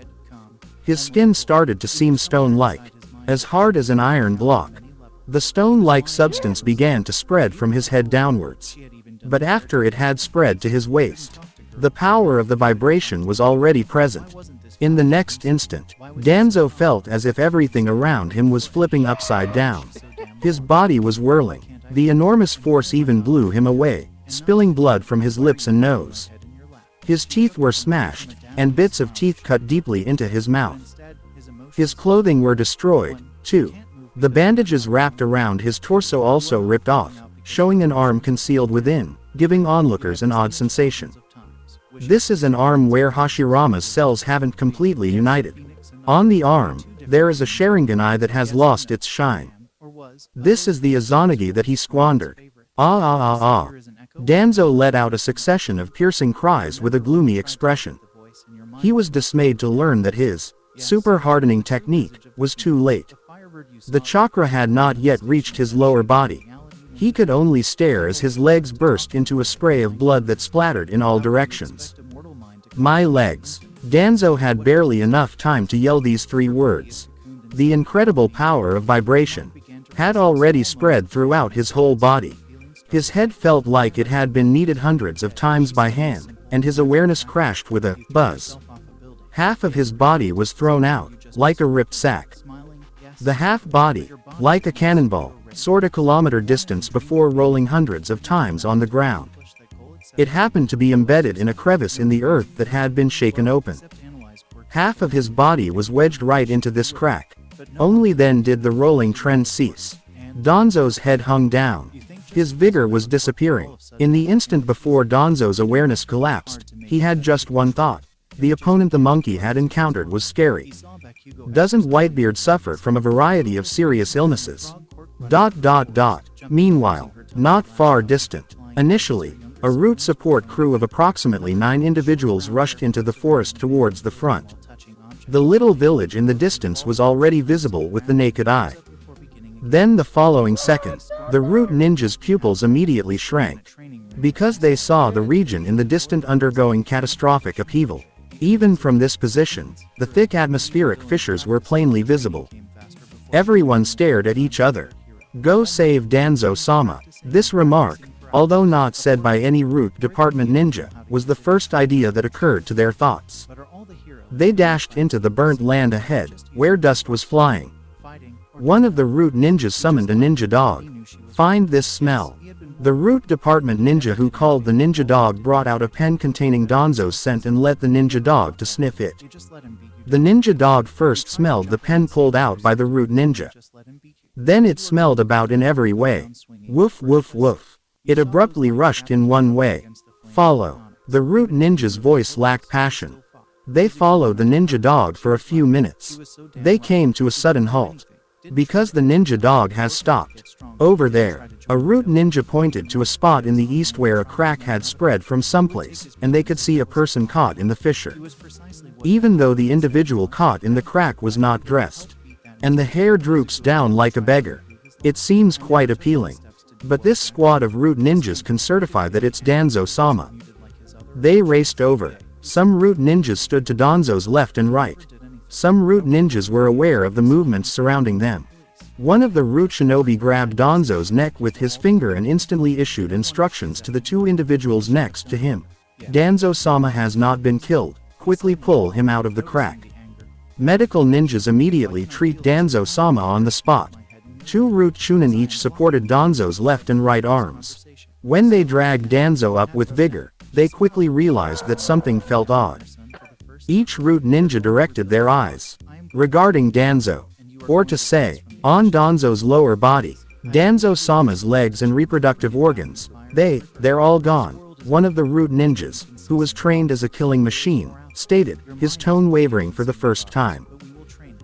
His skin started to seem stone-like, as hard as an iron block. The stone-like substance began to spread from his head downwards. But after it had spread to his waist, the power of the vibration was already present. In the next instant, Danzo felt as if everything around him was flipping upside down. His body was whirling. The enormous force even blew him away, spilling blood from his lips and nose. His teeth were smashed, and bits of teeth cut deeply into his mouth. His clothing were destroyed, too. The bandages wrapped around his torso also ripped off, showing an arm concealed within, giving onlookers an odd sensation. This is an arm where Hashirama's cells haven't completely united. On the arm, there is a Sharingan eye that has lost its shine. This is the Izanagi that he squandered. Ah ah ah ah. Danzo let out a succession of piercing cries with a gloomy expression. He was dismayed to learn that his super hardening technique was too late. The chakra had not yet reached his lower body. He could only stare as his legs burst into a spray of blood that splattered in all directions. My legs. Danzo had barely enough time to yell these 3 words. The incredible power of vibration had already spread throughout his whole body. His head felt like it had been kneaded hundreds of times by hand, and his awareness crashed with a buzz. Half of his body was thrown out, like a ripped sack. The half body, like a cannonball, soared a kilometer distance before rolling hundreds of times on the ground. It happened to be embedded in a crevice in the earth that had been shaken open. Half of his body was wedged right into this crack. Only then did the rolling trend cease. Danzo's head hung down. His vigor was disappearing. In the instant before Danzo's awareness collapsed, he had just one thought. The opponent the monkey had encountered was scary. Doesn't Whitebeard suffer from a variety of serious illnesses? ... Meanwhile, not far distant. Initially, a route support crew of approximately 9 individuals rushed into the forest towards the front. The little village in the distance was already visible with the naked eye. Then the following second, the root ninja's pupils immediately shrank, because they saw the region in the distant undergoing catastrophic upheaval. Even from this position, the thick atmospheric fissures were plainly visible. Everyone stared at each other. Go save Danzo-sama. This remark, although not said by any root department ninja, was the first idea that occurred to their thoughts. They dashed into the burnt land ahead, where dust was flying. One of the root ninjas summoned a ninja dog. Find this smell. The root department ninja who called the ninja dog brought out a pen containing Danzo's scent and let the ninja dog to sniff it. The ninja dog first smelled the pen pulled out by the root ninja. Then it smelled about in every way. Woof woof woof. It abruptly rushed in one way. Follow. The root ninja's voice lacked passion. They followed the ninja dog for a few minutes. They came to a sudden halt. Because the ninja dog has stopped. Over there, a root ninja pointed to a spot in the east where a crack had spread from someplace, and they could see a person caught in the fissure. Even though the individual caught in the crack was not dressed, and the hair droops down like a beggar, it seems quite appealing. But this squad of root ninjas can certify that it's Danzo-sama. They raced over. Some root ninjas stood to Danzo's left and right. Some root ninjas were aware of the movements surrounding them. One of the root shinobi grabbed Danzo's neck with his finger and instantly issued instructions to the 2 individuals next to him. Danzo-sama has not been killed. Quickly pull him out of the crack. Medical ninjas immediately treat Danzo-sama on the spot. 2 root chunin each supported Danzo's left and right arms. When they dragged Danzo up with vigor, they quickly realized that something felt odd. Each root ninja directed their eyes regarding Danzo, or to say, on Danzo's lower body, Danzo-sama's legs and reproductive organs. They're all gone. One of the root ninjas, who was trained as a killing machine, stated, his tone wavering for the first time.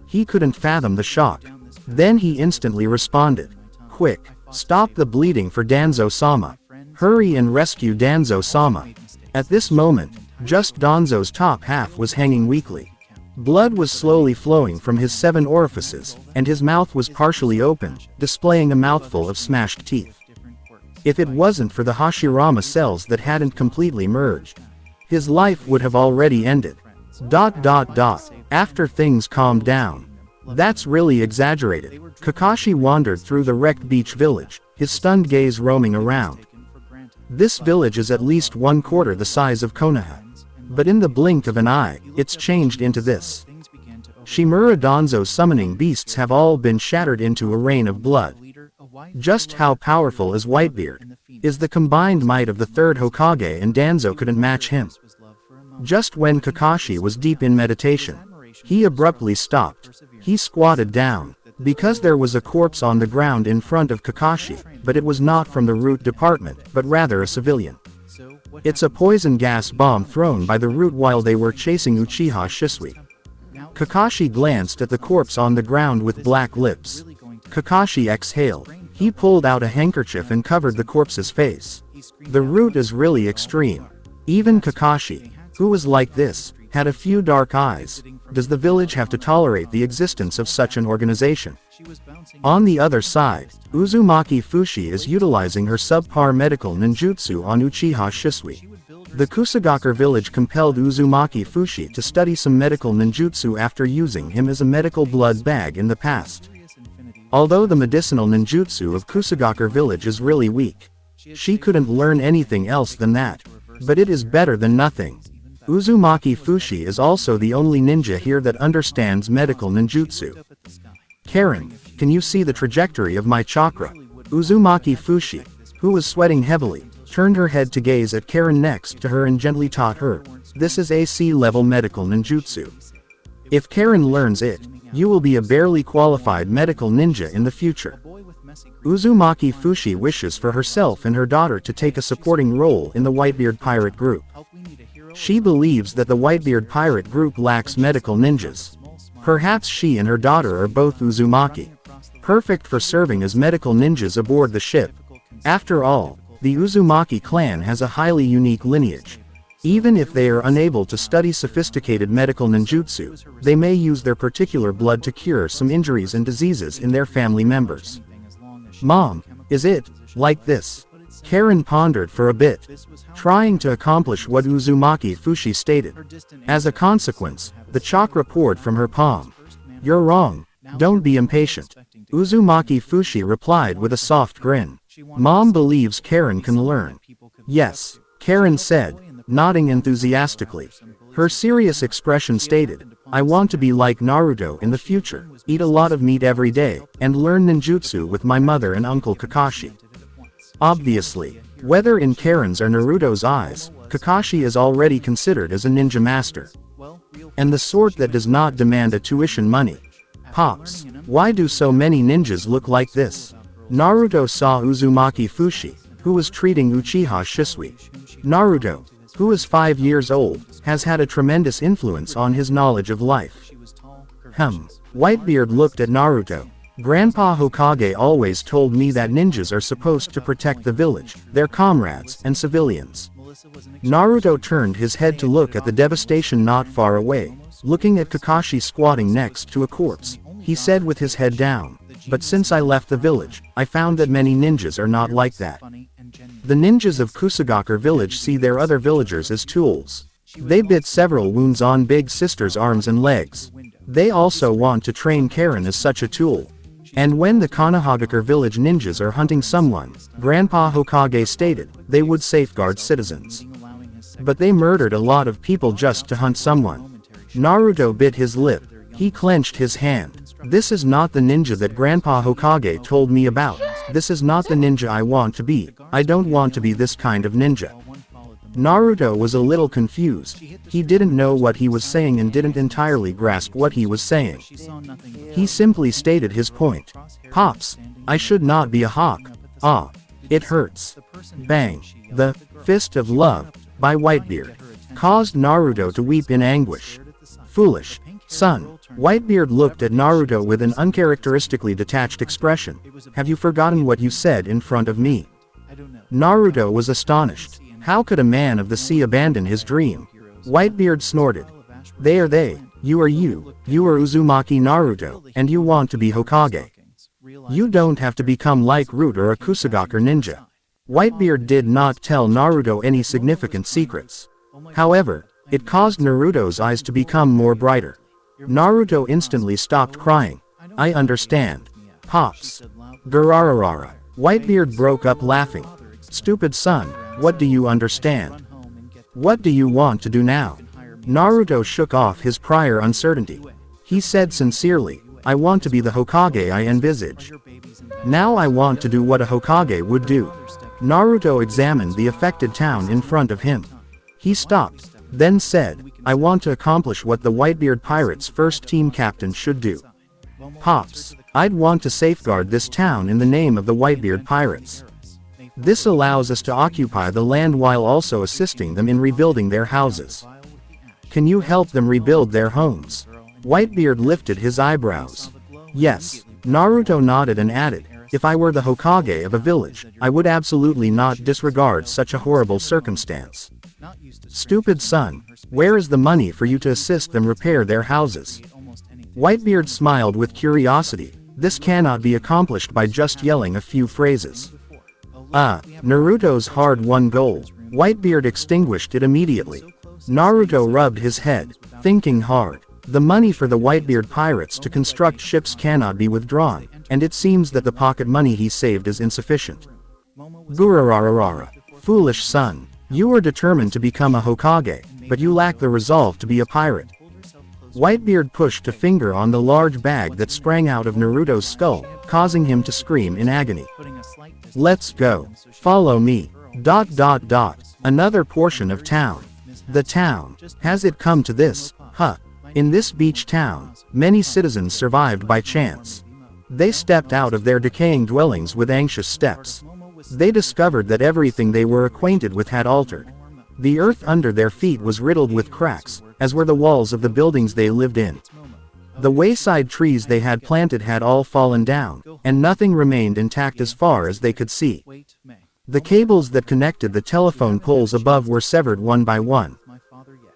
He couldn't fathom the shock. Then he instantly responded. Quick, stop the bleeding for Danzo-sama. Hurry and rescue Danzo-sama. At this moment, just Danzo's top half was hanging weakly. Blood was slowly flowing from his 7 orifices, and his mouth was partially open, displaying a mouthful of smashed teeth. If it wasn't for the Hashirama cells that hadn't completely merged, his life would have already ended. ... After things calmed down. That's really exaggerated. Kakashi wandered through the wrecked beach village, his stunned gaze roaming around. This village is at least 1/4 the size of Konoha. But in the blink of an eye, it's changed into this. Shimura Danzo's summoning beasts have all been shattered into a rain of blood. Just how powerful is Whitebeard? Is the combined might of the 3rd Hokage and Danzo couldn't match him. Just when Kakashi was deep in meditation, he abruptly stopped. He squatted down. Because there was a corpse on the ground in front of Kakashi, but it was not from the root department, but rather a civilian. It's a poison gas bomb thrown by the root while they were chasing Uchiha Shisui. Kakashi glanced at the corpse on the ground with black lips. Kakashi exhaled. He pulled out a handkerchief and covered the corpse's face. The route is really extreme. Even Kakashi, who was like this, had a few dark eyes. Does the village have to tolerate the existence of such an organization? On the other side, Uzumaki Fushi is utilizing her subpar medical ninjutsu on Uchiha Shisui. The Kusagakure village compelled Uzumaki Fushi to study some medical ninjutsu after using him as a medical blood bag in the past. Although the medicinal ninjutsu of Kusagakure village is really weak, she couldn't learn anything else than that. But it is better than nothing. Uzumaki Fushi is also the only ninja here that understands medical ninjutsu. Karin, can you see the trajectory of my chakra? Uzumaki Fushi, who was sweating heavily, turned her head to gaze at Karin next to her and gently taught her, this is AC level medical ninjutsu. If Karin learns it, you will be a barely qualified medical ninja in the future. Uzumaki Fushi wishes for herself and her daughter to take a supporting role in the Whitebeard pirate group. She believes that the Whitebeard pirate group lacks medical ninjas. Perhaps she and her daughter are both Uzumaki, perfect for serving as medical ninjas aboard the ship. After all, the Uzumaki clan has a highly unique lineage. Even if they are unable to study sophisticated medical ninjutsu, they may use their particular blood to cure some injuries and diseases in their family members. Mom, is it like this? Karin pondered for a bit, trying to accomplish what Uzumaki Fushi stated. As a consequence, the chakra poured from her palm. You're wrong. Don't be impatient. Uzumaki Fushi replied with a soft grin. Mom believes Karin can learn. Yes, Karin said, nodding enthusiastically. Her serious expression stated, I want to be like Naruto in the future, eat a lot of meat every day, and learn ninjutsu with my mother and Uncle Kakashi. Obviously, whether in Karin's or Naruto's eyes, Kakashi is already considered as a ninja master. And the sort that does not demand a tuition money. Pops, why do so many ninjas look like this? Naruto saw Uzumaki Fushi, who was treating Uchiha Shisui. Naruto, who is 5 years old, has had a tremendous influence on his knowledge of life. Whitebeard looked at Naruto. Grandpa Hokage always told me that ninjas are supposed to protect the village, their comrades, and civilians. Naruto turned his head to look at the devastation not far away. Looking at Kakashi squatting next to a corpse, he said with his head down, but since I left the village, I found that many ninjas are not like that. The ninjas of Kusagakure village see their other villagers as tools. They bit several wounds on Big Sister's arms and legs. They also want to train Karin as such a tool. And when the Konohagakure village ninjas are hunting someone, Grandpa Hokage stated, they would safeguard citizens. But they murdered a lot of people just to hunt someone. Naruto bit his lip. He clenched his hand. This is not the ninja that Grandpa Hokage told me about. This is not the ninja I want to be. I don't want to be this kind of ninja. Naruto was a little confused. He didn't know what he was saying and didn't entirely grasp what he was saying. He simply stated his point. Pops, I should not be a hawk. Ah, it hurts. Bang. The Fist of Love, by Whitebeard, caused Naruto to weep in anguish. Foolish son. Whitebeard looked at Naruto with an uncharacteristically detached expression. Have you forgotten what you said in front of me? Naruto was astonished. How could a man of the sea abandon his dream? Whitebeard snorted. They are they, you are you are Uzumaki Naruto, and you want to be Hokage. You don't have to become like Root or a Kusagakure ninja. Whitebeard did not tell Naruto any significant secrets. However, it caused Naruto's eyes to become more brighter. Naruto instantly stopped crying. I understand. Pops. Garararara. Whitebeard broke up laughing. Stupid son, what do you understand? What do you want to do now? Naruto shook off his prior uncertainty. He said sincerely, I want to be the Hokage I envisage. Now I want to do what a Hokage would do. Naruto examined the affected town in front of him. He stopped, then said, I want to accomplish what the Whitebeard Pirates' first team captain should do. Pops, I'd want to safeguard this town in the name of the Whitebeard Pirates. This allows us to occupy the land while also assisting them in rebuilding their houses. Can you help them rebuild their homes? Whitebeard lifted his eyebrows. Yes, Naruto nodded and added, if I were the Hokage of a village, I would absolutely not disregard such a horrible circumstance. Stupid son, where is the money for you to assist them repair their houses? Whitebeard smiled with curiosity. This cannot be accomplished by just yelling a few phrases. Naruto's hard-won goal. Whitebeard extinguished it immediately. Naruto rubbed his head, thinking hard. The money for the Whitebeard pirates to construct ships cannot be withdrawn, and it seems that the pocket money he saved is insufficient. Gurararara. Foolish son. You are determined to become a Hokage, but you lack the resolve to be a pirate. Whitebeard pushed a finger on the large bag that sprang out of Naruto's skull, causing him to scream in agony. Let's go. Follow me. ... Another portion of town. The town. Has it come to this? In this beach town, many citizens survived by chance. They stepped out of their decaying dwellings with anxious steps. They discovered that everything they were acquainted with had altered. The earth under their feet was riddled with cracks, as were the walls of the buildings they lived in. The wayside trees they had planted had all fallen down, and nothing remained intact as far as they could see. The cables that connected the telephone poles above were severed one by one.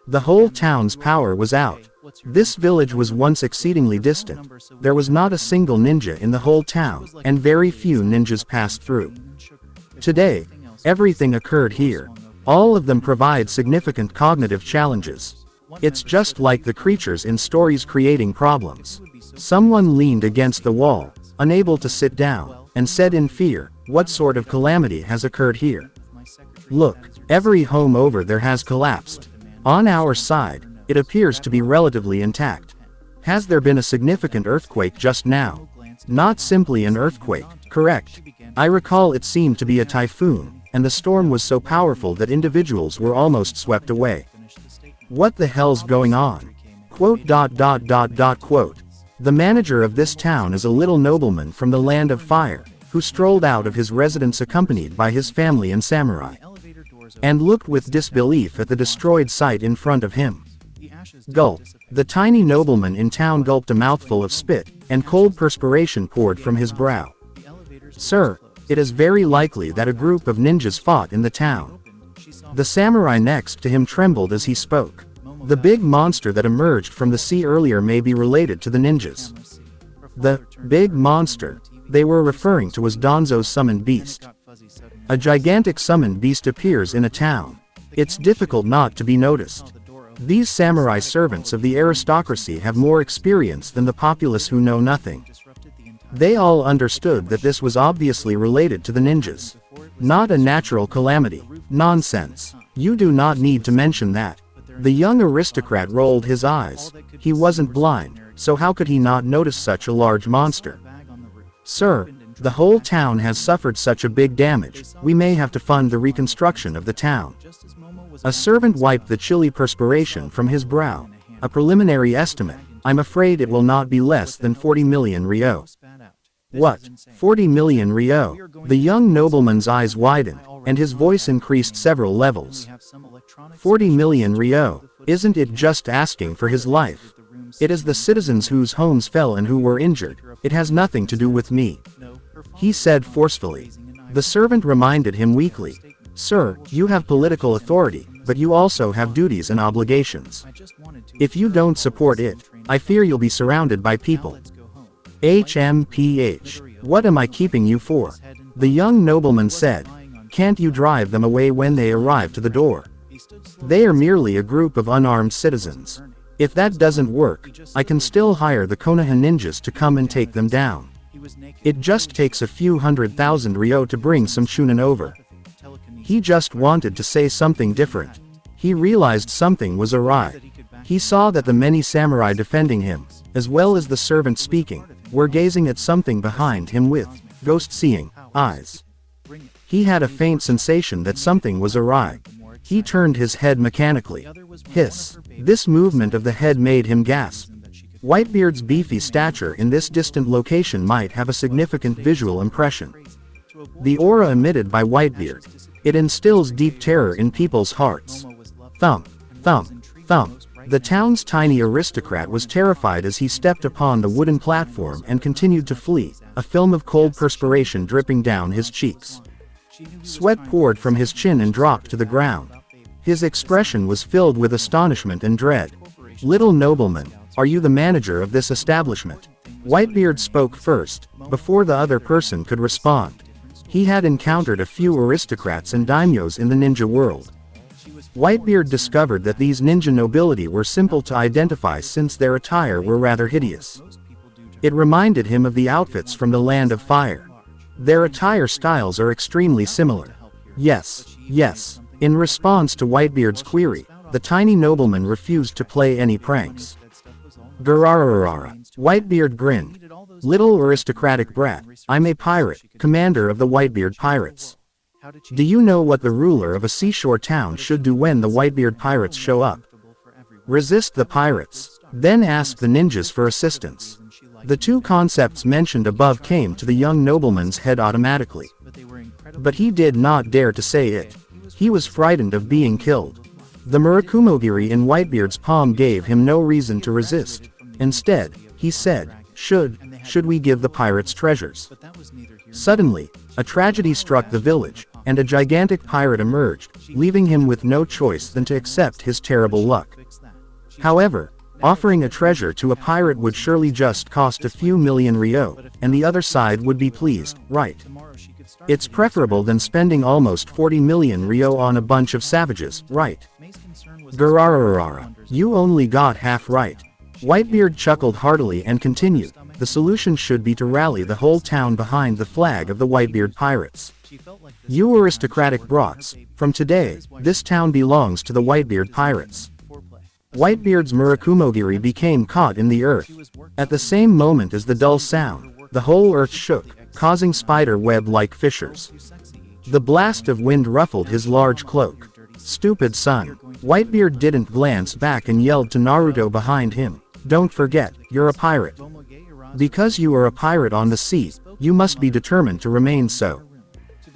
The whole town's power was out. This village was once exceedingly distant. There was not a single ninja in the whole town, and very few ninjas passed through. Today, everything occurred here. All of them provide significant cognitive challenges. It's just like the creatures in stories creating problems. Someone leaned against the wall, unable to sit down, and said in fear, "What sort of calamity has occurred here? Look, every home over there has collapsed. On our side, it appears to be relatively intact. Has there been a significant earthquake just now?" Not simply an earthquake, correct. I recall it seemed to be a typhoon, and the storm was so powerful that individuals were almost swept away. What the hell's going on? Quote. The manager of this town is a little nobleman from the land of fire, who strolled out of his residence accompanied by his family and samurai, and looked with disbelief at the destroyed site in front of him. Gulp. The tiny nobleman in town gulped a mouthful of spit, and cold perspiration poured from his brow. Sir, it is very likely that a group of ninjas fought in the town. The samurai next to him trembled as he spoke. The big monster that emerged from the sea earlier may be related to the ninjas. The big monster they were referring to was Danzo's summoned beast. A gigantic summoned beast appears in a town. It's difficult not to be noticed. These samurai servants of the aristocracy have more experience than the populace who know nothing. They all understood that this was obviously related to the ninjas. Not a natural calamity. Nonsense. You do not need to mention that. The young aristocrat rolled his eyes. He wasn't blind, so how could he not notice such a large monster? Sir, the whole town has suffered such a big damage, we may have to fund the reconstruction of the town. A servant wiped the chilly perspiration from his brow. A preliminary estimate, I'm afraid it will not be less than 40 million ryo. What? 40 million ryo? The young nobleman's eyes widened, and his voice increased several levels. 40 million ryo, isn't it just asking for his life? It is the citizens whose homes fell and who were injured, it has nothing to do with me. He said forcefully. The servant reminded him weakly. Sir, you have political authority, but you also have duties and obligations. If you don't support it, I fear you'll be surrounded by people. HMPH. What am I keeping you for? The young nobleman said. Can't you drive them away when they arrive to the door? They are merely a group of unarmed citizens. If that doesn't work, I can still hire the Konoha ninjas to come and take them down. It just takes a few 100,000 ryo to bring some shunin over. He just wanted to say something different. He realized something was awry. He saw that the many samurai defending him, as well as the servant speaking, were gazing at something behind him with ghost-seeing eyes. He had a faint sensation that something was awry. He turned his head mechanically. Hiss. This movement of the head made him gasp. Whitebeard's beefy stature in this distant location might have a significant visual impression. The aura emitted by Whitebeard. It instills deep terror in people's hearts. Thump, thump, thump. The town's tiny aristocrat was terrified as he stepped upon the wooden platform and continued to flee, a film of cold perspiration dripping down his cheeks. Sweat poured from his chin and dropped to the ground. His expression was filled with astonishment and dread. "Little nobleman, are you the manager of this establishment?" Whitebeard spoke first, before the other person could respond. He had encountered a few aristocrats and daimyos in the ninja world. Whitebeard discovered that these ninja nobility were simple to identify since their attire were rather hideous. It reminded him of the outfits from the Land of Fire. Their attire styles are extremely similar. Yes, yes. In response to Whitebeard's query, the tiny nobleman refused to play any pranks. Garararara. Whitebeard grinned. "Little aristocratic brat, I'm a pirate, commander of the Whitebeard pirates. Do you know what the ruler of a seashore town should do when the Whitebeard pirates show up? Resist the pirates, then ask the ninjas for assistance." The two concepts mentioned above came to the young nobleman's head automatically. But he did not dare to say it. He was frightened of being killed. The Murakumogiri in Whitebeard's palm gave him no reason to resist. Instead, he said, Should we give the pirates treasures?" Suddenly, a tragedy struck the village, and a gigantic pirate emerged, leaving him with no choice than to accept his terrible luck. However, offering a treasure to a pirate would surely just cost a few million ryo, and the other side would be pleased, right? It's preferable than spending almost 40 million ryo on a bunch of savages, right? Garararara. You only got half right. Whitebeard chuckled heartily and continued, "The solution should be to rally the whole town behind the flag of the Whitebeard pirates. You aristocratic brats, from today, this town belongs to the Whitebeard pirates." Whitebeard's Murakumogiri became caught in the earth. At the same moment as the dull sound, the whole earth shook, causing spider web-like fissures. The blast of wind ruffled his large cloak. "Stupid son." Whitebeard didn't glance back and yelled to Naruto behind him, "Don't forget, you're a pirate. Because you are a pirate on the sea, you must be determined to remain so.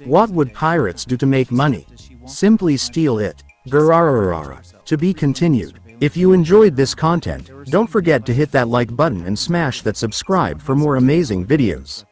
What would pirates do to make money? Simply steal it." Garararara. To be continued. If you enjoyed this content, don't forget to hit that like button and smash that subscribe for more amazing videos.